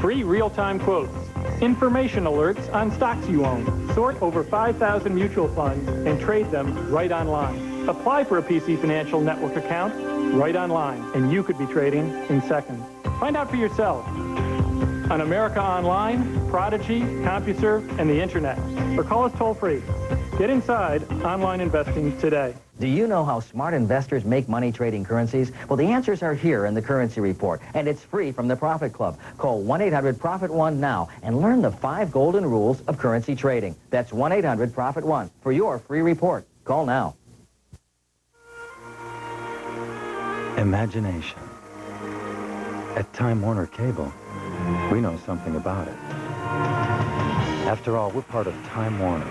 Free real-time quotes, information alerts on stocks you own. Sort over 5,000 mutual funds and trade them right online. Apply for a PC Financial Network account right online, and you could be trading in seconds. Find out for yourself on America Online, Prodigy, CompuServe, and the Internet. Or call us toll-free. Get inside online investing today. Do you know how smart investors make money trading currencies? Well, the answers are here in the Currency Report, and it's free from the Profit Club. Call 1-800-PROFIT-1 now and learn the 5 golden rules of currency trading. That's 1-800-PROFIT-1 for your free report. Call now. Imagination. At Time Warner Cable, we know something about it. After all, we're part of Time Warner,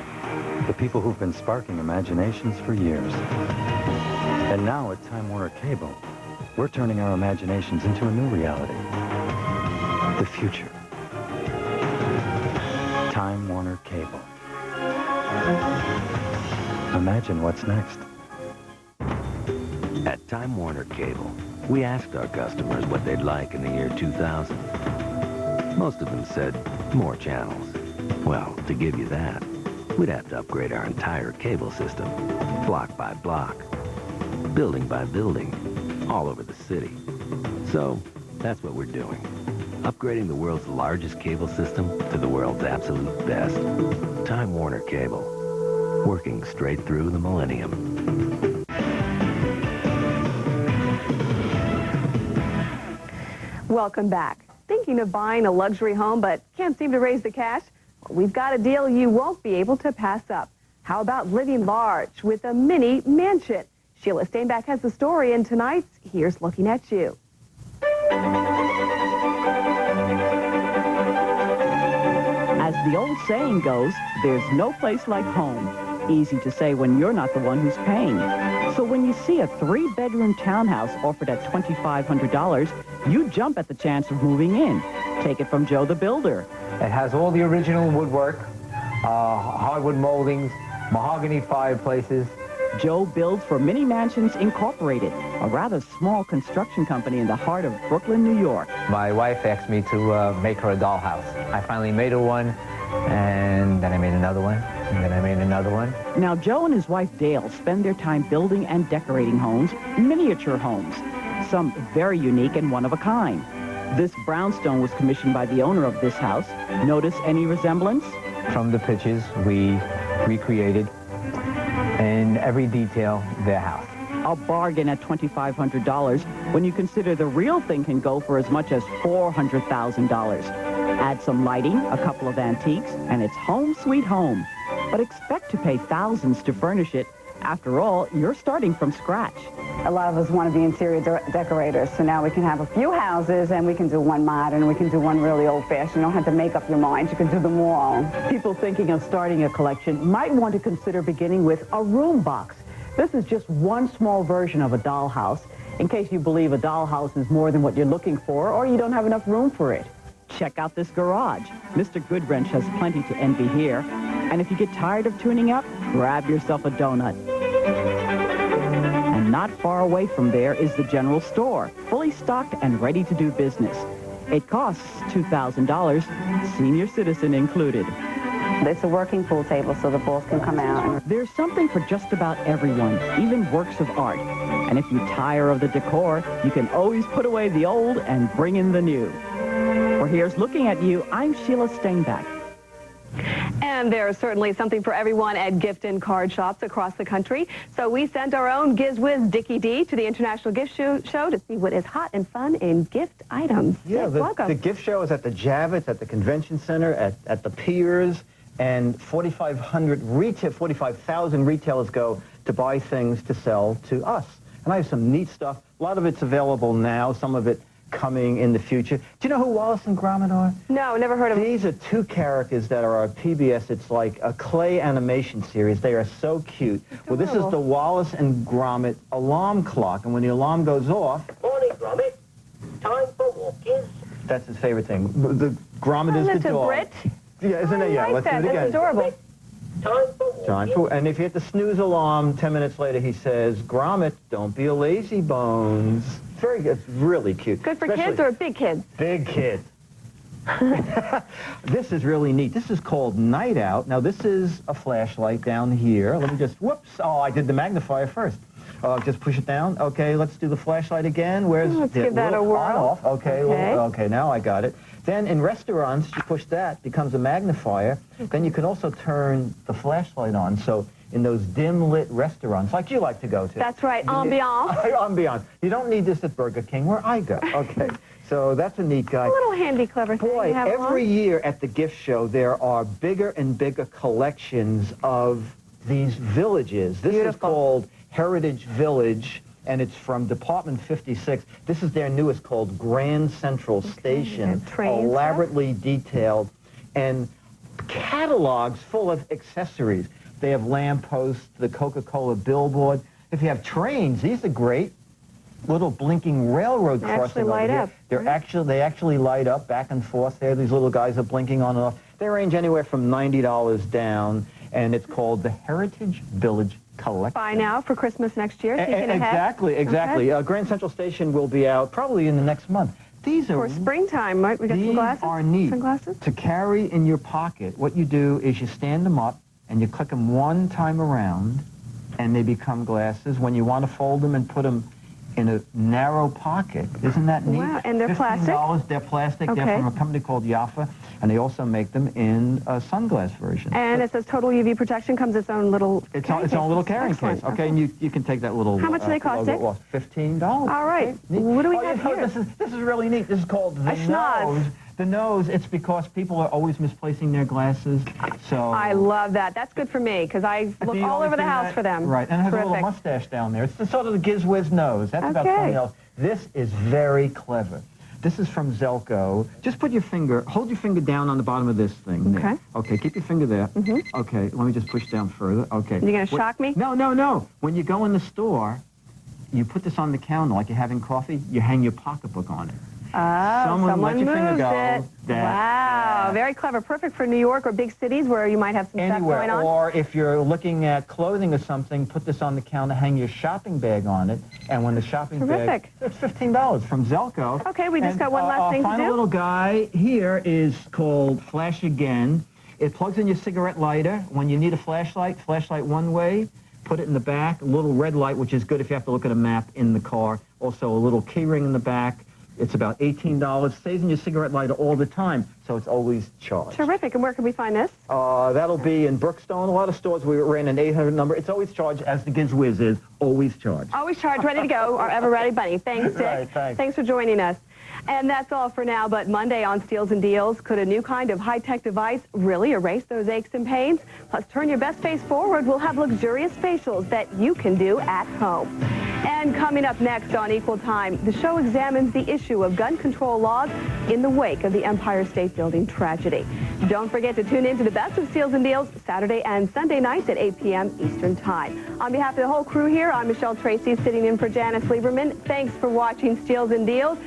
the people who've been sparking imaginations for years. And now at Time Warner Cable, we're turning our imaginations into a new reality. The future. Time Warner Cable. Imagine what's next. At Time Warner Cable, we asked our customers what they'd like in the year 2000. Most of them said more channels. Well, to give you that, we'd have to upgrade our entire cable system, block by block, building by building, all over the city. So, that's what we're doing. Upgrading the world's largest cable system to the world's absolute best. Time Warner Cable, working straight through the millennium. Welcome back. Thinking of buying a luxury home but can't seem to raise the cash? Well, we've got a deal you won't be able to pass up. How about living large with a mini mansion? Sheila Steinbach has the story, and tonight's Here's Looking at You. As the old saying goes, there's no place like home. Easy to say when you're not the one who's paying. So when you see a 3-bedroom townhouse offered at $2,500, you jump at the chance of moving in. Take it from Joe the Builder. It has all the original woodwork, hardwood moldings, mahogany fireplaces. Joe builds for Mini Mansions Incorporated, a rather small construction company in the heart of Brooklyn, New York. My wife asked me to make her a dollhouse. I finally made her one, and then I made another one, and then I made another one. Now, Joe and his wife Dale spend their time building and decorating homes, miniature homes, some very unique and one of a kind. This brownstone was commissioned by the owner of this house. Notice any resemblance? From the pictures, we recreated in every detail their house. A bargain at $2,500 when you consider the real thing can go for as much as $400,000. Add some lighting, a couple of antiques, and it's home sweet home. But expect to pay thousands to furnish it. After all, you're starting from scratch. A lot of us want to be interior decorators, so now we can have a few houses and we can do one modern, we can do one really old-fashioned. You don't have to make up your mind, you can do them all. People thinking of starting a collection might want to consider beginning with a room box. This is just one small version of a dollhouse, in case you believe a dollhouse is more than what you're looking for or you don't have enough room for it. Check out this garage. Mr. Goodwrench has plenty to envy here. And if you get tired of tuning up, grab yourself a donut. And not far away from there is the general store, fully stocked and ready to do business. It costs $2,000, senior citizen included. It's a working pool table so the balls can come out. There's something for just about everyone, even works of art. And if you tire of the decor, you can always put away the old and bring in the new. For Here's Looking at You, I'm Sheila Steinbach. And there's certainly something for everyone at gift and card shops across the country. So we sent our own GizWiz Dickie D to the International Gift Show to see what is hot and fun in gift items. Yeah, the gift show is at the Javits, at the Convention Center, at the Piers, and 45,000 retailers go to buy things to sell to us. And I have some neat stuff. A lot of it's available now, some of it coming in the future. Do you know who Wallace and Gromit are? No, never heard of them. These are two characters that are on PBS. It's like a clay animation series. They are so cute. Well, this is the Wallace and Gromit alarm clock, and when the alarm goes off... Morning, Gromit. Time for walking. That's his favorite thing. The Gromit is the dog. Brit? Yeah, isn't it? Yeah, like let's do it again. That's adorable. Time for and if you hit the snooze alarm, 10 minutes later he says, Gromit, don't be a lazy bones. It's very good. It's really cute. Good for kids or big kids? Big kids. This is really neat. This is called Night Out. Now, this is a flashlight down here. Let me just, whoops. Oh, I did the magnifier first. Just push it down. Okay, let's do the flashlight again. Where's let's give that a whirl. Off. Okay, okay, now I got it. Then in restaurants, you push that, becomes a magnifier. Then you can also turn the flashlight on. So in those dim-lit restaurants, like you like to go to. That's right, ambiance. Ambiance. You don't need this at Burger King, where I go. Okay, so that's a neat guy. A little handy, clever thing. Boy, every year at the gift show, there are bigger and bigger collections of these villages. This is called Heritage Village, and it's from Department 56. This is their newest, called Grand Central Station, elaborately detailed, and catalogs full of accessories. They have lampposts, the Coca-Cola billboard. If you have trains, these are great. Little blinking railroad crossing over here. They actually light up back and forth there. These little guys are blinking on and off. They range anywhere from $90 down, and it's called the Heritage Village Collection. Buy now for Christmas next year. Thinking ahead. Exactly. Okay. Grand Central Station will be out probably in the next month. These are for springtime, right? We got some glasses. These are neat. Sunglasses to carry in your pocket. What you do is you stand them up and you click them one time around, and they become glasses. When you want to fold them and put them in a narrow pocket, isn't that neat? Wow, and they're plastic? They're plastic. They're from a company called Jaffa, and they also make them in a sunglass version. And it says total UV protection, comes its own little its own little carrying case. Okay, and you can take that little. How much do they cost, Dick? $15. All right. Okay. What do we have here? This is really neat. This is called the nose. The nose, it's because people are always misplacing their glasses, so... I love that. That's good for me, because I look all over the house for them. Right, and it has a little mustache down there. It's the sort of the GizWiz nose. That's about $20. This is very clever. This is from Zelco. Just put your finger, hold your finger down on the bottom of this thing. Okay. There. Okay, keep your finger there. Okay, let me just push down further. Okay. You're going to shock me? No, no, no. When you go in the store, you put this on the counter like you're having coffee, you hang your pocketbook on it. Oh, someone let your moves finger go. it. Wow, very clever. Perfect for New York or big cities where you might have some stuff going on. Or if you're looking at clothing or something, put this on the counter, hang your shopping bag on it, and when the shopping bag... It's $15 from Zelco. Okay, we just got one last thing to do. Final little guy here is called Flash Again. It plugs in your cigarette lighter. When you need a flashlight one way, put it in the back. A little red light, which is good if you have to look at a map in the car. Also a little key ring in the back. It's about $18. Stays in your cigarette lighter all the time, so it's always charged. Terrific. And where can we find this? That'll be in Brookstone. A lot of stores, we ran an 800 number. It's always charged, as the GizWiz is, always charged. Always charged, ready to go. Our ever-ready bunny. Thanks, Dick. Right, thanks. Thanks for joining us. And that's all for now, but Monday on Steals and Deals, could a new kind of high-tech device really erase those aches and pains? Plus, turn your best face forward. We'll have luxurious facials that you can do at home. And coming up next on Equal Time, the show examines the issue of gun control laws in the wake of the Empire State Building tragedy. Don't forget to tune in to the best of Steals and Deals Saturday and Sunday nights at 8 p.m. Eastern Time. On behalf of the whole crew here, I'm Michelle Tracy, sitting in for Janice Lieberman. Thanks for watching Steals and Deals.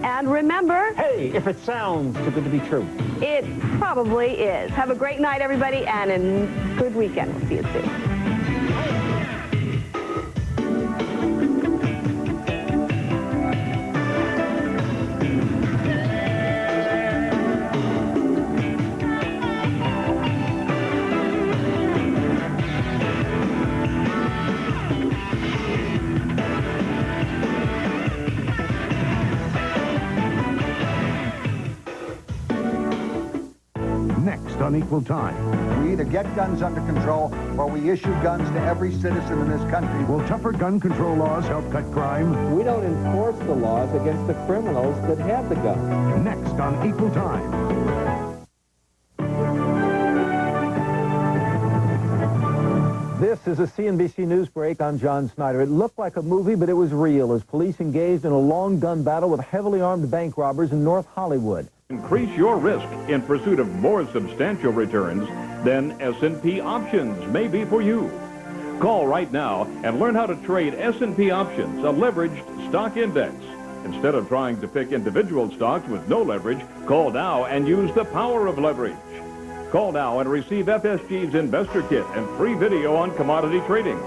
And remember... Hey, if it sounds too good to be true. It probably is. Have a great night, everybody, and a good weekend. We'll see you soon. Next on Equal Time. We either get guns under control or we issue guns to every citizen in this country. Will tougher gun control laws help cut crime? We don't enforce the laws against the criminals that have the guns. Next on Equal Time. This is a CNBC News break. I'm John Snyder. It looked like a movie, but it was real as police engaged in a long gun battle with heavily armed bank robbers in North Hollywood. Increase your risk in pursuit of more substantial returns than S&P options may be for you. Call right now and learn how to trade S&P options, a leveraged stock index. Instead of trying to pick individual stocks with no leverage, call now and use the power of leverage. Call now and receive FSG's Investor Kit and free video on commodity trading.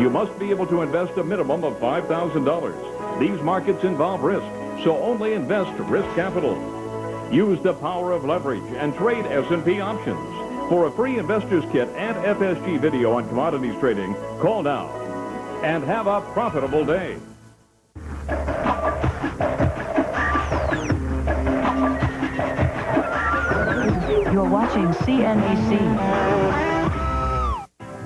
You must be able to invest a minimum of $5,000. These markets involve risk, so only invest risk capital. Use the power of leverage and trade S&P options. For a free Investor's Kit and FSG video on commodities trading, call now and have a profitable day. You're watching CNBC.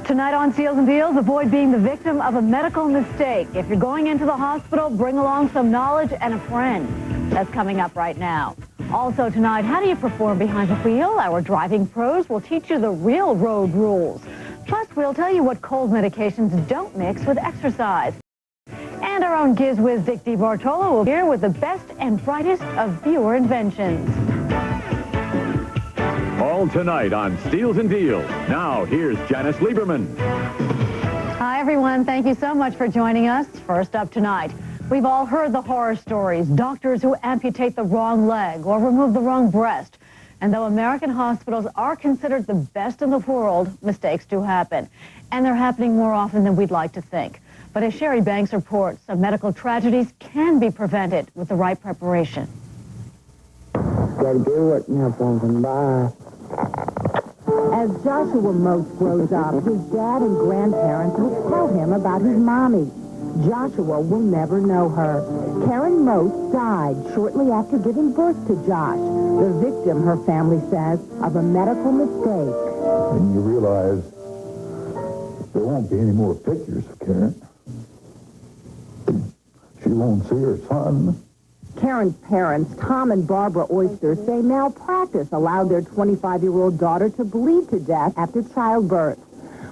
Tonight on Seals and Deals, avoid being the victim of a medical mistake. If you're going into the hospital, bring along some knowledge and a friend. That's coming up right now. Also tonight, how do you perform behind the wheel? Our driving pros will teach you the real road rules. Plus, we'll tell you what cold medications don't mix with exercise. And our own Giz Whiz Dick DeBartolo will be here with the best and brightest of viewer inventions. All tonight on Steals and Deals. Now, here's Janice Lieberman. Hi, everyone. Thank you so much for joining us. First up tonight, we've all heard the horror stories. Doctors who amputate the wrong leg or remove the wrong breast. And though American hospitals are considered the best in the world, mistakes do happen. And they're happening more often than we'd like to think. But as Sherry Banks reports, some medical tragedies can be prevented with the right preparation. Gotta do it now, Franklin. Bye. As Joshua Moats grows up, his dad and grandparents will tell him about his mommy. Joshua will never know her. Karen Moats died shortly after giving birth to Josh, the victim, her family says, of a medical mistake. And you realize there won't be any more pictures of Karen. She won't see her son. Karen's parents, Tom and Barbara Oyster, say malpractice allowed their 25-year-old daughter to bleed to death after childbirth.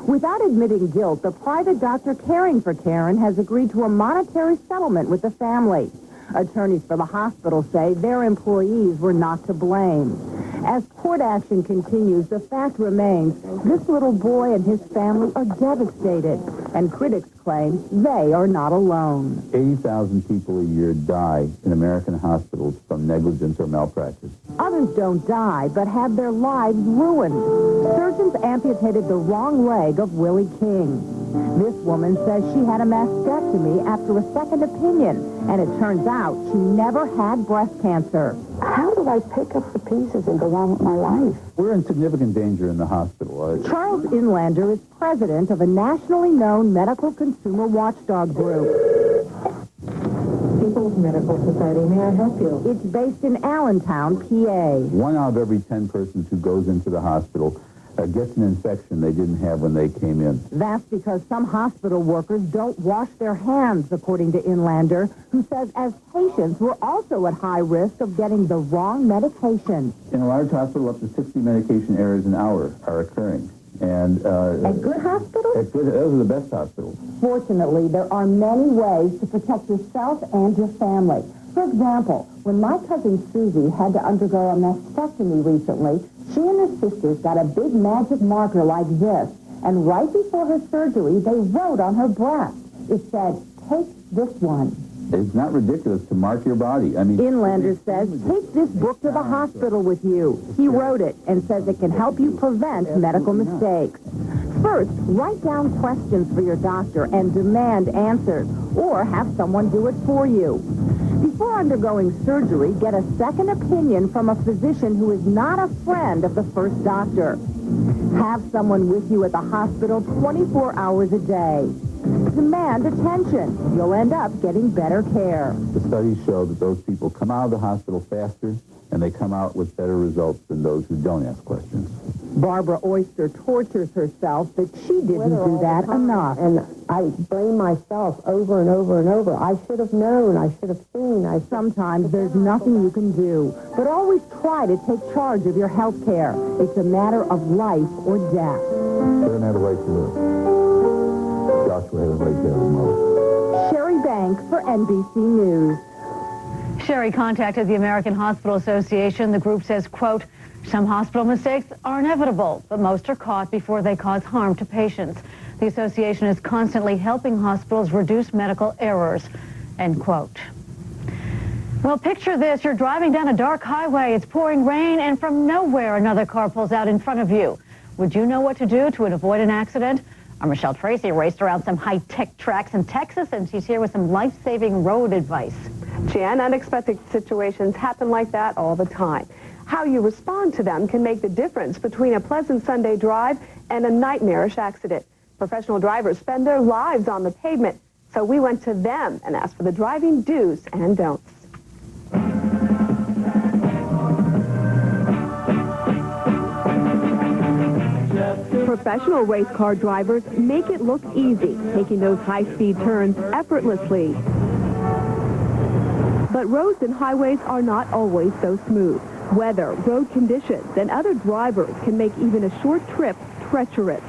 Without admitting guilt, the private doctor caring for Karen has agreed to a monetary settlement with the family. Attorneys for the hospital say their employees were not to blame. As court action continues, the fact remains this little boy and his family are devastated, and critics claim they are not alone. 80,000 people a year die in American hospitals from negligence or malpractice. Others don't die, but have their lives ruined. Surgeons amputated the wrong leg of Willie King. This woman says she had a mastectomy after a second opinion, and it turns out she never had breast cancer. How did I pick up the pieces and go on with my life? We're in significant danger in the hospital. Charles Inlander is president of a nationally known medical consumer watchdog group. People's Medical Society, may I help you? It's based in Allentown, PA. 1 out of every 10 persons who goes into the hospital gets an infection they didn't have when they came in. That's because some hospital workers don't wash their hands, according to Inlander, who says as patients, we're also at high risk of getting the wrong medication. In a large hospital, up to 60 medication errors an hour are occurring. And at good hospitals? Those are the best hospitals. Fortunately, there are many ways to protect yourself and your family. For example, when my cousin Susie had to undergo a mastectomy recently, she and her sisters got a big magic marker like this, and right before her surgery, they wrote on her breast. It said, "Take this one." It's not ridiculous to mark your body. I mean, Inlander says, take this book to the hospital with you. He wrote it and says it can help you prevent medical mistakes. First, write down questions for your doctor and demand answers, or have someone do it for you. Before undergoing surgery, get a second opinion from a physician who is not a friend of the first doctor. Have someone with you at the hospital 24 hours a day. Demand attention. You'll end up getting better care. The studies show that those people come out of the hospital faster, and they come out with better results than those who don't ask questions. Barbara Oyster tortures herself that she didn't do that enough. And I blame myself over and over and over. I should have known. I should have seen. Sometimes there's nothing you can do, but always try to take charge of your health care. It's a matter of life or death. They don't have a right to live. Joshua has a right to have a mother. Sherry Bank for NBC News. Sherry contacted the American Hospital Association. The group says, quote, some hospital mistakes are inevitable, but most are caught before they cause harm to patients. The association is constantly helping hospitals reduce medical errors, end quote. Well, picture this. You're driving down a dark highway. It's pouring rain, and from nowhere, another car pulls out in front of you. Would you know what to do to avoid an accident? Our Michelle Tracy raced around some high-tech tracks in Texas, and she's here with some life-saving road advice. Jan, unexpected situations happen like that all the time. How you respond to them can make the difference between a pleasant Sunday drive and a nightmarish accident. Professional drivers spend their lives on the pavement, so we went to them and asked for the driving do's and don'ts. Professional race car drivers make it look easy, taking those high-speed turns effortlessly. But roads and highways are not always so smooth. Weather, road conditions, and other drivers can make even a short trip treacherous.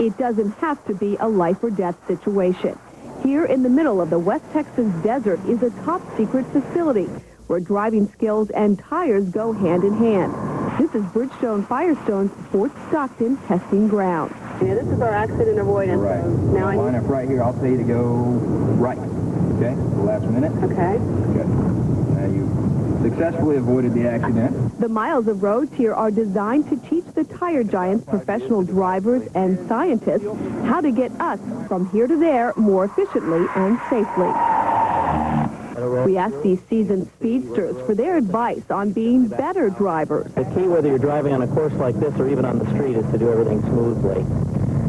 It doesn't have to be a life-or-death situation. Here in the middle of the West Texas desert is a top-secret facility where driving skills and tires go hand in hand. This is Bridgestone Firestone's Fort Stockton testing ground. Yeah, this is our accident avoidance. Right. Now line up right here. I'll tell you to go right. Okay? The last minute. Okay. Good. Now you successfully avoided the accident. The miles of roads here are designed to teach the tire giants, professional drivers, and scientists how to get us from here to there more efficiently and safely. We asked these seasoned speedsters for their advice on being better drivers. The key, whether you're driving on a course like this or even on the street, is to do everything smoothly.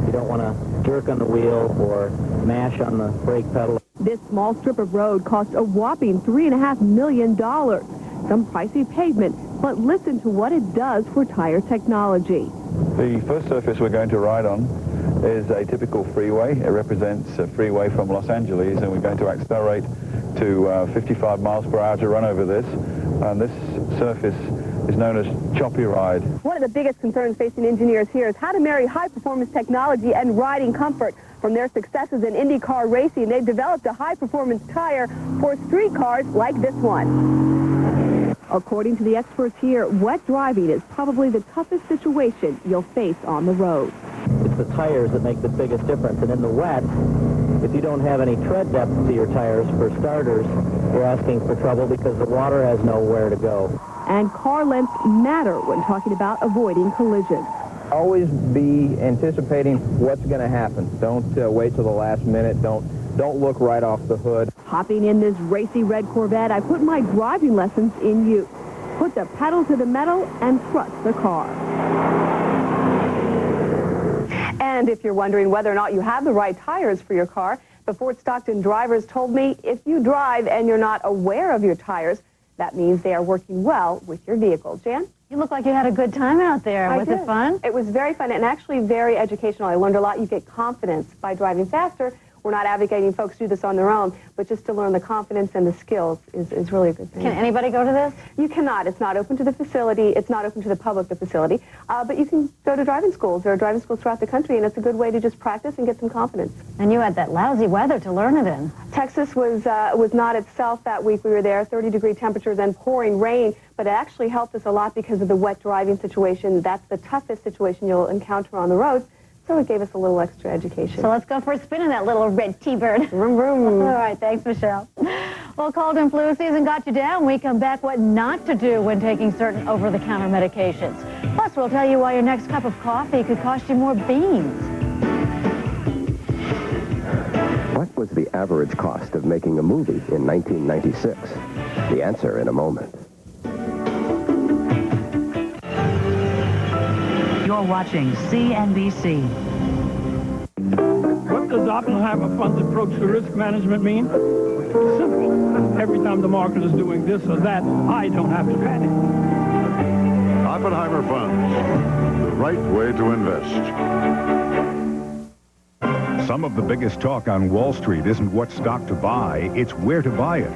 You don't want to jerk on the wheel or mash on the brake pedal. This small strip of road cost a whopping $3.5 million. Some pricey pavement, but listen to what it does for tire technology. The first surface we're going to ride on is a typical freeway. It represents a freeway from Los Angeles, and we're going to accelerate to 55 miles per hour to run over this. And this surface is known as choppy ride. One of the biggest concerns facing engineers here is how to marry high-performance technology and riding comfort. From their successes in IndyCar racing, they've developed a high-performance tire for street cars like this one. According to the experts here, wet driving is probably the toughest situation you'll face on the road. It's the tires that make the biggest difference, and in the wet, if you don't have any tread depth to your tires, for starters, you're asking for trouble because the water has nowhere to go. And car lengths matter when talking about avoiding collisions. Always be anticipating what's going to happen. Don't wait till the last minute. Don't look right off the hood. Hopping in this racy red Corvette, I put my driving lessons in use. Put the pedal to the metal and trust the car. And if you're wondering whether or not you have the right tires for your car, the Fort Stockton drivers told me if you drive and you're not aware of your tires, that means they are working well with your vehicle. Jan? You look like you had a good time out there. Was it fun? It was very fun and actually very educational. I learned a lot. You get confidence by driving faster. We're not advocating folks do this on their own, but just to learn the confidence and the skills is really a good thing. Can anybody go to this? You cannot. It's not open to the facility. It's not open to the public, the facility. But you can go to driving schools. There are driving schools throughout the country, and it's a good way to just practice and get some confidence. And you had that lousy weather to learn it in. Texas was not itself that week we were there, 30-degree temperatures and pouring rain, but it actually helped us a lot because of the wet driving situation. That's the toughest situation you'll encounter on the roads. So it gave us a little extra education. So let's go for a spin in that little red T-bird. Vroom, vroom. All right, thanks, Michelle. Well, cold and flu season got you down. We come back what not to do when taking certain over-the-counter medications. Plus, we'll tell you why your next cup of coffee could cost you more beans. What was the average cost of making a movie in 1996? The answer in a moment. You're watching CNBC. What does Oppenheimer-funded approach to risk management mean? Simple. Every time the market is doing this or that, I don't have to panic. Oppenheimer Funds, the right way to invest. Some of the biggest talk on Wall Street isn't what stock to buy, it's where to buy it.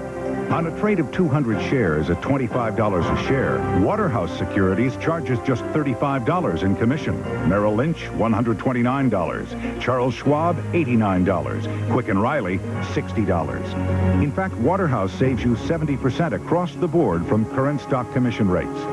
On a trade of 200 shares at $25 a share, Waterhouse Securities charges just $35 in commission. Merrill Lynch, $129. Charles Schwab, $89. Quick & Riley, $60. In fact, Waterhouse saves you 70% across the board from current stock commission rates.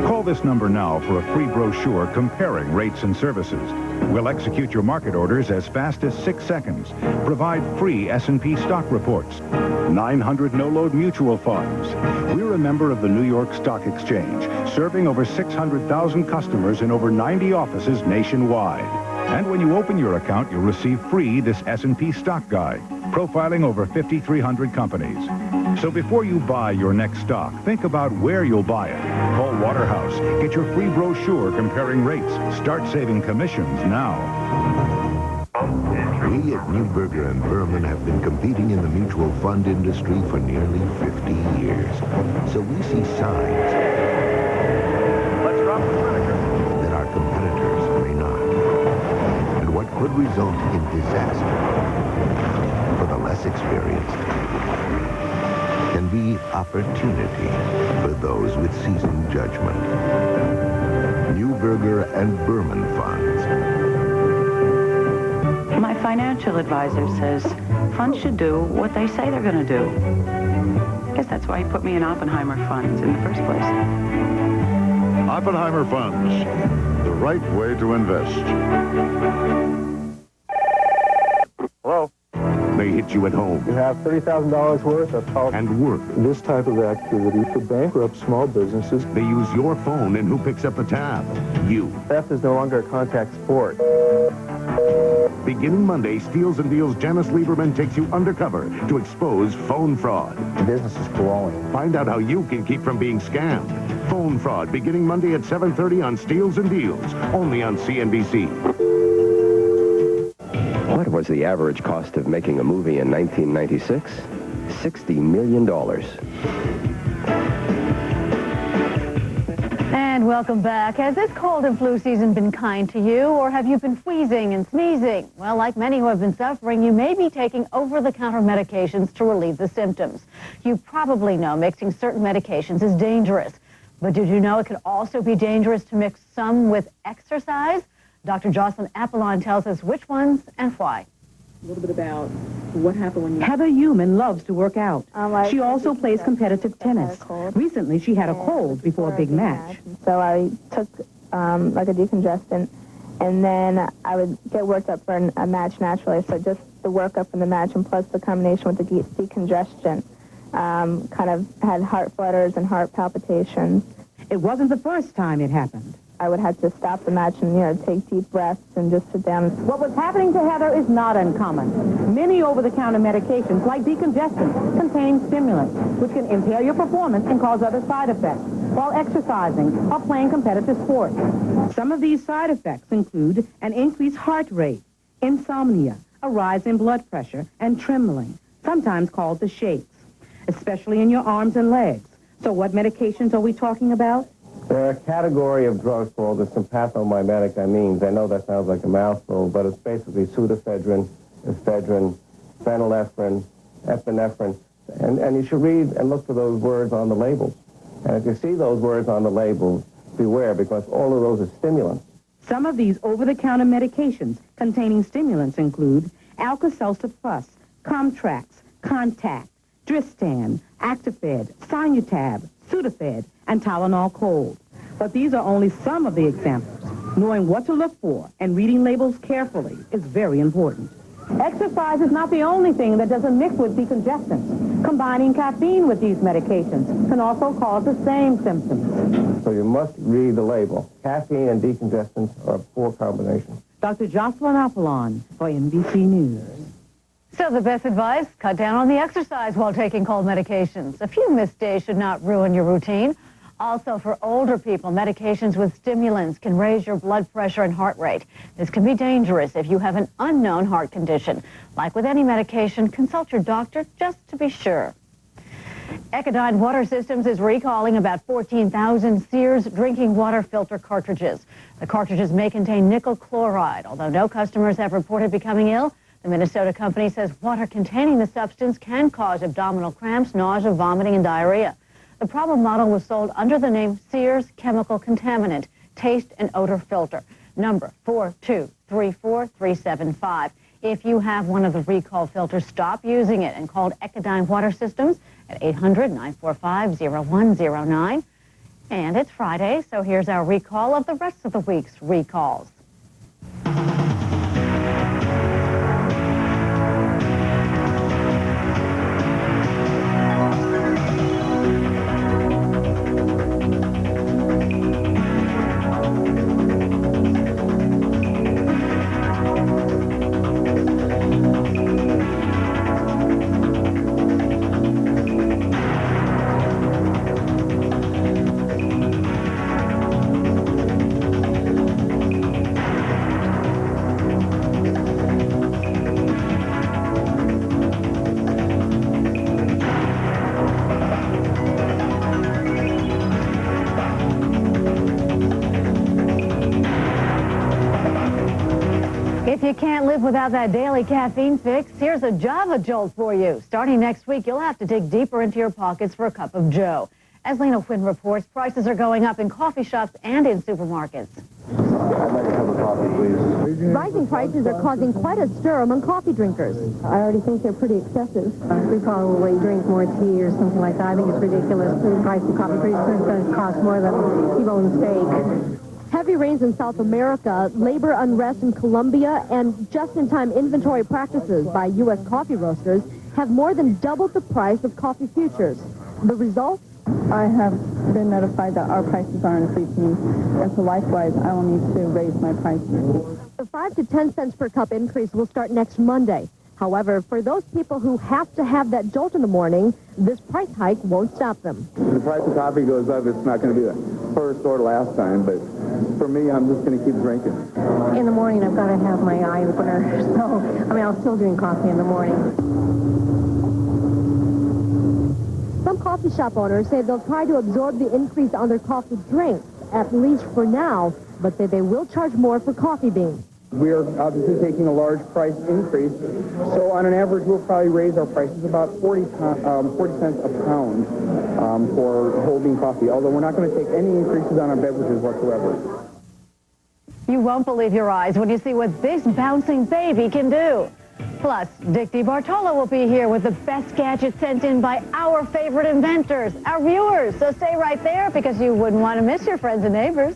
Call this number now for a free brochure comparing rates and services. We'll execute your market orders as fast as 6 seconds. Provide free S&P stock reports. 900 no-load mutual funds. We're a member of the New York Stock Exchange, serving over 600,000 customers in over 90 offices nationwide. And when you open your account, you'll receive free this S&P stock guide, profiling over 5,300 companies. So before you buy your next stock, think about where you'll buy it. Call Waterhouse. Get your free brochure comparing rates. Start saving commissions now. We at Neuberger and Berman have been competing in the mutual fund industry for nearly 50 years. So we see signs that our competitors may not. And what could result in disaster for the less experienced can be opportunity for those with seasoned judgment. Neuberger and Berman Funds. My financial advisor says funds should do what they say they're going to do. I guess that's why he put me in Oppenheimer Funds in the first place. Oppenheimer Funds, the right way to invest. Hello? They hit you at home. You have $30,000 worth of health and work. This type of activity could bankrupt small businesses. They use your phone, and who picks up the tab? You. Theft is no longer a contact sport. Beginning Monday, Steals and Deals' Janice Lieberman takes you undercover to expose phone fraud. The business is growing. Find out how you can keep from being scammed. Phone fraud, beginning Monday at 7:30 on Steals and Deals, only on CNBC. What was the average cost of making a movie in 1996? $60 million. And welcome back. Has this cold and flu season been kind to you, or have you been wheezing and sneezing? Well, like many who have been suffering, you may be taking over-the-counter medications to relieve the symptoms. You probably know mixing certain medications is dangerous. But did you know it could also be dangerous to mix some with exercise? Dr. Jocelyn Apollon tells us which ones and why. A little bit about what happened when you... Heather Human loves to work out. She also plays competitive tennis. Recently, she had a cold before a big match. So I took like a decongestant, and then I would get worked up for a match naturally. So just the workup in the match, and plus the combination with the decongestion, kind of had heart flutters and heart palpitations. It wasn't the first time it happened. I would have to stop the match and, take deep breaths and just sit down. What was happening to Heather is not uncommon. Many over-the-counter medications, like decongestants, contain stimulants, which can impair your performance and cause other side effects while exercising or playing competitive sports. Some of these side effects include an increased heart rate, insomnia, a rise in blood pressure, and trembling, sometimes called the shakes, especially in your arms and legs. So what medications are we talking about? There are a category of drugs called the sympathomimetic amines. I know that sounds like a mouthful, but it's basically pseudoephedrine, ephedrine, phenylephrine, epinephrine. And you should read and look for those words on the labels. And if you see those words on the labels, beware, because all of those are stimulants. Some of these over-the-counter medications containing stimulants include Alka-Seltzer Plus, Comtrax, Contact, Dristan, Actifed, Sinutab, Sudafed, and Tylenol Cold. But these are only some of the examples. Knowing what to look for and reading labels carefully is very important. Exercise is not the only thing that doesn't mix with decongestants. Combining caffeine with these medications can also cause the same symptoms. So you must read the label. Caffeine and decongestants are a poor combination. Dr. Jocelyn Apollon for NBC News. So the best advice, cut down on the exercise while taking cold medications. A few missed days should not ruin your routine. Also, for older people, medications with stimulants can raise your blood pressure and heart rate. This can be dangerous if you have an unknown heart condition. Like with any medication, consult your doctor just to be sure. Ecodyne Water Systems is recalling about 14,000 Sears drinking water filter cartridges. The cartridges may contain nickel chloride. Although no customers have reported becoming ill, the Minnesota company says water containing the substance can cause abdominal cramps, nausea, vomiting, and diarrhea. The problem model was sold under the name Sears Chemical Contaminant Taste and Odor Filter, number 4234375. If you have one of the recall filters, stop using it and call Ecodyne Water Systems at 800-945-0109. And it's Friday, so here's our recall of the rest of the week's recalls. If you can't live without that daily caffeine fix, here's a Java Jolt for you. Starting next week, you'll have to dig deeper into your pockets for a cup of Joe. As Lena Quinn reports, prices are going up in coffee shops and in supermarkets. I'd like a cup of coffee, please. Rising prices are causing quite a stir among coffee drinkers. I already think they're pretty excessive. We probably drink more tea or something like that. I think it's ridiculous. The price of coffee pretty soon is going to cost more than T-bone steak. Heavy rains in South America, labor unrest in Colombia, and just-in-time inventory practices by U.S. coffee roasters have more than doubled the price of coffee futures. The result? I have been notified that our prices are increasing, and so likewise, I will need to raise my prices. The 5 to 10 cents per cup increase will start next Monday. However, for those people who have to have that jolt in the morning, this price hike won't stop them. If the price of coffee goes up, it's not going to be the first or last time, but for me, I'm just going to keep drinking. In the morning, I've got to have my eye opener, so, I'll still drink coffee in the morning. Some coffee shop owners say they'll try to absorb the increase on their coffee drinks, at least for now, but say they will charge more for coffee beans. We are obviously taking a large price increase, so on an average, we'll probably raise our prices about 40 cents a pound for whole bean coffee, although we're not going to take any increases on our beverages whatsoever. You won't believe your eyes when you see what this bouncing baby can do. Plus, Dick DeBartolo will be here with the best gadgets sent in by our favorite inventors, our viewers. So stay right there because you wouldn't want to miss your friends and neighbors.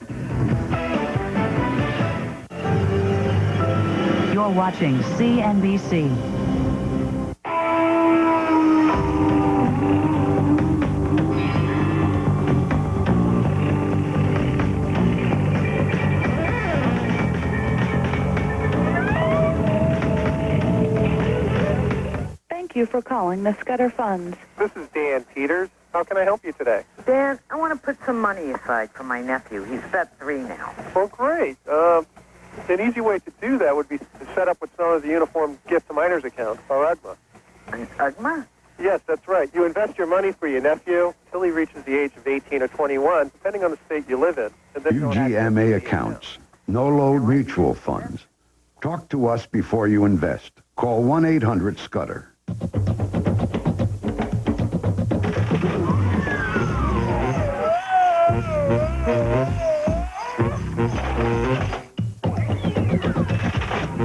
You're watching CNBC. Thank you for calling the Scudder Funds. This is Dan Peters. How can I help you today? Dan, I want to put some money aside for my nephew. He's Fed 3 now. Well, great. An easy way to do that would be to set up what's known as a Uniform Gift to Minors account, or UGMA. An UGMA? Yes, that's right. You invest your money for your nephew until he reaches the age of 18 or 21, depending on the state you live in. And then UGMA accounts, no-load mutual funds. Talk to us before you invest. Call 1-800-SCUDDER.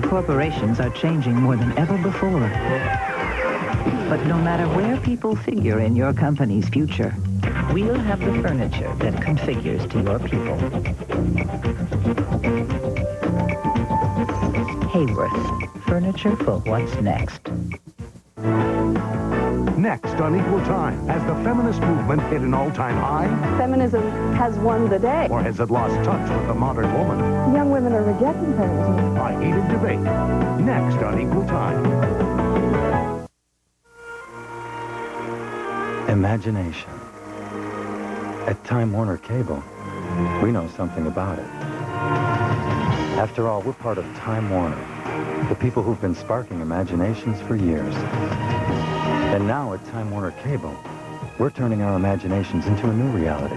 Corporations are changing more than ever before. But no matter where people figure in your company's future, we'll have the furniture that configures to your people. Hayworth, furniture for what's next. Next on Equal Time, has the feminist movement hit an all-time high? Feminism has won the day. Or has it lost touch with the modern woman? Young women are rejecting feminism. A heated debate. Next on Equal Time. Imagination. At Time Warner Cable, we know something about it. After all, we're part of Time Warner, the people who've been sparking imaginations for years. And now at Time Warner Cable, We're turning our imaginations into a new reality.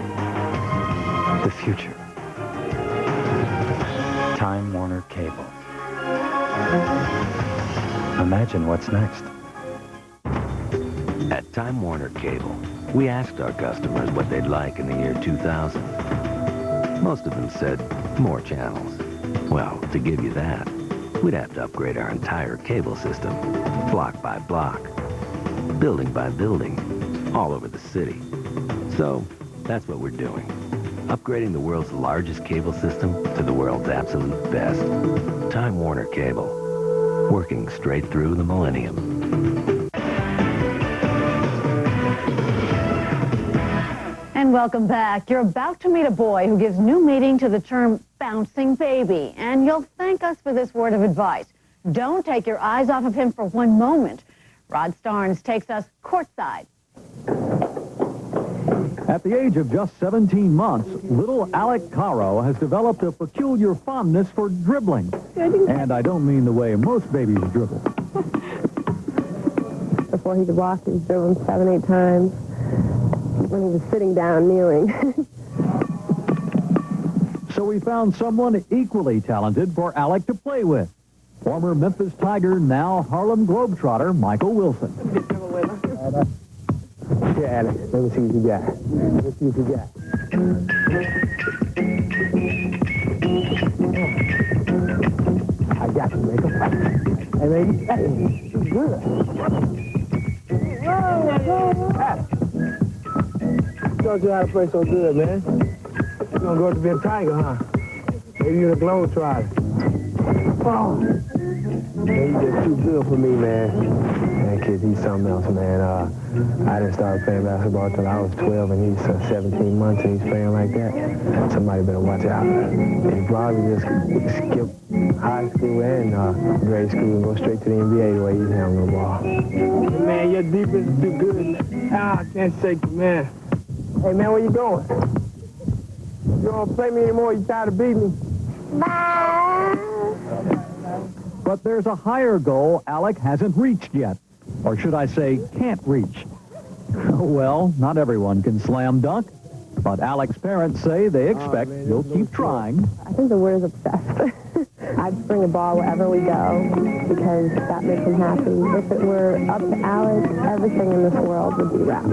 The future. Time Warner Cable. Imagine what's next. At Time Warner Cable, we asked our customers what they'd like in the year 2000. Most of them said more channels. Well, to give you that, we'd have to upgrade our entire cable system, block by block, building by building, all over the city. So, that's what we're doing. Upgrading the world's largest cable system to the world's absolute best. Time Warner Cable. Working straight through the millennium. And welcome back. You're about to meet a boy who gives new meaning to the term bouncing baby. And you'll thank us for this word of advice. Don't take your eyes off of him for one moment. Rod Starnes takes us courtside. At the age of just 17 months, little Alec Caro has developed a peculiar fondness for dribbling. And I don't mean the way most babies dribble. Before he could walk, he was dribbling 7, 8 times. When he was sitting down, kneeling. So we found someone equally talented for Alec to play with. Former Memphis Tiger, now Harlem Globetrotter, Michael Wilson. Here, Alec, let me see what you got. Let's see what you got. I got you, Michael. Hey, man, hey, you good. Whoa. Taught you how to play so good, man. You're gonna grow up to be a Tiger, huh? Maybe you're a Globetrotter. Oh. Man, you just too good for me, man. That kid, he's something else, man. I didn't start playing basketball till I was 12, and he's 17 months, and he's playing like that. Somebody better watch out. He probably just skip high school and grade school and go straight to the NBA the way he's handling the ball. Hey, man, your defense is too good. I can't shake you, man. Hey, man, where you going? You don't play me anymore? You tired of beating me? But there's a higher goal Alec hasn't reached yet. Or should I say, can't reach. Well, not everyone can slam dunk. But Alec's parents say they expect you'll keep trying. I think the word is obsessed. I'd bring a ball wherever we go because that makes him happy. If it were up to Alec, everything in this world would be wrapped.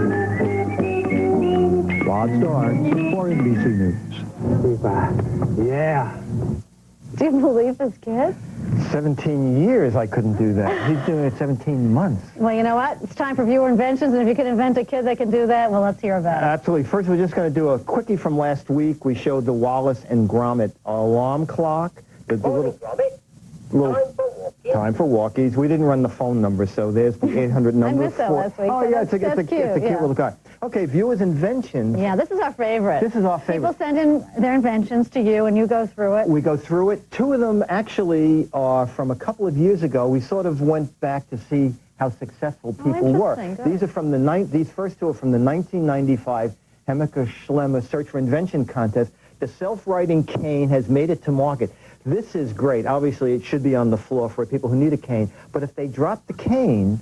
Rod Starnes for NBC News. Yeah. Do you believe this kid? 17 years I couldn't do that. He's doing it 17 months. Well, you know what? It's time for viewer inventions, and if you can invent a kid that can do that, well, let's hear about it. Absolutely. First, we're just going to do a quickie from last week. We showed the Wallace and Gromit alarm clock. The little time for walkies. We didn't run the phone number, so there's the 800 number. I missed that last week. Oh, yeah, it's a cute little card. Okay, viewers' inventions. Yeah, this is our favorite. This is our favorite. People send in their inventions to you, and you go through it. We go through it. 2 of them actually are from a couple of years ago. We sort of went back to see how successful people were. Good. These are from these first 2 are from the 1995 Hemmecker Schlemmer Search for Invention contest. The self-writing cane has made it to market. This is great. Obviously, it should be on the floor for people who need a cane. But if they drop the cane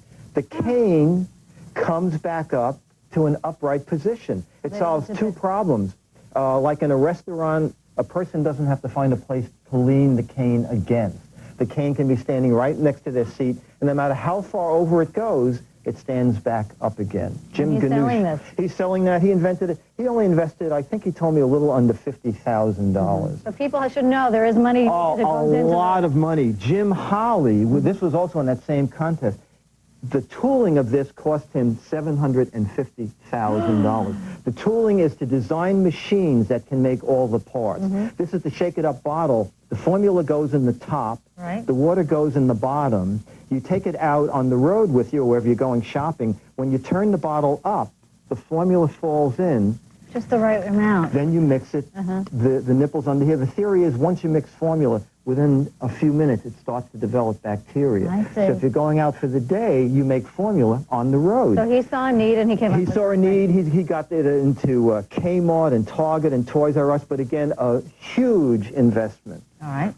comes back up to an upright position. It solves 2 problems. Like in a restaurant, a person doesn't have to find a place to lean the cane against. The cane can be standing right next to their seat, and no matter how far over it goes, it stands back up again. Jim He's selling this. He's selling that. He invented it. He only invested, I think he told me, a little under $50,000. So people should know there is money that goes into a lot of money. Jim Holly, this was also in that same contest. The tooling of this cost him $750,000. The tooling is to design machines that can make all the parts. This is the shake-it-up bottle. The formula goes in the top. Right. The water goes in the bottom. You take it out on the road with you or wherever you're going shopping. When you turn the bottle up, the formula falls in. Just the right amount. Then you mix it, the nipples under here. The theory is once you mix formula, within a few minutes, it starts to develop bacteria. I see. So if you're going out for the day, you make formula on the road. So he saw a need and he came up with He saw a need. He got it into Kmart and Target and Toys R Us, but again, a huge investment. All right.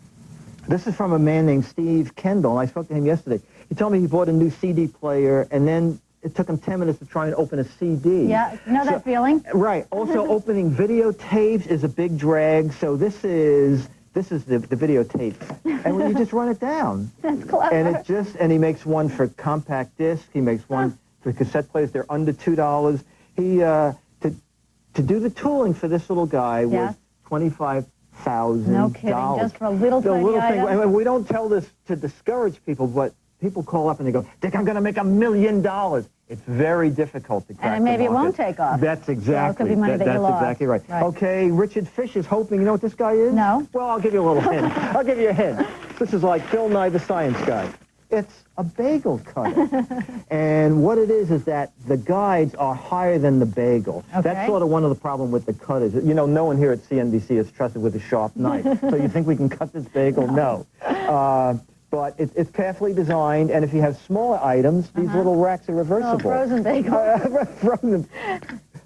This is from a man named Steve Kendall, and I spoke to him yesterday. He told me he bought a new CD player, and then it took them 10 minutes to try and open a CD. Yeah, know that feeling? Right. Also, opening videotapes is a big drag. So this is the videotape, and when you just run it down, that's clever. And he makes one for compact disc. He makes one for cassette players. They're under $2. He to do the tooling for this little guy was $25,000. No kidding, just for a little tiny item? Thing. And we don't tell this to discourage people, but people call up and they go, Dick, I'm going to make $1 million. It's very difficult to crack And maybe the it won't market. take off. That's exactly. So it could be money that you that's lost. exactly right. Okay, Richard Fish is hoping. You know what this guy is? No. Well, I'll give you a little hint. I'll give you a hint. This is like Phil Nye the Science Guy. It's a bagel cutter. And what it is that the guides are higher than the bagel. Okay. That's sort of one of the problems with the cutters. You know, no one here at CNBC is trusted with a sharp knife. So you think we can cut this bagel? No. But it's carefully designed, and if you have smaller items, these little racks are reversible. Oh, frozen bagel. Frozen.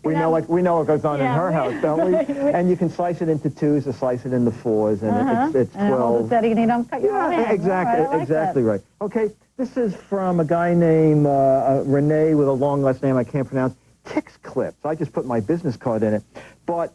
We know what goes on in her house, don't we? And you can slice it into 2s or slice it into 4s, and it's 12. And hold it steady and you don't cut your own hands. Exactly, Right, I like exactly that. right. Okay, this is from a guy named Renee with a long last name I can't pronounce. Tix Clips. I just put my business card in it. But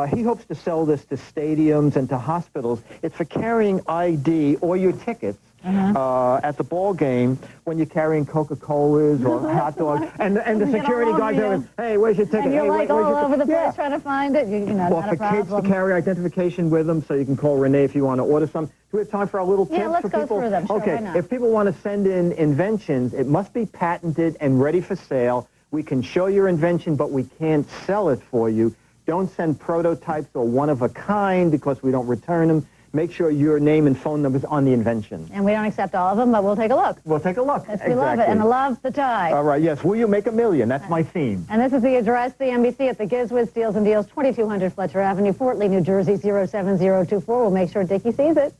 he hopes to sell this to stadiums and to hospitals. It's for carrying ID or your tickets at the ball game when you're carrying Coca-Colas or hot dogs, and the security guys are, hey, where's your ticket? And you're hey, like where's all your over the place Yeah. trying to find it. You know, Well, not for a problem. kids to carry identification with them, so you can call Renee if you want to order some. Do we have time for our little tips Yeah, let's for go people? through them. Sure, okay, why not? if people want to send in inventions, it must be patented and ready for sale. We can show your invention, but we can't sell it for you. Don't send prototypes or one-of-a-kind because we don't return them. Make sure your name and phone number is on the invention. And we don't accept all of them, but we'll take a look. We'll take a look. Yes, we love it, and I love the tie. All right, yes. Will you make $1 million? That's my theme. And this is the address, CNBC at the Gizwiz Steals and Deals, 2200 Fletcher Avenue, Fort Lee, New Jersey, 07024. We'll make sure Dickie sees it.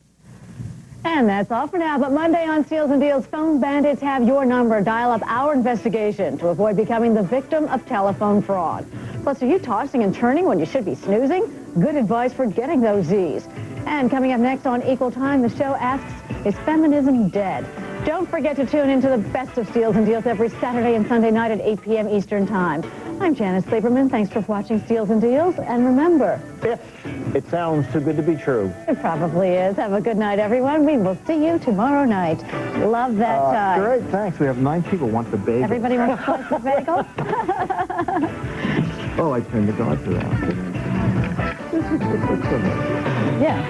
And that's all for now. But Monday on Steals and Deals, phone bandits have your number. Dial up our investigation to avoid becoming the victim of telephone fraud. Plus, are you tossing and turning when you should be snoozing? Good advice for getting those Z's. And coming up next on Equal Time, the show asks, is feminism dead? Don't forget to tune into the best of Steals and Deals every Saturday and Sunday night at 8 p.m. Eastern Time. I'm Janice Lieberman. Thanks for watching Steals and Deals. And remember, if it sounds too good to be true. It probably is. Have a good night, everyone. We will see you tomorrow night. Love that tie. Great, thanks. We have 9 people want the bagel. Everybody wants to slice the bagel? Oh, I turned the guards around. Yeah.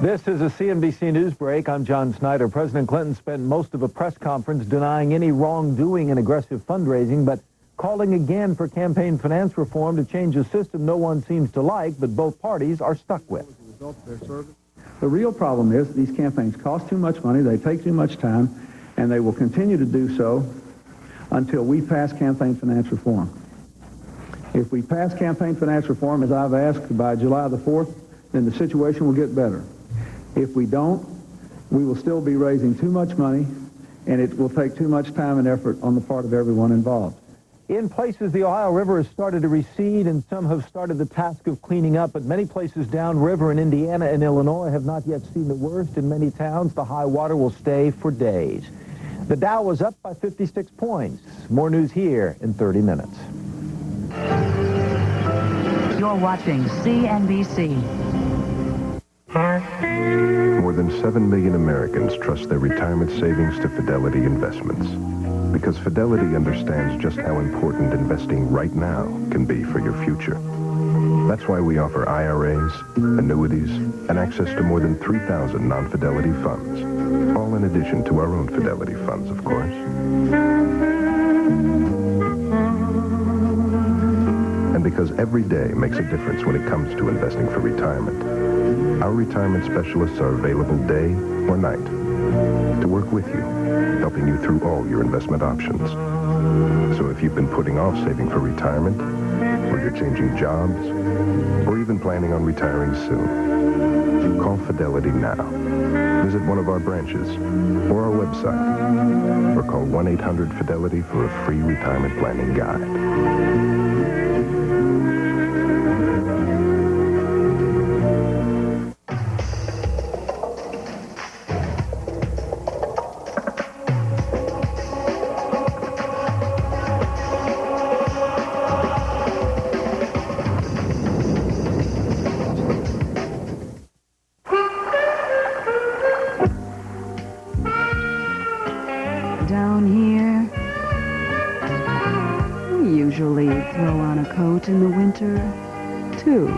This is a CNBC News Break. I'm John Snyder. President Clinton spent most of a press conference denying any wrongdoing and aggressive fundraising, but calling again for campaign finance reform to change a system no one seems to like, but both parties are stuck with. The real problem is these campaigns cost too much money, they take too much time, and they will continue to do so until we pass campaign finance reform. If we pass campaign finance reform, as I've asked, by July the 4th, then the situation will get better. If we don't, we will still be raising too much money, and it will take too much time and effort on the part of everyone involved. In places, the Ohio River has started to recede, and some have started the task of cleaning up, but many places downriver in Indiana and Illinois have not yet seen the worst. In many towns, the high water will stay for days. The Dow was up by 56 points. More news here in 30 minutes. You're watching CNBC. More than 7 million Americans trust their retirement savings to Fidelity Investments. Because Fidelity understands just how important investing right now can be for your future. That's why we offer IRAs, annuities, and access to more than 3,000 non-Fidelity funds. All in addition to our own Fidelity funds, of course. And because every day makes a difference when it comes to investing for retirement, our retirement specialists are available day or night to work with you, helping you through all your investment options. So if you've been putting off saving for retirement, or you're changing jobs, or even planning on retiring soon, call Fidelity now. Visit one of our branches or our website, or call 1-800-FIDELITY for a free retirement planning guide. down here. We usually throw on a coat in the winter, too.